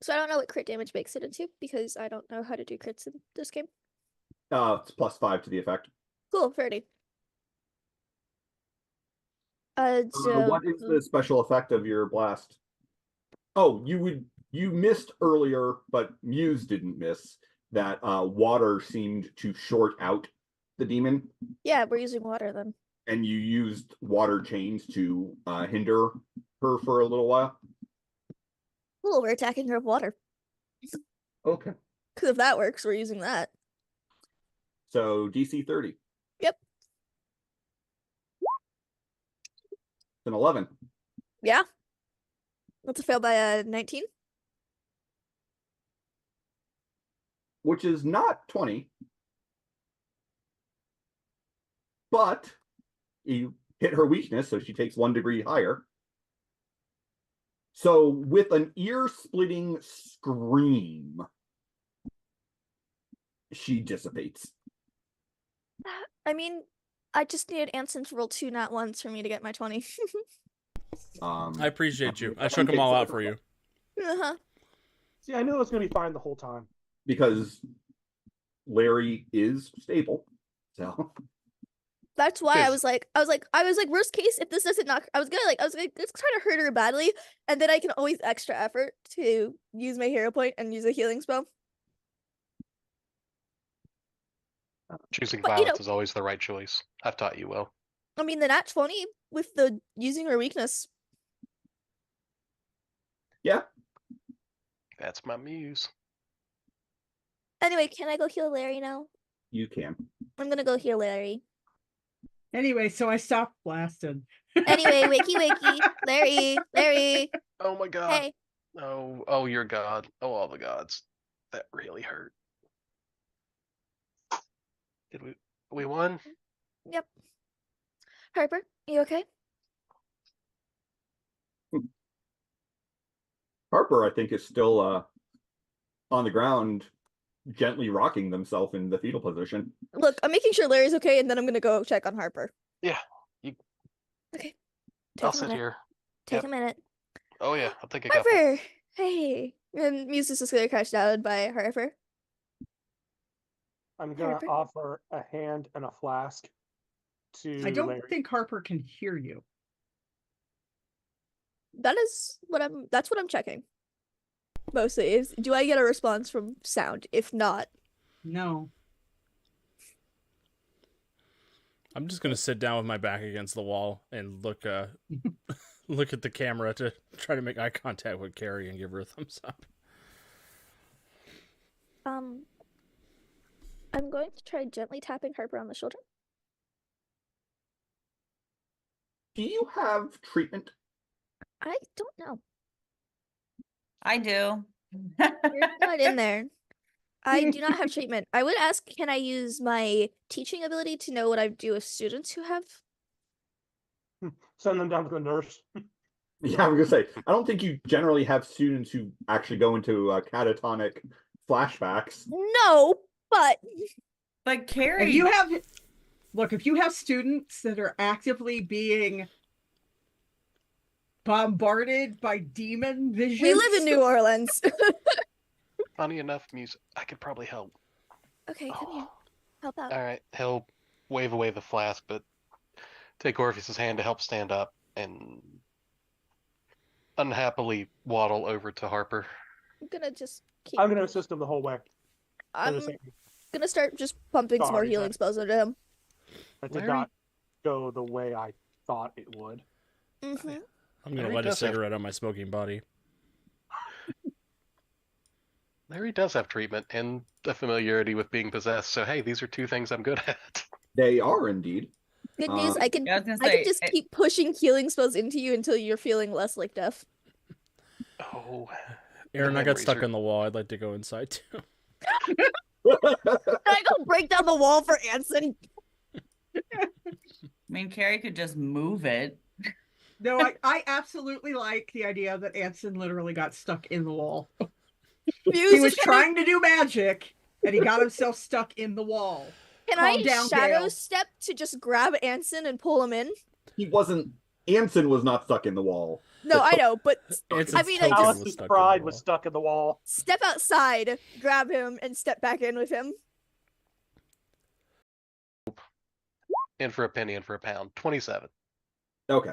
Speaker 7: So I don't know what crit damage makes it into because I don't know how to do crits in this game.
Speaker 2: It's +5 to the effect.
Speaker 7: Cool, 30.
Speaker 2: What is the special effect of your blast? Oh, you missed earlier, but Muse didn't miss that water seemed to short out the demon,
Speaker 7: Yeah, we're using water then.
Speaker 2: and you used water chains to hinder her for a little while.
Speaker 7: Cool, we're attacking her with water.
Speaker 2: Okay.
Speaker 7: Because if that works, we're using that.
Speaker 2: So DC 30.
Speaker 7: Yep.
Speaker 2: It's an 11.
Speaker 7: Yeah. That's a fail by a 19.
Speaker 2: Which is not 20. But you hit her weakness, so she takes 1 degree higher. So with an ear-splitting scream, she dissipates.
Speaker 7: I mean, I just needed Anson to roll 2 nat ones for me to get my 20.
Speaker 1: I appreciate you. I shook them all out for you.
Speaker 7: Uh-huh.
Speaker 3: See, I knew it was going to be fine the whole time.
Speaker 2: Because Larry is stable. So
Speaker 7: That's why I
Speaker 4: Yes.
Speaker 7: was like, worst case, if this doesn't knock, I was gonna let's try to hurt her badly, and then I can always extra effort to use my hero point and use a healing spell.
Speaker 4: Choosing
Speaker 7: But, you
Speaker 4: violence
Speaker 7: know-
Speaker 4: is always the right choice. I've taught you well.
Speaker 7: I mean, the nat 20 with the using her weakness.
Speaker 2: yeah,
Speaker 4: That's my muse.
Speaker 7: Anyway, can I go heal Larry now?
Speaker 2: you can.
Speaker 7: I'm gonna go heal Larry.
Speaker 5: Anyway, so I stopped blasting.
Speaker 7: Anyway, wakey, Larry.
Speaker 4: Oh my god.
Speaker 7: Hey,
Speaker 4: Oh, your god. Oh, all the gods. That really hurt. Did we won?
Speaker 7: yep. Harper, you okay?
Speaker 2: Harper, I think, is still on the ground, gently rocking themselves in the fetal position.
Speaker 7: Look, I'm making sure Larry's okay, and then I'm gonna go check on Harper.
Speaker 4: Yeah.
Speaker 7: Okay.
Speaker 4: I'll
Speaker 7: Take a
Speaker 4: sit
Speaker 7: minute.
Speaker 4: here.
Speaker 7: Take
Speaker 4: Yep.
Speaker 7: a minute.
Speaker 4: Oh yeah, I'll take a couple.
Speaker 7: Harper! Hey! And Muse is just gonna crash down by Harper.
Speaker 3: I'm going
Speaker 7: Harper?
Speaker 3: to offer a hand and a flask to
Speaker 5: I don't
Speaker 3: Larry.
Speaker 5: think Harper can hear you.
Speaker 7: That's what I'm checking. Mostly. Do I get a response from sound? If not,
Speaker 5: No.
Speaker 1: I'm just gonna sit down with my back against the wall and look look at the camera to try to make eye contact with Carrie and give her a thumbs up.
Speaker 7: I'm going to try gently tapping Harper on the shoulder.
Speaker 2: Do you have treatment?
Speaker 7: I don't know.
Speaker 6: I do.
Speaker 7: You're not in there. I do not have treatment. I would ask, can I use my teaching ability to know what I do with students who have?
Speaker 3: Send them down to the nurse.
Speaker 2: Yeah, I was gonna say, I don't think you generally have students who actually go into catatonic flashbacks.
Speaker 7: No, but
Speaker 6: But
Speaker 5: If
Speaker 6: Carrie,
Speaker 5: you have students that are actively being bombarded by demon visions.
Speaker 7: we live in New Orleans.
Speaker 4: Funny enough, muse. I could probably help.
Speaker 7: Okay, come here. Help out.
Speaker 4: All right, he'll wave away the flask, but take Orpheus's hand to help stand up and unhappily waddle over to Harper.
Speaker 7: I'm gonna just keep.
Speaker 3: I'm going to assist him the whole way.
Speaker 7: I'm
Speaker 3: Just saying,
Speaker 7: gonna start just pumping some more
Speaker 3: Sorry,
Speaker 7: healing
Speaker 3: but-
Speaker 7: spells into him.
Speaker 3: That did
Speaker 4: Larry?
Speaker 3: not go the way I thought it would.
Speaker 7: Mm-hmm.
Speaker 1: I'm gonna
Speaker 4: Larry
Speaker 1: light a
Speaker 4: does have-
Speaker 1: cigarette on my smoking body.
Speaker 4: Larry does have treatment and a familiarity with being possessed, so hey, these are two things I'm good at.
Speaker 2: They are indeed.
Speaker 7: Good news, I can
Speaker 6: Yeah, I was gonna
Speaker 7: I
Speaker 6: say,
Speaker 7: can just keep pushing healing spells into you until you're feeling less like death.
Speaker 4: Oh,
Speaker 1: Aaron, I got
Speaker 4: memories
Speaker 1: stuck
Speaker 4: are-
Speaker 1: on the wall. I'd like to go inside too.
Speaker 7: Can I go break down the wall for Anson?
Speaker 6: mean, Carrie could just move it.
Speaker 5: No, I absolutely like the idea that Anson literally got stuck in the wall.
Speaker 7: Fuse
Speaker 5: He
Speaker 7: is
Speaker 5: was
Speaker 7: kind
Speaker 5: trying to do magic, and he got himself stuck in the wall.
Speaker 7: Can
Speaker 5: Calm
Speaker 7: I
Speaker 5: down,
Speaker 7: shadow
Speaker 5: Gale.
Speaker 7: step to just grab Anson and pull him in?
Speaker 2: He wasn't. Anson was not stuck in the wall.
Speaker 7: No,
Speaker 2: The
Speaker 7: I know, but
Speaker 1: Anson's
Speaker 7: I mean, like,
Speaker 1: token
Speaker 7: just
Speaker 1: was
Speaker 3: Alice's
Speaker 1: stuck in the
Speaker 3: pride
Speaker 1: wall.
Speaker 3: was stuck in the wall.
Speaker 7: step outside, grab him, and step back in with him.
Speaker 4: In for a penny, in for a pound. 27.
Speaker 2: Okay.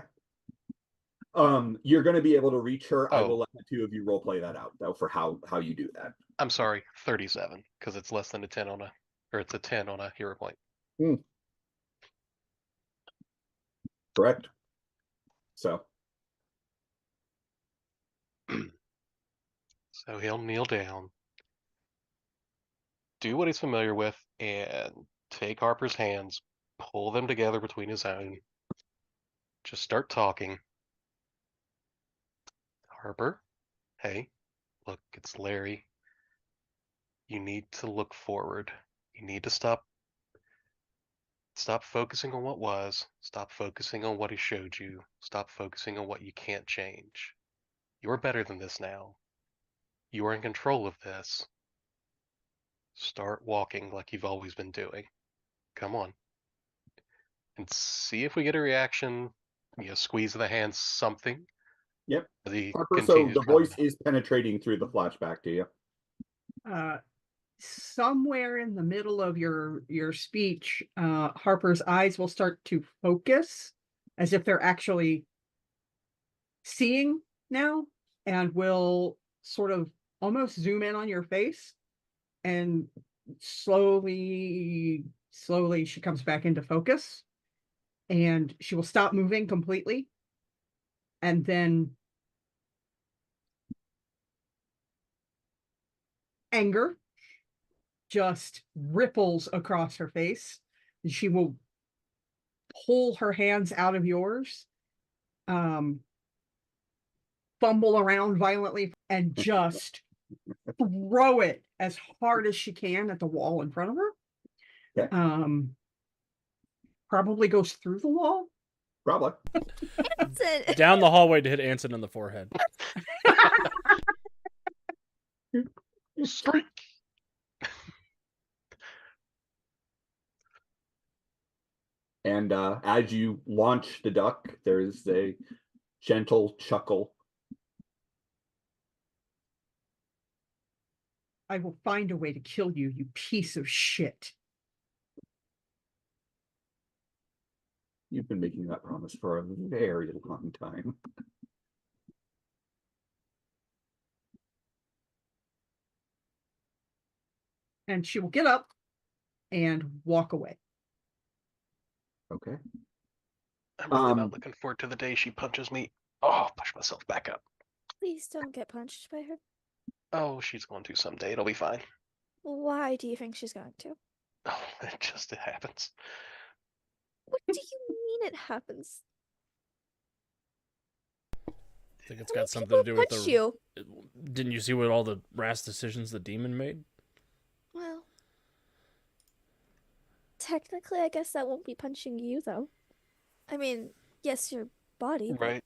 Speaker 2: You're going to be able to reach her. I
Speaker 4: Oh.
Speaker 2: will let the two of you role play that out, though, for how you do that.
Speaker 4: I'm sorry, 37, because it's less than a 10 on a, or it's a 10 on a hero point.
Speaker 2: Correct. So,
Speaker 4: So he'll kneel down, do what he's familiar with, and take Harper's hands, pull them together between his own. Just start talking. Harper, hey, look, it's Larry. You need to look forward. You need to stop focusing on what was. Stop focusing on what he showed you. Stop focusing on what you can't change. You're better than this now. You are in control of this. Start walking like you've always been doing. Come on. And see if we get a reaction. Squeeze of the hand, something.
Speaker 2: yep.
Speaker 4: As he
Speaker 2: Harper, so
Speaker 4: continues
Speaker 2: the
Speaker 4: running.
Speaker 2: voice is penetrating through the flashback to you.
Speaker 5: Somewhere in the middle of your speech, Harper's eyes will start to focus as if they're actually seeing now, and will sort of almost zoom in on your face, and slowly she comes back into focus, and she will stop moving completely, and then anger just ripples across her face. She will pull her hands out of yours, fumble around violently, and just throw it as hard as she can at the wall in front of her.
Speaker 2: Okay.
Speaker 5: Probably goes through the wall.
Speaker 2: Probably.
Speaker 7: Anson!
Speaker 1: Down the hallway to hit Anson in the forehead.
Speaker 4: Strike!
Speaker 2: And as you launch the duck, there's a gentle chuckle.
Speaker 5: I will find a way to kill you, you piece of shit.
Speaker 2: You've been making that promise for a very long time.
Speaker 5: And she will get up and walk away.
Speaker 2: Okay.
Speaker 4: I'm really not looking forward to the day she punches me. Oh, push myself back up.
Speaker 7: Please don't get punched by her.
Speaker 4: Oh, she's going to someday. It'll be fine.
Speaker 7: Why do you think she's going to?
Speaker 4: Oh, it happens.
Speaker 7: What do you mean it happens?
Speaker 1: I think it's
Speaker 7: How
Speaker 1: got
Speaker 7: many
Speaker 1: something to
Speaker 7: people
Speaker 1: do with
Speaker 7: punch
Speaker 1: the.
Speaker 7: you?
Speaker 1: Didn't you see what all the rash decisions the demon made?
Speaker 7: Well, technically, I guess that won't be punching you, though. I mean, yes, your body, but
Speaker 4: Right?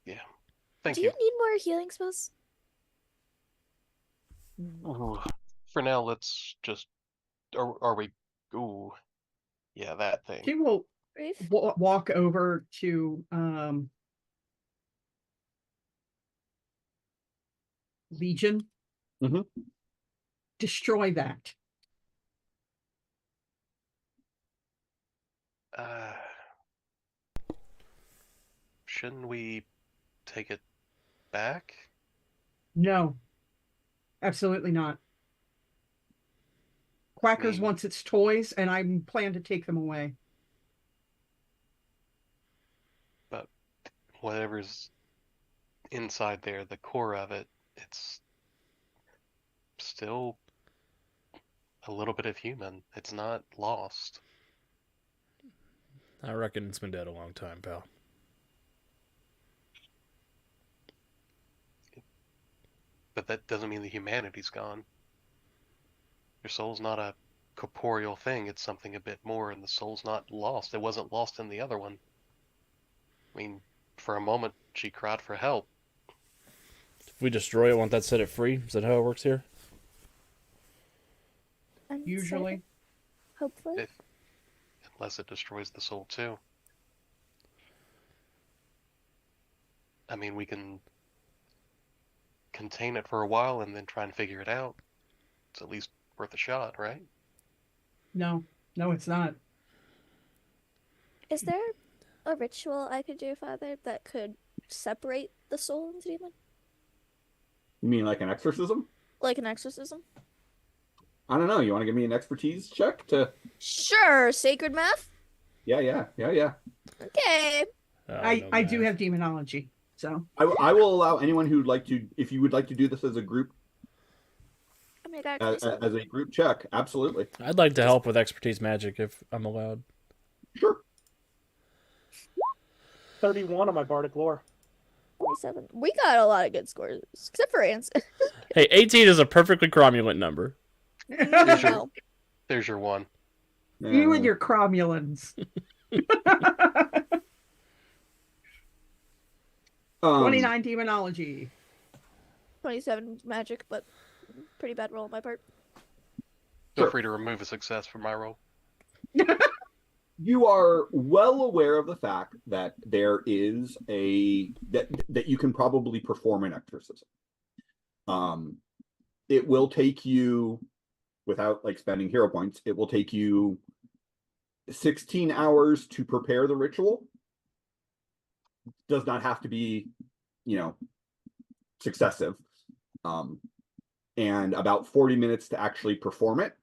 Speaker 4: Yeah. Thank
Speaker 7: do
Speaker 4: you.
Speaker 7: you need more healing spells?
Speaker 4: Ooh. For now, let's just. Are we? Ooh. Yeah, that thing.
Speaker 5: She will
Speaker 7: Brave?
Speaker 5: walk over to Legion.
Speaker 2: Mhm.
Speaker 5: Destroy that.
Speaker 4: Shouldn't we take it back?
Speaker 5: No, absolutely not. Quackers wants its toys, and I plan to take them away.
Speaker 4: But whatever's inside there, the core of it, it's still a little bit of human. It's not lost.
Speaker 1: I reckon it's been dead a long time, pal.
Speaker 4: But that doesn't mean the humanity's gone. Your soul's not a corporeal thing. It's something a bit more, and the soul's not lost. It wasn't lost in the other one. I mean, for a moment, she cried for help.
Speaker 1: If we destroy it, won't that set it free? Is that how it works here?
Speaker 5: Usually.
Speaker 7: Hopefully.
Speaker 4: Unless it destroys the soul too. I mean, we can contain it for a while and then try and figure it out. It's at least worth a shot, right?
Speaker 5: No, it's not.
Speaker 7: Is there a ritual I could do, Father, that could separate the soul and the demon?
Speaker 2: You mean like an exorcism?
Speaker 7: Like an exorcism?
Speaker 2: I don't know. You want to give me an expertise check to?
Speaker 7: Sure, sacred math?
Speaker 2: Yeah.
Speaker 7: Okay.
Speaker 5: I do have demonology, so.
Speaker 2: I will allow anyone who'd like to, if you would like to do this as a group,
Speaker 7: I mean, I
Speaker 2: as a group check, absolutely.
Speaker 1: I'd like to help with expertise magic if I'm allowed.
Speaker 2: Sure.
Speaker 3: 31 on my bardic lore.
Speaker 7: 27. We got a lot of good scores, except for Anson.
Speaker 1: Hey, 18 is a perfectly cromulent number.
Speaker 7: No.
Speaker 4: There's your one.
Speaker 5: You and your cromulans. 29 demonology.
Speaker 7: 27 magic, but pretty bad roll on my part.
Speaker 4: Feel
Speaker 2: Sure.
Speaker 4: free to remove a success from my roll.
Speaker 2: You are well aware of the fact that there is that you can probably perform an exorcism. It will take you, without like spending hero points, it will take you 16 hours to prepare the ritual. Does not have to be, successive. And about 40 minutes to actually perform it.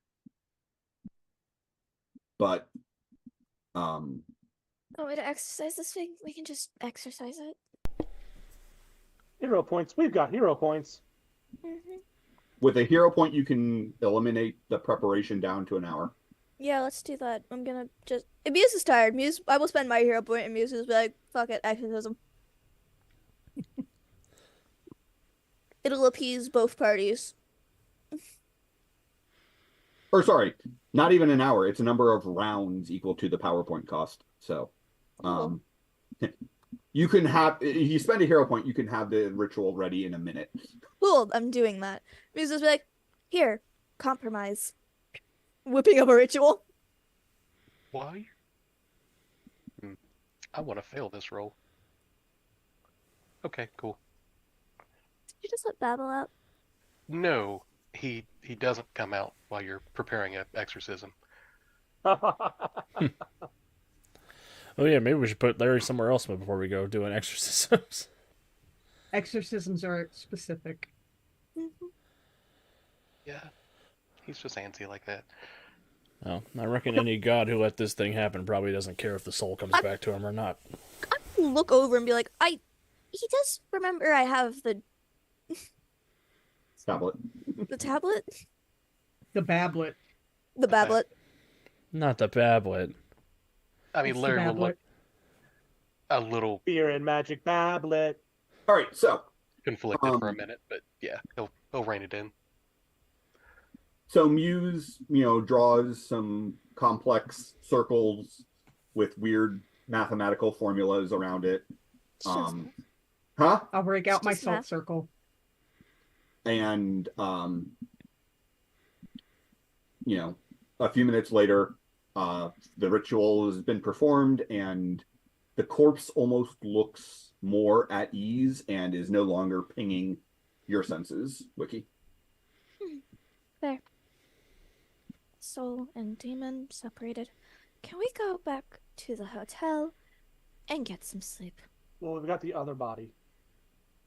Speaker 2: But
Speaker 7: Oh, way to exercise this thing? We can just exercise it.
Speaker 3: Hero points. We've got hero points.
Speaker 7: Mm-hmm.
Speaker 2: with a hero point, you can eliminate the preparation down to an hour.
Speaker 7: Yeah, let's do that. I'm gonna just. If Muse is tired, I will spend my hero point, and Muse will be like, fuck it, exorcism. It'll appease both parties.
Speaker 2: Or sorry, not even an hour. It's a number of rounds equal to the PowerPoint cost. So, you can have, if you spend a hero point, you can have the ritual ready in a minute.
Speaker 7: Cool, I'm doing that. Muse will be like, here, compromise. Whipping up a ritual.
Speaker 4: Why? I want to fail this roll. Okay, cool.
Speaker 7: Did you just let Babel out?
Speaker 4: No, he doesn't come out while you're preparing an exorcism.
Speaker 1: Oh yeah, maybe we should put Larry somewhere else before we go doing exorcisms.
Speaker 5: Exorcisms are specific.
Speaker 7: Mm-hmm.
Speaker 4: Yeah, he's just antsy like that.
Speaker 1: Well, I reckon any god who let this thing happen probably doesn't care if the soul comes back to him or not.
Speaker 7: I look over and be like, he does remember I have the
Speaker 2: Tablet.
Speaker 7: tablet?
Speaker 5: The bablet.
Speaker 7: The bablet.
Speaker 1: Not the bablet.
Speaker 4: I mean,
Speaker 5: It's the
Speaker 4: Larry will
Speaker 5: bablet.
Speaker 4: look a little
Speaker 3: Beer and magic bablet.
Speaker 2: All right, so
Speaker 4: conflicted for a minute, but yeah, he'll rein it in.
Speaker 2: Muse, draws some complex circles with weird mathematical formulas around it.
Speaker 5: I'll break out my
Speaker 7: Just
Speaker 5: salt
Speaker 7: math.
Speaker 5: circle.
Speaker 2: And a few minutes later, the ritual has been performed, and the corpse almost looks more at ease and is no longer pinging your senses, Wiki.
Speaker 7: There. Soul and demon separated. Can we go back to the hotel and get some sleep?
Speaker 3: Well, we've got the other body.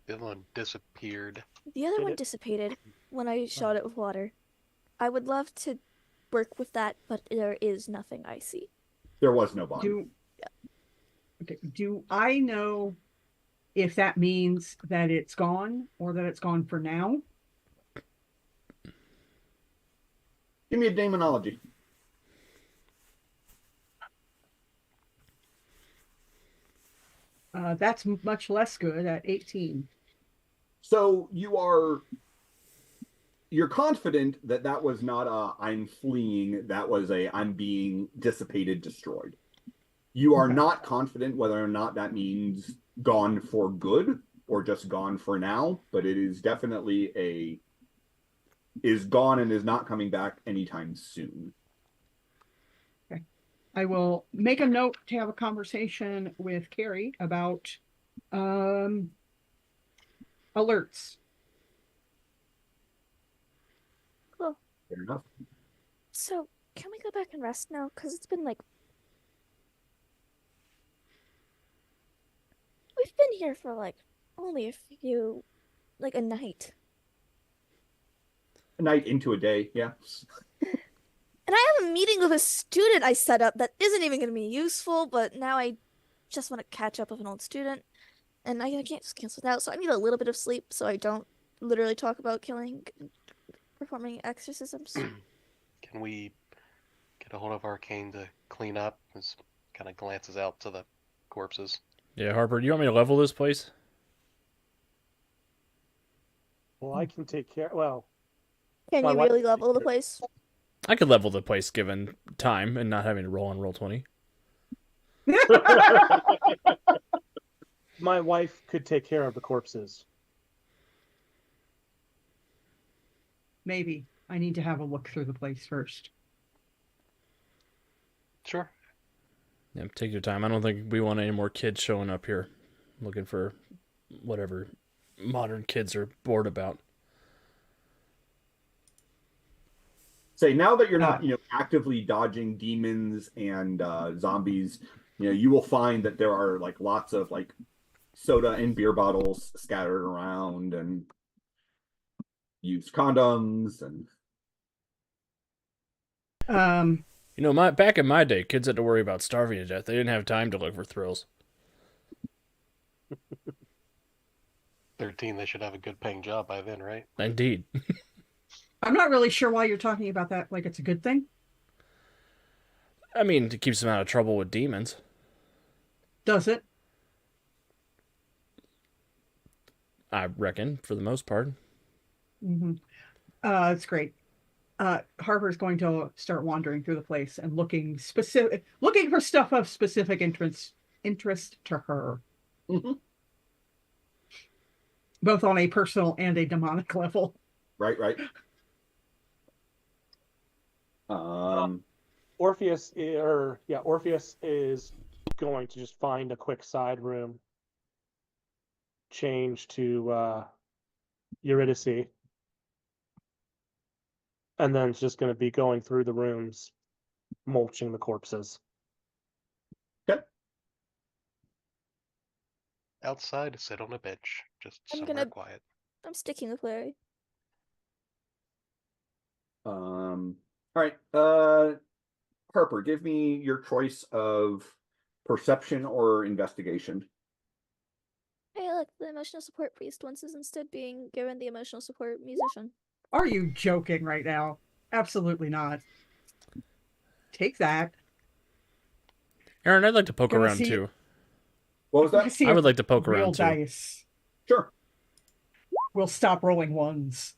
Speaker 4: The other one disappeared.
Speaker 7: The other
Speaker 3: Did
Speaker 7: one
Speaker 3: it?
Speaker 7: dissipated when I shot it with water. I would love to work with that, but there is nothing I see.
Speaker 2: There was no body.
Speaker 5: Do I know if that means that it's gone or that it's gone for now?
Speaker 2: Give me a demonology.
Speaker 5: That's much less good at 18.
Speaker 2: So you're confident that that was not a I'm fleeing, that was a I'm being dissipated, destroyed. You are
Speaker 5: Okay.
Speaker 2: not confident whether or not that means gone for good or just gone for now, but it is definitely is gone and is not coming back anytime soon.
Speaker 5: Okay. I will make a note to have a conversation with Carrie about alerts.
Speaker 7: Cool.
Speaker 2: Fair enough.
Speaker 7: So, can we go back and rest now? Because it's been like. We've been here for like only a few. Like a night.
Speaker 2: A night into a day, yeah.
Speaker 7: And I have a meeting with a student I set up that isn't even going to be useful, but now I just want to catch up with an old student. And I can't just cancel it out, so I need a little bit of sleep so I don't literally talk about killing and performing exorcisms.
Speaker 4: Can we get a hold of Arcane to clean up? As kind of glances out to the corpses.
Speaker 1: Yeah, Harper, do you want me to level this place?
Speaker 3: Well, I can take care. Well,
Speaker 7: Can
Speaker 3: My
Speaker 7: you
Speaker 3: wife-
Speaker 7: really level the place?
Speaker 1: I could level the place given time and not having to roll on Roll20.
Speaker 3: my wife could take care of the corpses.
Speaker 5: Maybe I need to have a look through the place first.
Speaker 4: Sure.
Speaker 1: Yeah, take your time. I don't think we want any more kids showing up here looking for whatever modern kids are bored about.
Speaker 2: Say now that you're not, actively dodging demons and zombies, you will find that there are like lots of like soda and beer bottles scattered around and used condoms and
Speaker 1: Back in my day, kids had to worry about starving to death. They didn't have time to look for thrills.
Speaker 4: 13, they should have a good paying job by then, right?
Speaker 1: Indeed.
Speaker 5: I'm not really sure why you're talking about that like it's a good thing.
Speaker 1: I mean, it keeps them out of trouble with demons.
Speaker 5: Does it?
Speaker 1: I reckon, for the most part.
Speaker 5: Mm-hmm. It's great. Harper's going to start wandering through the place and looking for stuff of specific interest to her, both on a personal and a demonic level.
Speaker 2: right.
Speaker 3: Orpheus is going to just find a quick side room, change to Eurydice, and then it's just going to be going through the rooms, mulching the corpses.
Speaker 2: Okay.
Speaker 4: Outside, sit on a bench, just
Speaker 7: I'm
Speaker 4: somewhere
Speaker 7: gonna-
Speaker 4: quiet.
Speaker 7: I'm sticking with Larry.
Speaker 2: All right. Harper, give me your choice of perception or investigation.
Speaker 7: Hey, look, the emotional support priest wants us instead being given the emotional support musician.
Speaker 5: Are you joking right now? Absolutely not. Take that.
Speaker 1: Aaron, I'd like to poke
Speaker 5: Can I
Speaker 1: around
Speaker 5: see-
Speaker 1: too.
Speaker 2: What was that?
Speaker 5: See
Speaker 1: I would
Speaker 5: if
Speaker 1: like to poke
Speaker 5: real
Speaker 1: around too.
Speaker 5: dice.
Speaker 2: Sure.
Speaker 5: We'll stop rolling ones.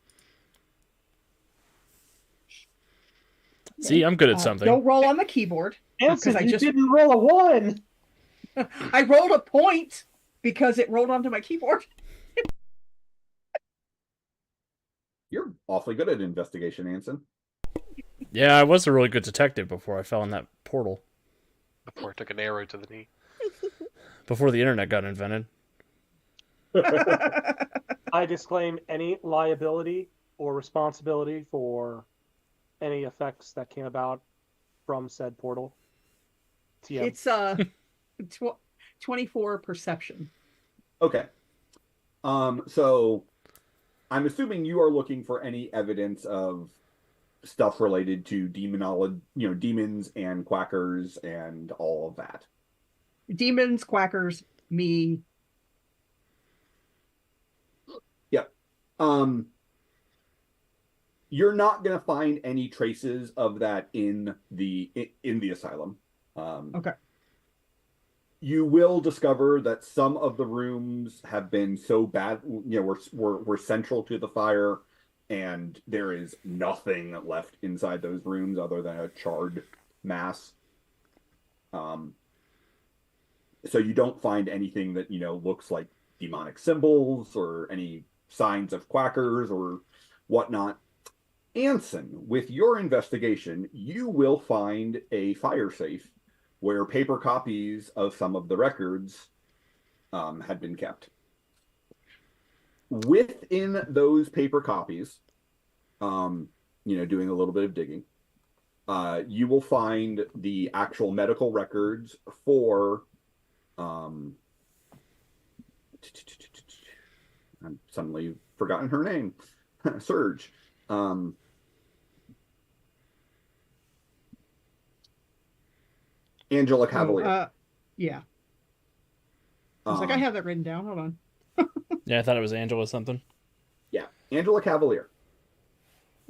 Speaker 1: See, I'm good at something.
Speaker 5: Don't roll on the keyboard.
Speaker 3: Answer,
Speaker 5: I
Speaker 3: you
Speaker 5: just-
Speaker 3: didn't roll a 1!
Speaker 5: I rolled a point because it rolled onto my keyboard.
Speaker 2: You're awfully good at investigation, Anson.
Speaker 1: Yeah, I was a really good detective before I fell in that portal.
Speaker 4: Before I took an arrow to the knee.
Speaker 1: Before the internet got invented.
Speaker 3: I disclaim any liability or responsibility for any effects that came about from said portal. TM.
Speaker 5: It's 24 perception.
Speaker 2: Okay. So I'm assuming you are looking for any evidence of stuff related to demonology, demons and quackers and all of that.
Speaker 5: Demons, quackers, me.
Speaker 2: Yep. You're not gonna find any traces of that in the asylum.
Speaker 5: Okay.
Speaker 2: You will discover that some of the rooms have been so bad, were central to the fire, and there is nothing left inside those rooms other than a charred mass. So you don't find anything that, looks like demonic symbols or any signs of quackers or whatnot. Anson, with your investigation, you will find a fire safe where paper copies of some of the records had been kept. Within those paper copies, doing a little bit of digging, you will find the actual medical records for I've suddenly forgotten her name. Surge. Angela Cavalier.
Speaker 5: Yeah. I was like, I have that written down. Hold on.
Speaker 1: Yeah, I thought it was Angela something.
Speaker 2: Yeah, Angela Cavalier.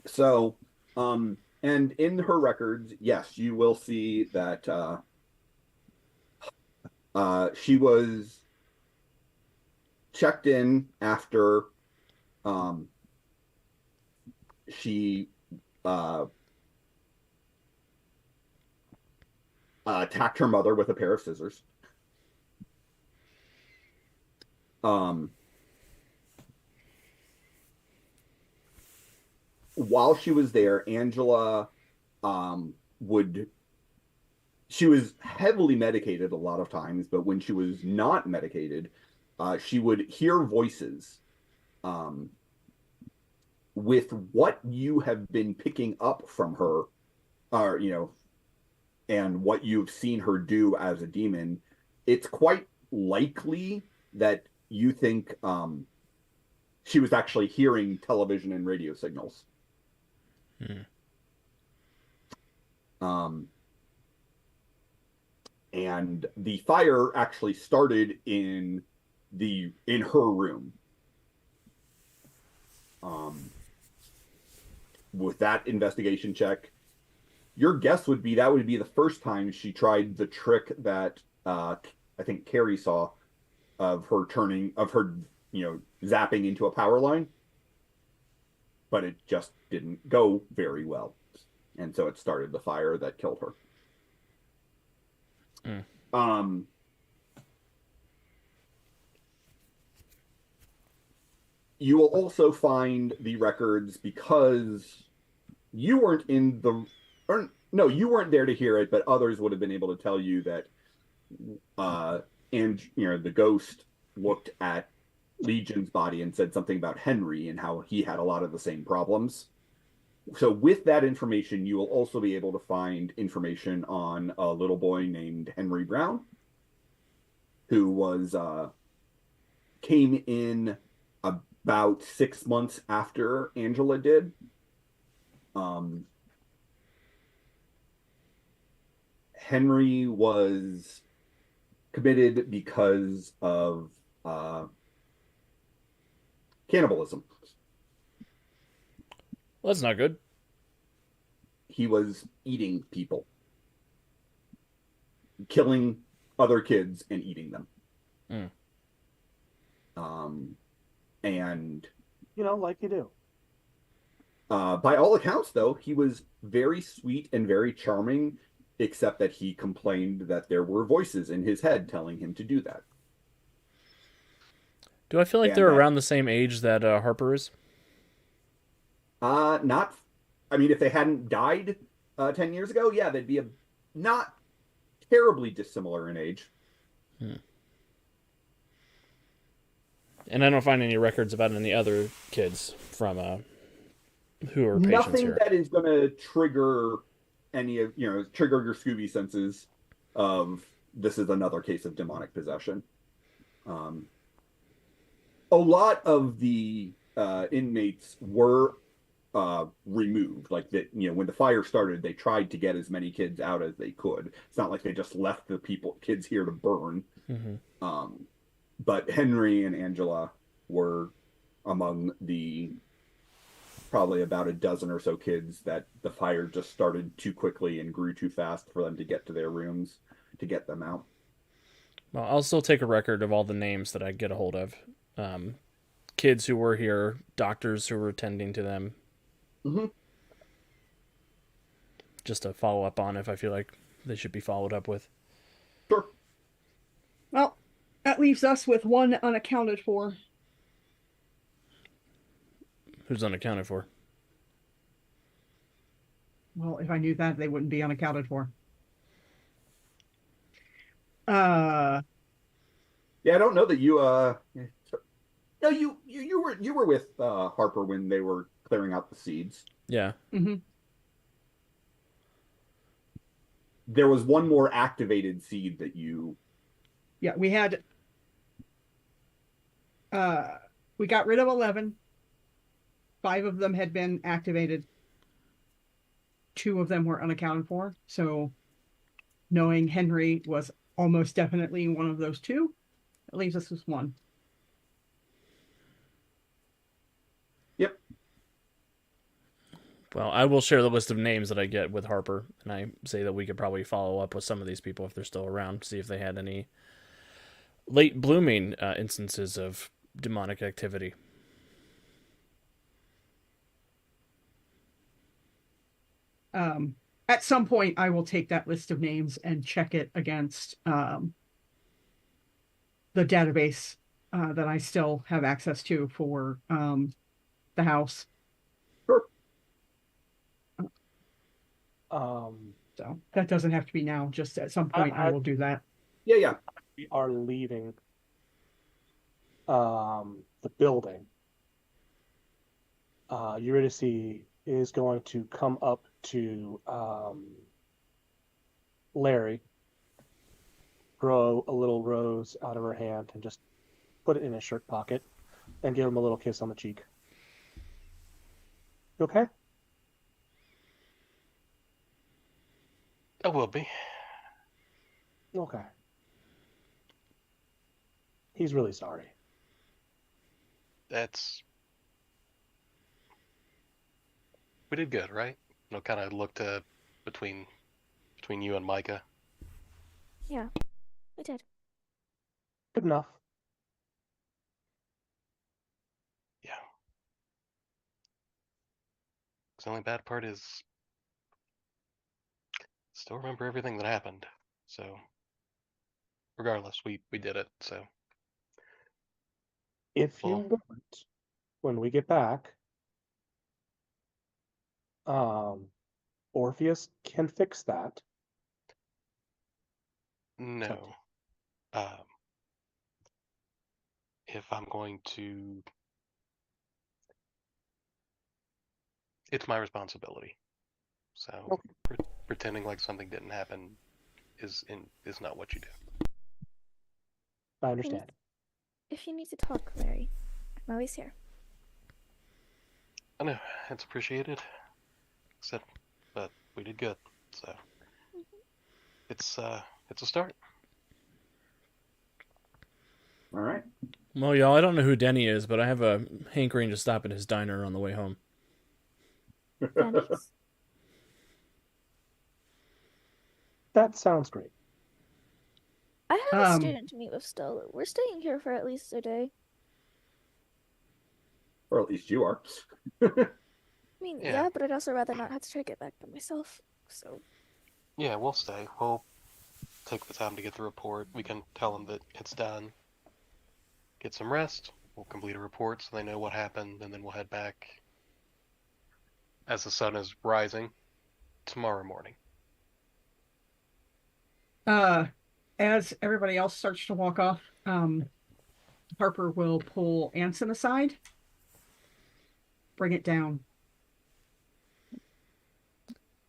Speaker 2: So, and in her records, yes, you will see that she was checked in after she attacked her mother with a pair of scissors. While she was there, Angela she was heavily medicated a lot of times, but when she was not medicated, she would hear voices. With what you have been picking up from her, and what you've seen her do as a demon, it's quite likely that you think she was actually hearing television and radio signals. And the fire actually started in her room. With that investigation check, your guess would be that would be the first time she tried the trick that I think Carrie saw of her zapping into a power line, but it just didn't go very well, and so it started the fire that killed her. You will also find the records because you weren't you weren't there to hear it, but others would have been able to tell you that the ghost looked at Legion's body and said something about Henry and how he had a lot of the same problems. So with that information, you will also be able to find information on a little boy named Henry Brown, who came in about 6 months after Angela did. Henry was committed because of cannibalism.
Speaker 1: Well, that's not good.
Speaker 2: He was eating people, killing other kids and eating them. And
Speaker 3: like you do.
Speaker 2: By all accounts, though, he was very sweet and very charming, except that he complained that there were voices in his head telling him to do that.
Speaker 1: Do I feel like they're around the same age that Harper is?
Speaker 2: Not. I mean, if they hadn't died 10 years ago, yeah, they'd be not terribly dissimilar in age.
Speaker 1: And I don't find any records about any other kids from who are patients
Speaker 2: Nothing
Speaker 1: here.
Speaker 2: that is going to trigger trigger your Scooby senses of this is another case of demonic possession. A lot of the inmates were removed. Like that, when the fire started, they tried to get as many kids out as they could. It's not like they just left the kids here to burn. But Henry and Angela were among the probably about a dozen or so kids that the fire just started too quickly and grew too fast for them to get to their rooms to get them out.
Speaker 1: Well, I'll still take a record of all the names that I get a hold of. kids who were here, doctors who were attending to them.
Speaker 2: Mm-hmm.
Speaker 1: Just to follow up on if I feel like they should be followed up with.
Speaker 2: Sure.
Speaker 5: Well, that leaves us with one unaccounted for.
Speaker 1: Who's unaccounted for?
Speaker 5: Well, if I knew that, they wouldn't be unaccounted for.
Speaker 2: Yeah, I don't know that you no, you were with Harper when they were clearing out the seeds.
Speaker 1: Yeah.
Speaker 5: Mm-hmm.
Speaker 2: There was one more activated seed that you.
Speaker 5: Yeah, we had we got rid of 11. 5 of them had been activated. 2 of them were unaccounted for. So knowing Henry was almost definitely one of those 2, it leaves us with 1.
Speaker 2: Yep.
Speaker 1: Well, I will share the list of names that I get with Harper, and I say that we could probably follow up with some of these people if they're still around, see if they had any late blooming instances of demonic activity.
Speaker 5: At some point, I will take that list of names and check it against the database that I still have access to for the house.
Speaker 2: Sure.
Speaker 5: So that doesn't have to be now. Just at some point, I will do that.
Speaker 2: Yeah.
Speaker 3: We are leaving the building. Eurydice is going to come up to Larry, grow a little rose out of her hand, and just put it in his shirt pocket and give him a little kiss on the cheek. You okay?
Speaker 4: I will be.
Speaker 3: Okay. He's really sorry.
Speaker 4: We did good, right? Kind of looked between you and Micah.
Speaker 7: Yeah, we did.
Speaker 3: Good enough.
Speaker 4: Yeah. The only bad part is still remember everything that happened. So regardless, we did it. So
Speaker 3: If you
Speaker 4: Well-
Speaker 3: want, when we get back, Orpheus can fix that.
Speaker 4: no. If I'm going to, it's my responsibility. So
Speaker 3: Okay.
Speaker 4: pretending like something didn't happen is not what you do.
Speaker 3: I understand.
Speaker 7: If you need to talk, Larry, I'm always here.
Speaker 4: I know it's appreciated. But we did good. So it's a start.
Speaker 2: All right.
Speaker 1: Well, y'all, I don't know who Denny is, but I have a hankering to stop at his diner on the way home.
Speaker 7: Denny's?
Speaker 3: That sounds great.
Speaker 7: I have a student to meet with still. We're staying here for at least a day.
Speaker 2: Or at least you are.
Speaker 7: I mean,
Speaker 4: Yeah.
Speaker 7: yeah, but I'd also rather not have to try to get back by myself. So,
Speaker 4: Yeah, we'll stay. We'll take the time to get the report. We can tell them that it's done. Get some rest. We'll complete a report so they know what happened, and then we'll head back as the sun is rising tomorrow morning.
Speaker 5: As everybody else starts to walk off, Harper will pull Anson aside, bring it down.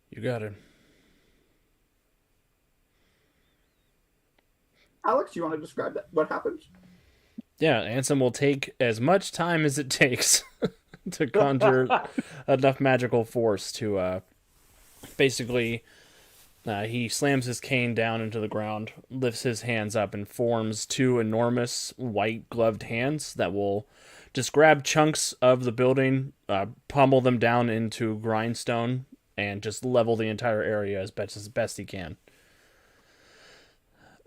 Speaker 1: You got it.
Speaker 2: Alex, you want to describe that? What happened?
Speaker 1: Yeah, Ansem will take as much time as it takes to conjure enough magical force to basically he slams his cane down into the ground, lifts his hands up, and forms 2 enormous white gloved hands that will just grab chunks of the building, pummel them down into grindstone, and just level the entire area as best he can.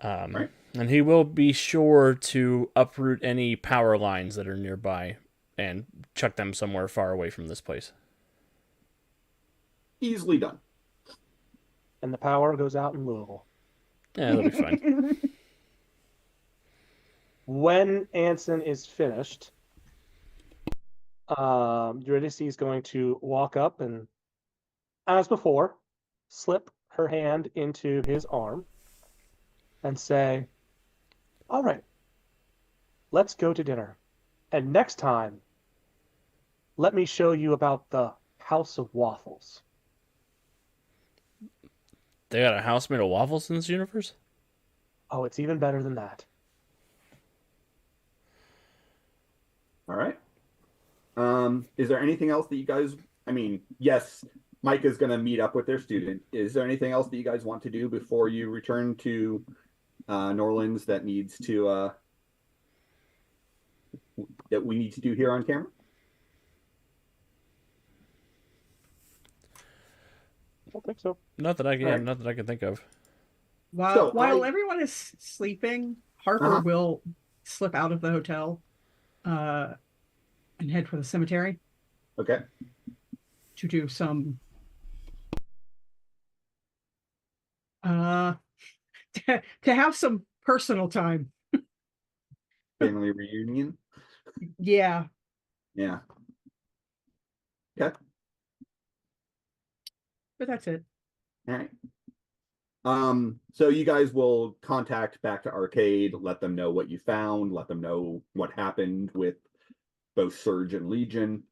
Speaker 2: Right.
Speaker 1: And he will be sure to uproot any power lines that are nearby and chuck them somewhere far away from this place.
Speaker 2: Easily done.
Speaker 3: And the power goes out in Louisville.
Speaker 1: Yeah, that'll be fine.
Speaker 3: When Anson is finished, Eurydice is going to walk up and, as before, slip her hand into his arm and say, "All right, let's go to dinner. And next time, let me show you about the House of Waffles."
Speaker 1: They got a house made of waffles in this universe?
Speaker 3: Oh, it's even better than that.
Speaker 2: All right. Is there anything else that you guys, I mean, yes, Mike is going to meet up with their student. Is there anything else that you guys want to do before you return to New Orleans that needs to, that we need to do here on camera?
Speaker 3: I don't think so.
Speaker 1: Not that I can, yeah,
Speaker 2: Alright.
Speaker 1: not that I can think of.
Speaker 5: While everyone is sleeping, Harper
Speaker 2: Uh-huh.
Speaker 5: will slip out of the hotel and head for the cemetery
Speaker 2: Okay.
Speaker 5: to do some to have some personal time.
Speaker 2: Family reunion.
Speaker 5: Yeah.
Speaker 2: Yeah. Okay.
Speaker 5: But that's it.
Speaker 2: All right. So you guys will contact back to Arcade, let them know what you found, let them know what happened with both Surge and Legion.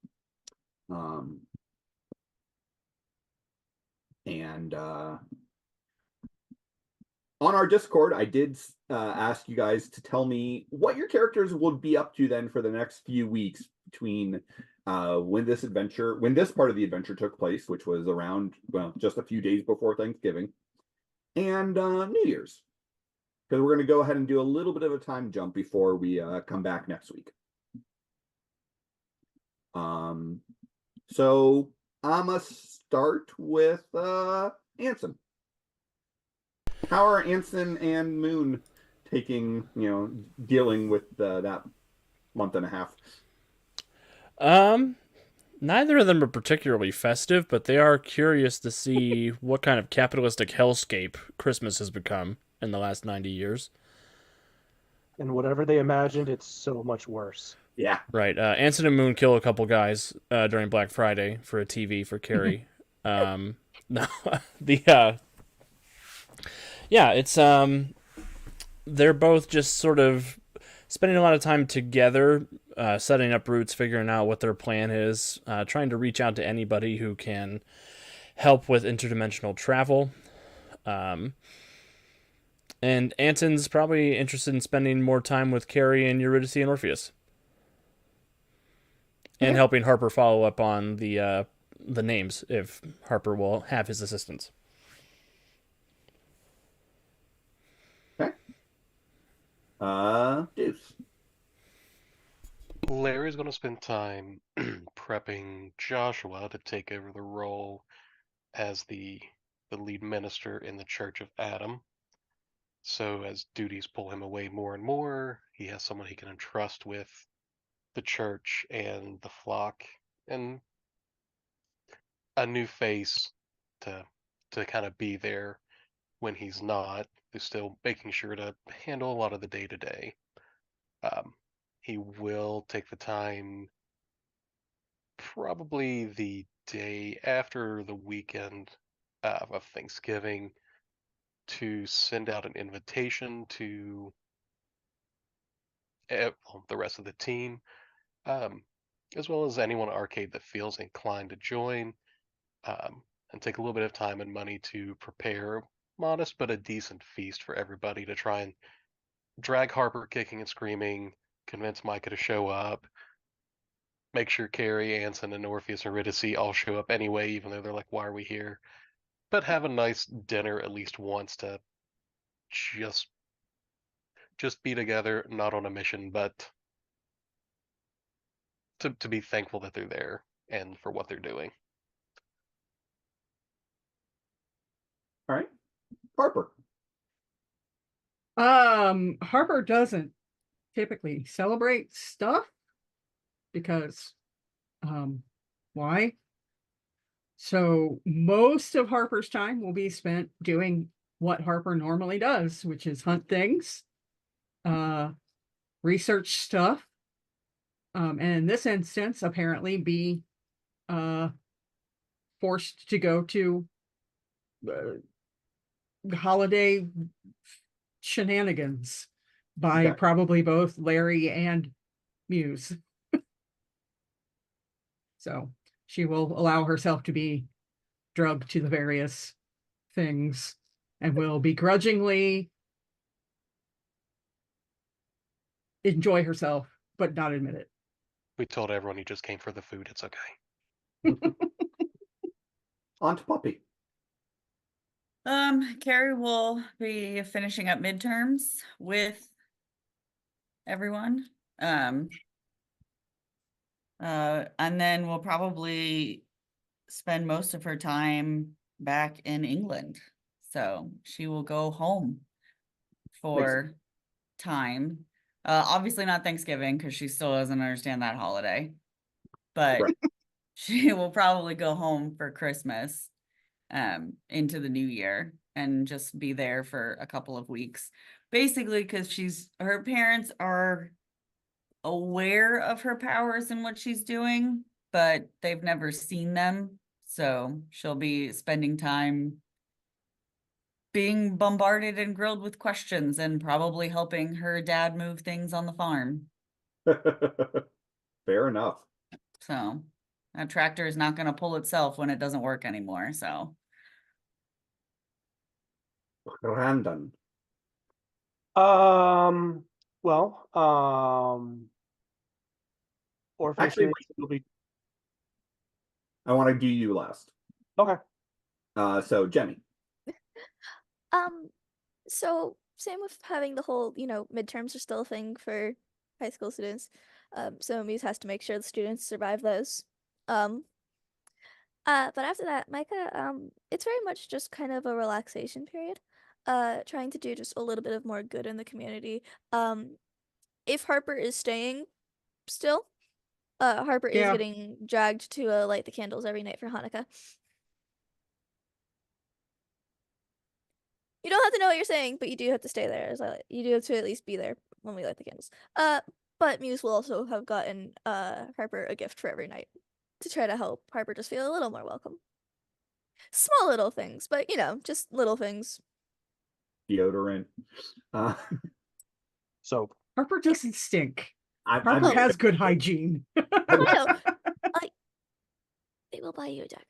Speaker 2: And on our Discord, I did ask you guys to tell me what your characters will be up to then for the next few weeks between when this part of the adventure took place, which was around, well, just a few days before Thanksgiving, and New Year's. Because we're going to go ahead and do a little bit of a time jump before we come back next week. So I'm going to start with Anson. How are Anson and Moon taking, dealing with that month and a half?
Speaker 1: Neither of them are particularly festive, but they are curious to see what kind of capitalistic hellscape Christmas has become in the last 90 years.
Speaker 3: And whatever they imagined, it's so much worse.
Speaker 2: Yeah.
Speaker 1: Right. Anson and Moon kill a couple guys during Black Friday for a TV for Carrie. No, yeah, it's they're both just sort of spending a lot of time together, setting up roots, figuring out what their plan is, trying to reach out to anybody who can help with interdimensional travel. And Anson's probably interested in spending more time with Carrie and Eurydice and Orpheus. And helping Harper follow up on the names, if Harper will have his assistance.
Speaker 2: Okay. Deuce.
Speaker 4: Larry's going to spend time prepping Joshua to take over the role as the lead minister in the Church of Adam. So as duties pull him away more and more, he has someone he can entrust with the church and the flock, and a new face to kind of be there when he's not, who's still making sure to handle a lot of the day to day. He will take the time, probably the day after the weekend of Thanksgiving, to send out an invitation to the rest of the team, as well as anyone at Arcade that feels inclined to join, and take a little bit of time and money to prepare modest but a decent feast for everybody to try and drag Harper kicking and screaming, convince Micah to show up, make sure Carrie, Anson, and Orpheus and Eurydice all show up anyway, even though they're like, why are we here? But have a nice dinner at least once to just be together, not on a mission, but to be thankful that they're there and for what they're doing.
Speaker 2: All right. Harper.
Speaker 5: Harper doesn't typically celebrate stuff. because why? So most of Harper's time will be spent doing what Harper normally does, which is hunt things, research stuff, and in this instance, apparently be forced to go to holiday shenanigans by
Speaker 2: Okay.
Speaker 5: probably both Larry and Muse. So she will allow herself to be drugged to the various things and will begrudgingly enjoy herself, but not admit it.
Speaker 4: We told everyone he just came for the food. It's okay.
Speaker 2: On to Puppy.
Speaker 6: Carrie will be finishing up midterms with everyone. And then we'll probably spend most of her time back in England. So she will go home for time. Obviously not Thanksgiving because she still doesn't understand that holiday. But
Speaker 2: Right.
Speaker 6: she will probably go home for Christmas, into the new year and just be there for a couple of weeks. Basically, because her parents are aware of her powers and what she's doing, but they've never seen them. So she'll be spending time being bombarded and grilled with questions and probably helping her dad move things on the farm.
Speaker 2: Fair enough.
Speaker 6: So that tractor is not going to pull itself when it doesn't work anymore. So
Speaker 2: Brandon.
Speaker 3: Well, Orpheus
Speaker 2: Actually,
Speaker 3: will be
Speaker 2: I want to do you last.
Speaker 3: okay.
Speaker 2: So Jenny.
Speaker 7: So same with having the whole, midterms are still a thing for high school students. So Muse has to make sure the students survive those. But after that, Micah, it's very much just kind of a relaxation period. Trying to do just a little bit of more good in the community. If Harper is staying still, Harper is
Speaker 5: Yeah.
Speaker 7: getting dragged to light the candles every night for Hanukkah. You don't have to know what you're saying, but you do have to stay there. You do have to at least be there when we light the candles. But Muse will also have gotten Harper a gift for every night to try to help Harper just feel a little more welcome. Small little things, but just little things.
Speaker 2: Deodorant.
Speaker 3: So
Speaker 5: Harper doesn't stink.
Speaker 2: I'm
Speaker 5: Harper has good hygiene.
Speaker 7: I know. They will buy you a dagger.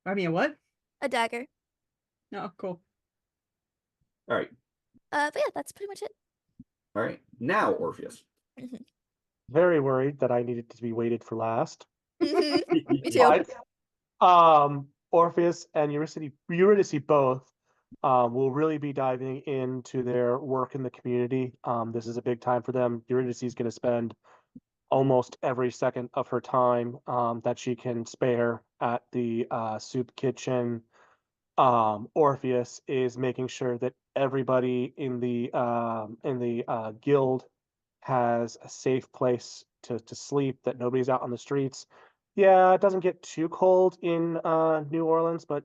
Speaker 5: I mean, what?
Speaker 7: A dagger.
Speaker 5: Oh, cool.
Speaker 2: All right.
Speaker 7: But yeah, that's pretty much it.
Speaker 2: All right. Now Orpheus.
Speaker 3: very worried that I needed to be weighted for last.
Speaker 7: Me too.
Speaker 3: But Orpheus and Eurydice both will really be diving into their work in the community. This is a big time for them. Eurydice is going to spend almost every second of her time that she can spare at the soup kitchen. Orpheus is making sure that everybody in the guild has a safe place to sleep, that nobody's out on the streets. Yeah, it doesn't get too cold in New Orleans, but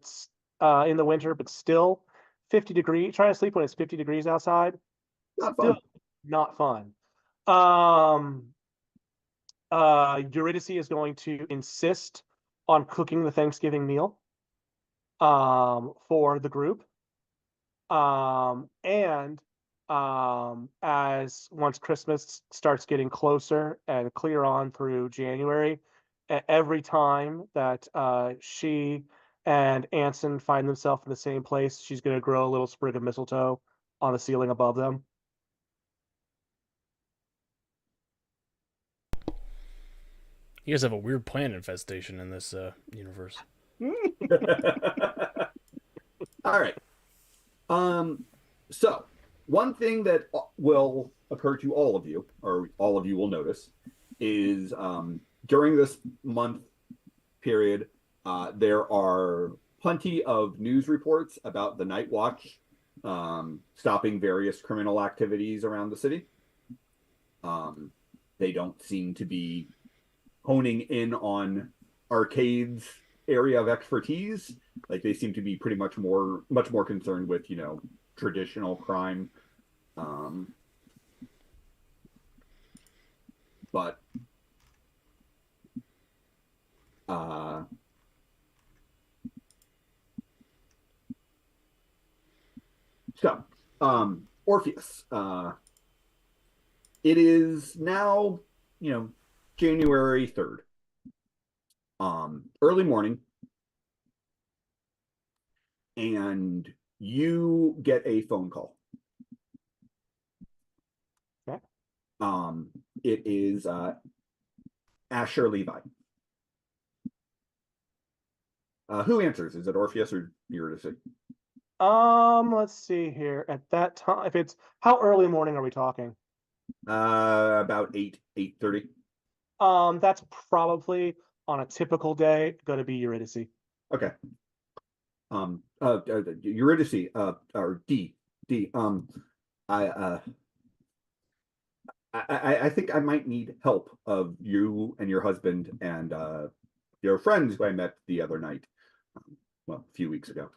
Speaker 3: in the winter, but still 50 degrees. Trying to sleep when it's 50 degrees outside,
Speaker 2: Not
Speaker 3: still
Speaker 2: fun.
Speaker 3: not fun. Eurydice is going to insist on cooking the Thanksgiving meal for the group. And as once Christmas starts getting closer and clear on through January, every time that she and Anson find themselves in the same place, she's going to grow a little sprig of mistletoe on the ceiling above them.
Speaker 1: You guys have a weird plant infestation in this universe.
Speaker 2: All right. So one thing that will occur to all of you, or all of you will notice, is during this month period, there are plenty of news reports about the Night Watch stopping various criminal activities around the city. They don't seem to be honing in on Arcade's area of expertise. Like they seem to be pretty much much more concerned with, traditional crime. But so Orpheus, it is now, January 3rd. Early morning, and you get a phone call.
Speaker 3: Okay.
Speaker 2: It is Asher Levi. Who answers? Is it Orpheus or Eurydice?
Speaker 3: Let's see here. At that time, if it's how early morning are we talking?
Speaker 2: About 8:30.
Speaker 3: That's probably on a typical day going to be Eurydice.
Speaker 2: Okay. Eurydice, or D. I I think I might need help of you and your husband and your friends who I met the other night. Well, a few weeks ago.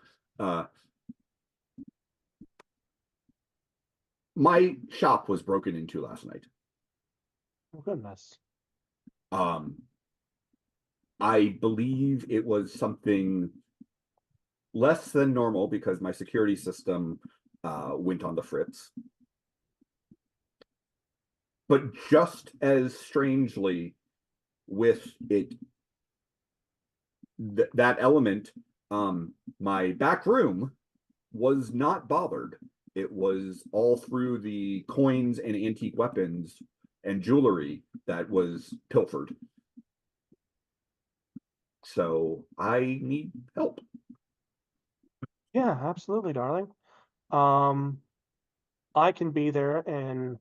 Speaker 2: My shop was broken into last night.
Speaker 3: Oh, goodness.
Speaker 2: I believe it was something less than normal because my security system went on the fritz. But just as strangely with it, that element, my back room was not bothered. It was all through the coins and antique weapons and jewelry that was pilfered. So I need help.
Speaker 3: Yeah, absolutely, darling. I can be there in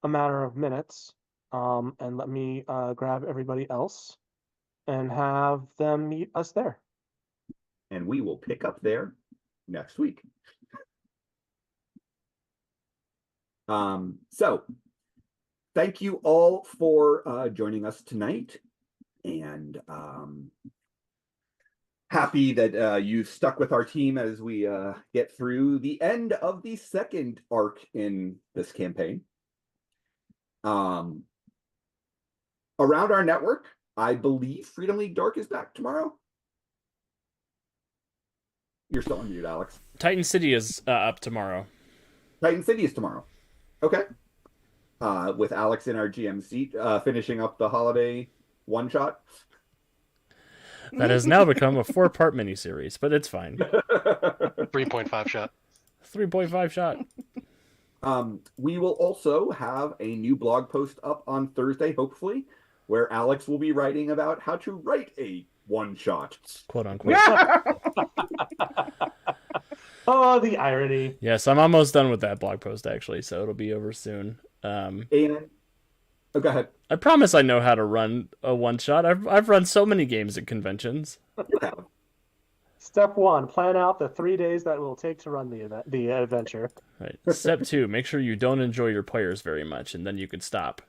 Speaker 3: a matter of minutes. And let me grab everybody else and have them meet us there.
Speaker 2: And we will pick up there next week. So thank you all for joining us tonight, and happy that you stuck with our team as we get through the end of the second arc in this campaign. Around our network, I believe Freedom League Dark is back tomorrow. You're still on mute, Alex.
Speaker 1: Titan City is up tomorrow.
Speaker 2: Titan City is tomorrow. Okay. With Alex in our GM seat, finishing up the holiday one-shot.
Speaker 1: That has now become a 4-part miniseries, but it's fine.
Speaker 4: 3.5 shot.
Speaker 1: 3.5 shot.
Speaker 2: We will also have a new blog post up on Thursday, hopefully, where Alex will be writing about how to write a one-shot.
Speaker 1: Quote unquote.
Speaker 3: Oh, the irony.
Speaker 1: Yes, I'm almost done with that blog post, actually, so it'll be over soon.
Speaker 2: And go ahead.
Speaker 1: I promise I know how to run a one-shot. I've run so many games at conventions.
Speaker 2: You have.
Speaker 3: Step 1, plan out the 3 days that it will take to run the adventure.
Speaker 1: Right. Step 2, make sure you don't enjoy your players very much, and then you can stop.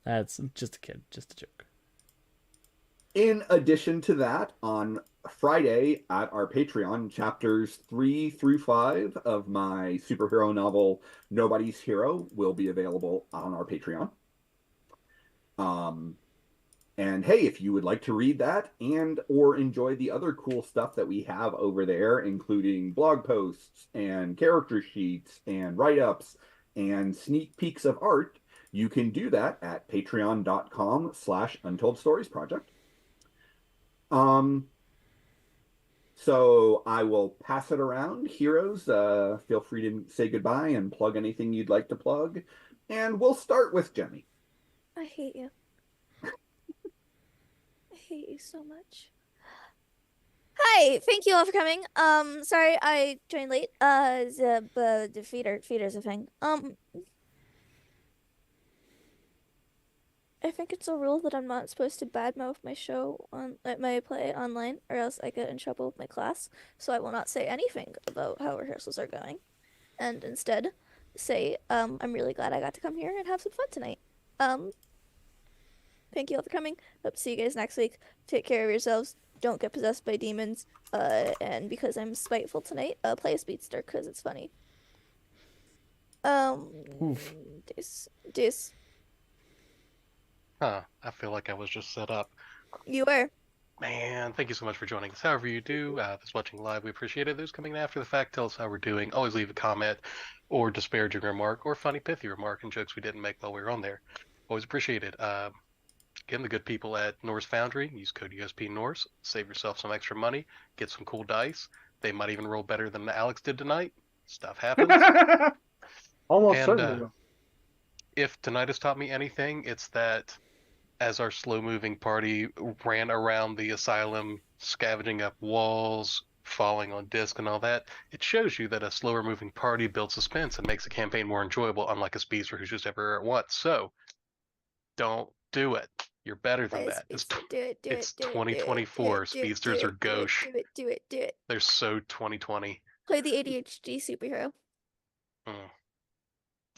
Speaker 1: That's just a kid, just a joke.
Speaker 2: In addition to that, on Friday at our Patreon, chapters 3 through 5 of my superhero novel Nobody's Hero will be available on our Patreon. And hey, if you would like to read that and or enjoy the other cool stuff that we have over there, including blog posts and character sheets and write-ups and sneak peeks of art, you can do that at patreon.com/untold-stories-project. So I will pass it around. Heroes, feel free to say goodbye and plug anything you'd like to plug. And we'll start with Jenny.
Speaker 7: I hate you. I hate you so much. Hi, thank you all for coming. Sorry I joined late. The feeder's a thing. I think it's a rule that I'm not supposed to badmouth my show my play online, or else I get in trouble with my class. So I will not say anything about how rehearsals are going, and instead say I'm really glad I got to come here and have some fun tonight. Thank you all for coming. Hope to see you guys next week. Take care of yourselves. Don't get possessed by demons. And because I'm spiteful tonight, play a speedster because it's funny.
Speaker 1: Oof.
Speaker 7: This.
Speaker 4: Huh. I feel like I was just set up.
Speaker 7: You were.
Speaker 4: Man, thank you so much for joining us. However you do, those watching live, we appreciate it. Those coming in after the fact, tell us how we're doing. Always leave a comment or disparaging remark or funny, pithy remark and jokes we didn't make while we were on there. Always appreciate it. Again, the good people at Norse Foundry, use code USP Norse, save yourself some extra money, get some cool dice. They might even roll better than Alex did tonight. Stuff happens.
Speaker 3: Almost
Speaker 4: And
Speaker 3: certainly will.
Speaker 4: if tonight has taught me anything, it's that as our slow-moving party ran around the asylum, scavenging up walls, falling on disc and all that, it shows you that a slower-moving party builds suspense and makes a campaign more enjoyable, unlike a speedster who's just everywhere at once. So, don't do it. You're better than that. It's 2024. Speedsters are gauche.
Speaker 7: Do it.
Speaker 4: They're so 2020.
Speaker 7: Play the ADHD superhero.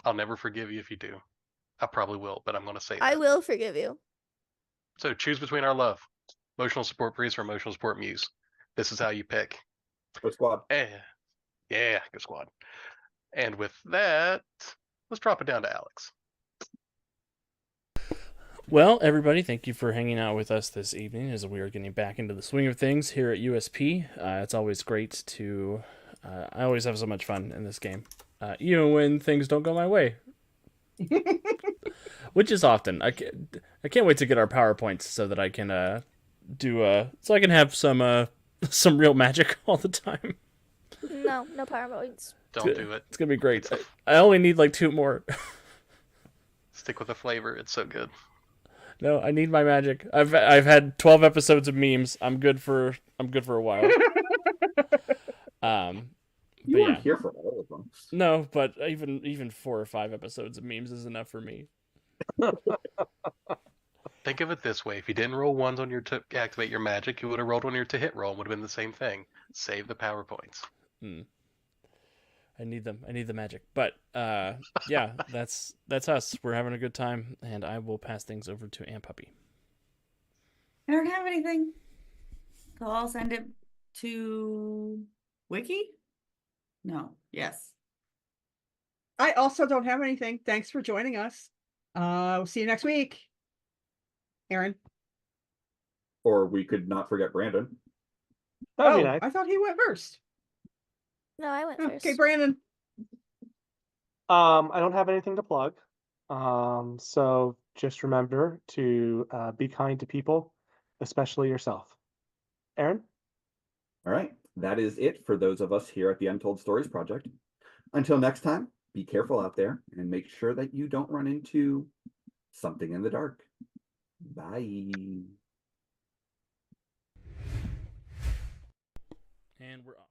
Speaker 4: I'll never forgive you if you do. I probably will, but I'm going to say that.
Speaker 7: I will forgive you.
Speaker 4: So choose between our love, emotional support priest or emotional support muse. This is how you pick.
Speaker 2: Go squad.
Speaker 4: Yeah, go squad. And with that, let's drop it down to Alex.
Speaker 1: Well, everybody, thank you for hanging out with us this evening as we are getting back into the swing of things here at USP. It's always great to... I always have so much fun in this game, even when things don't go my way. Which is often. I can't wait to get our PowerPoints so that I can so I can have some real magic all the time.
Speaker 7: No PowerPoints.
Speaker 4: Don't do it.
Speaker 1: It's gonna be great. I only need like 2 more.
Speaker 4: Stick with the flavor. It's so good.
Speaker 1: No, I need my magic. I've had 12 episodes of memes. I'm good for a while.
Speaker 2: You
Speaker 1: but
Speaker 2: weren't
Speaker 1: yeah.
Speaker 2: here for all of them.
Speaker 1: No, but even 4 or 5 episodes of memes is enough for me.
Speaker 4: Think of it this way: if you didn't roll ones on your to activate your magic, you would have rolled on your to hit roll and would have been the same thing. Save the PowerPoints.
Speaker 1: I need them. I need the magic. But yeah, that's us. We're having a good time, and I will pass things over to Aunt Puppy.
Speaker 6: I don't have anything. So I'll send it to Wiki? No. Yes.
Speaker 5: I also don't have anything. Thanks for joining us. We'll see you next week. Aaron.
Speaker 2: Or we could not forget Brandon.
Speaker 3: That'd be
Speaker 5: Oh,
Speaker 3: nice.
Speaker 5: I thought he went first.
Speaker 7: No, I went first.
Speaker 5: Okay, Brandon.
Speaker 3: I don't have anything to plug. So just remember to be kind to people, especially yourself. Aaron?
Speaker 2: All right. That is it for those of us here at the Untold Stories Project. Until next time, be careful out there and make sure that you don't run into something in the dark. Bye.
Speaker 1: And we're off.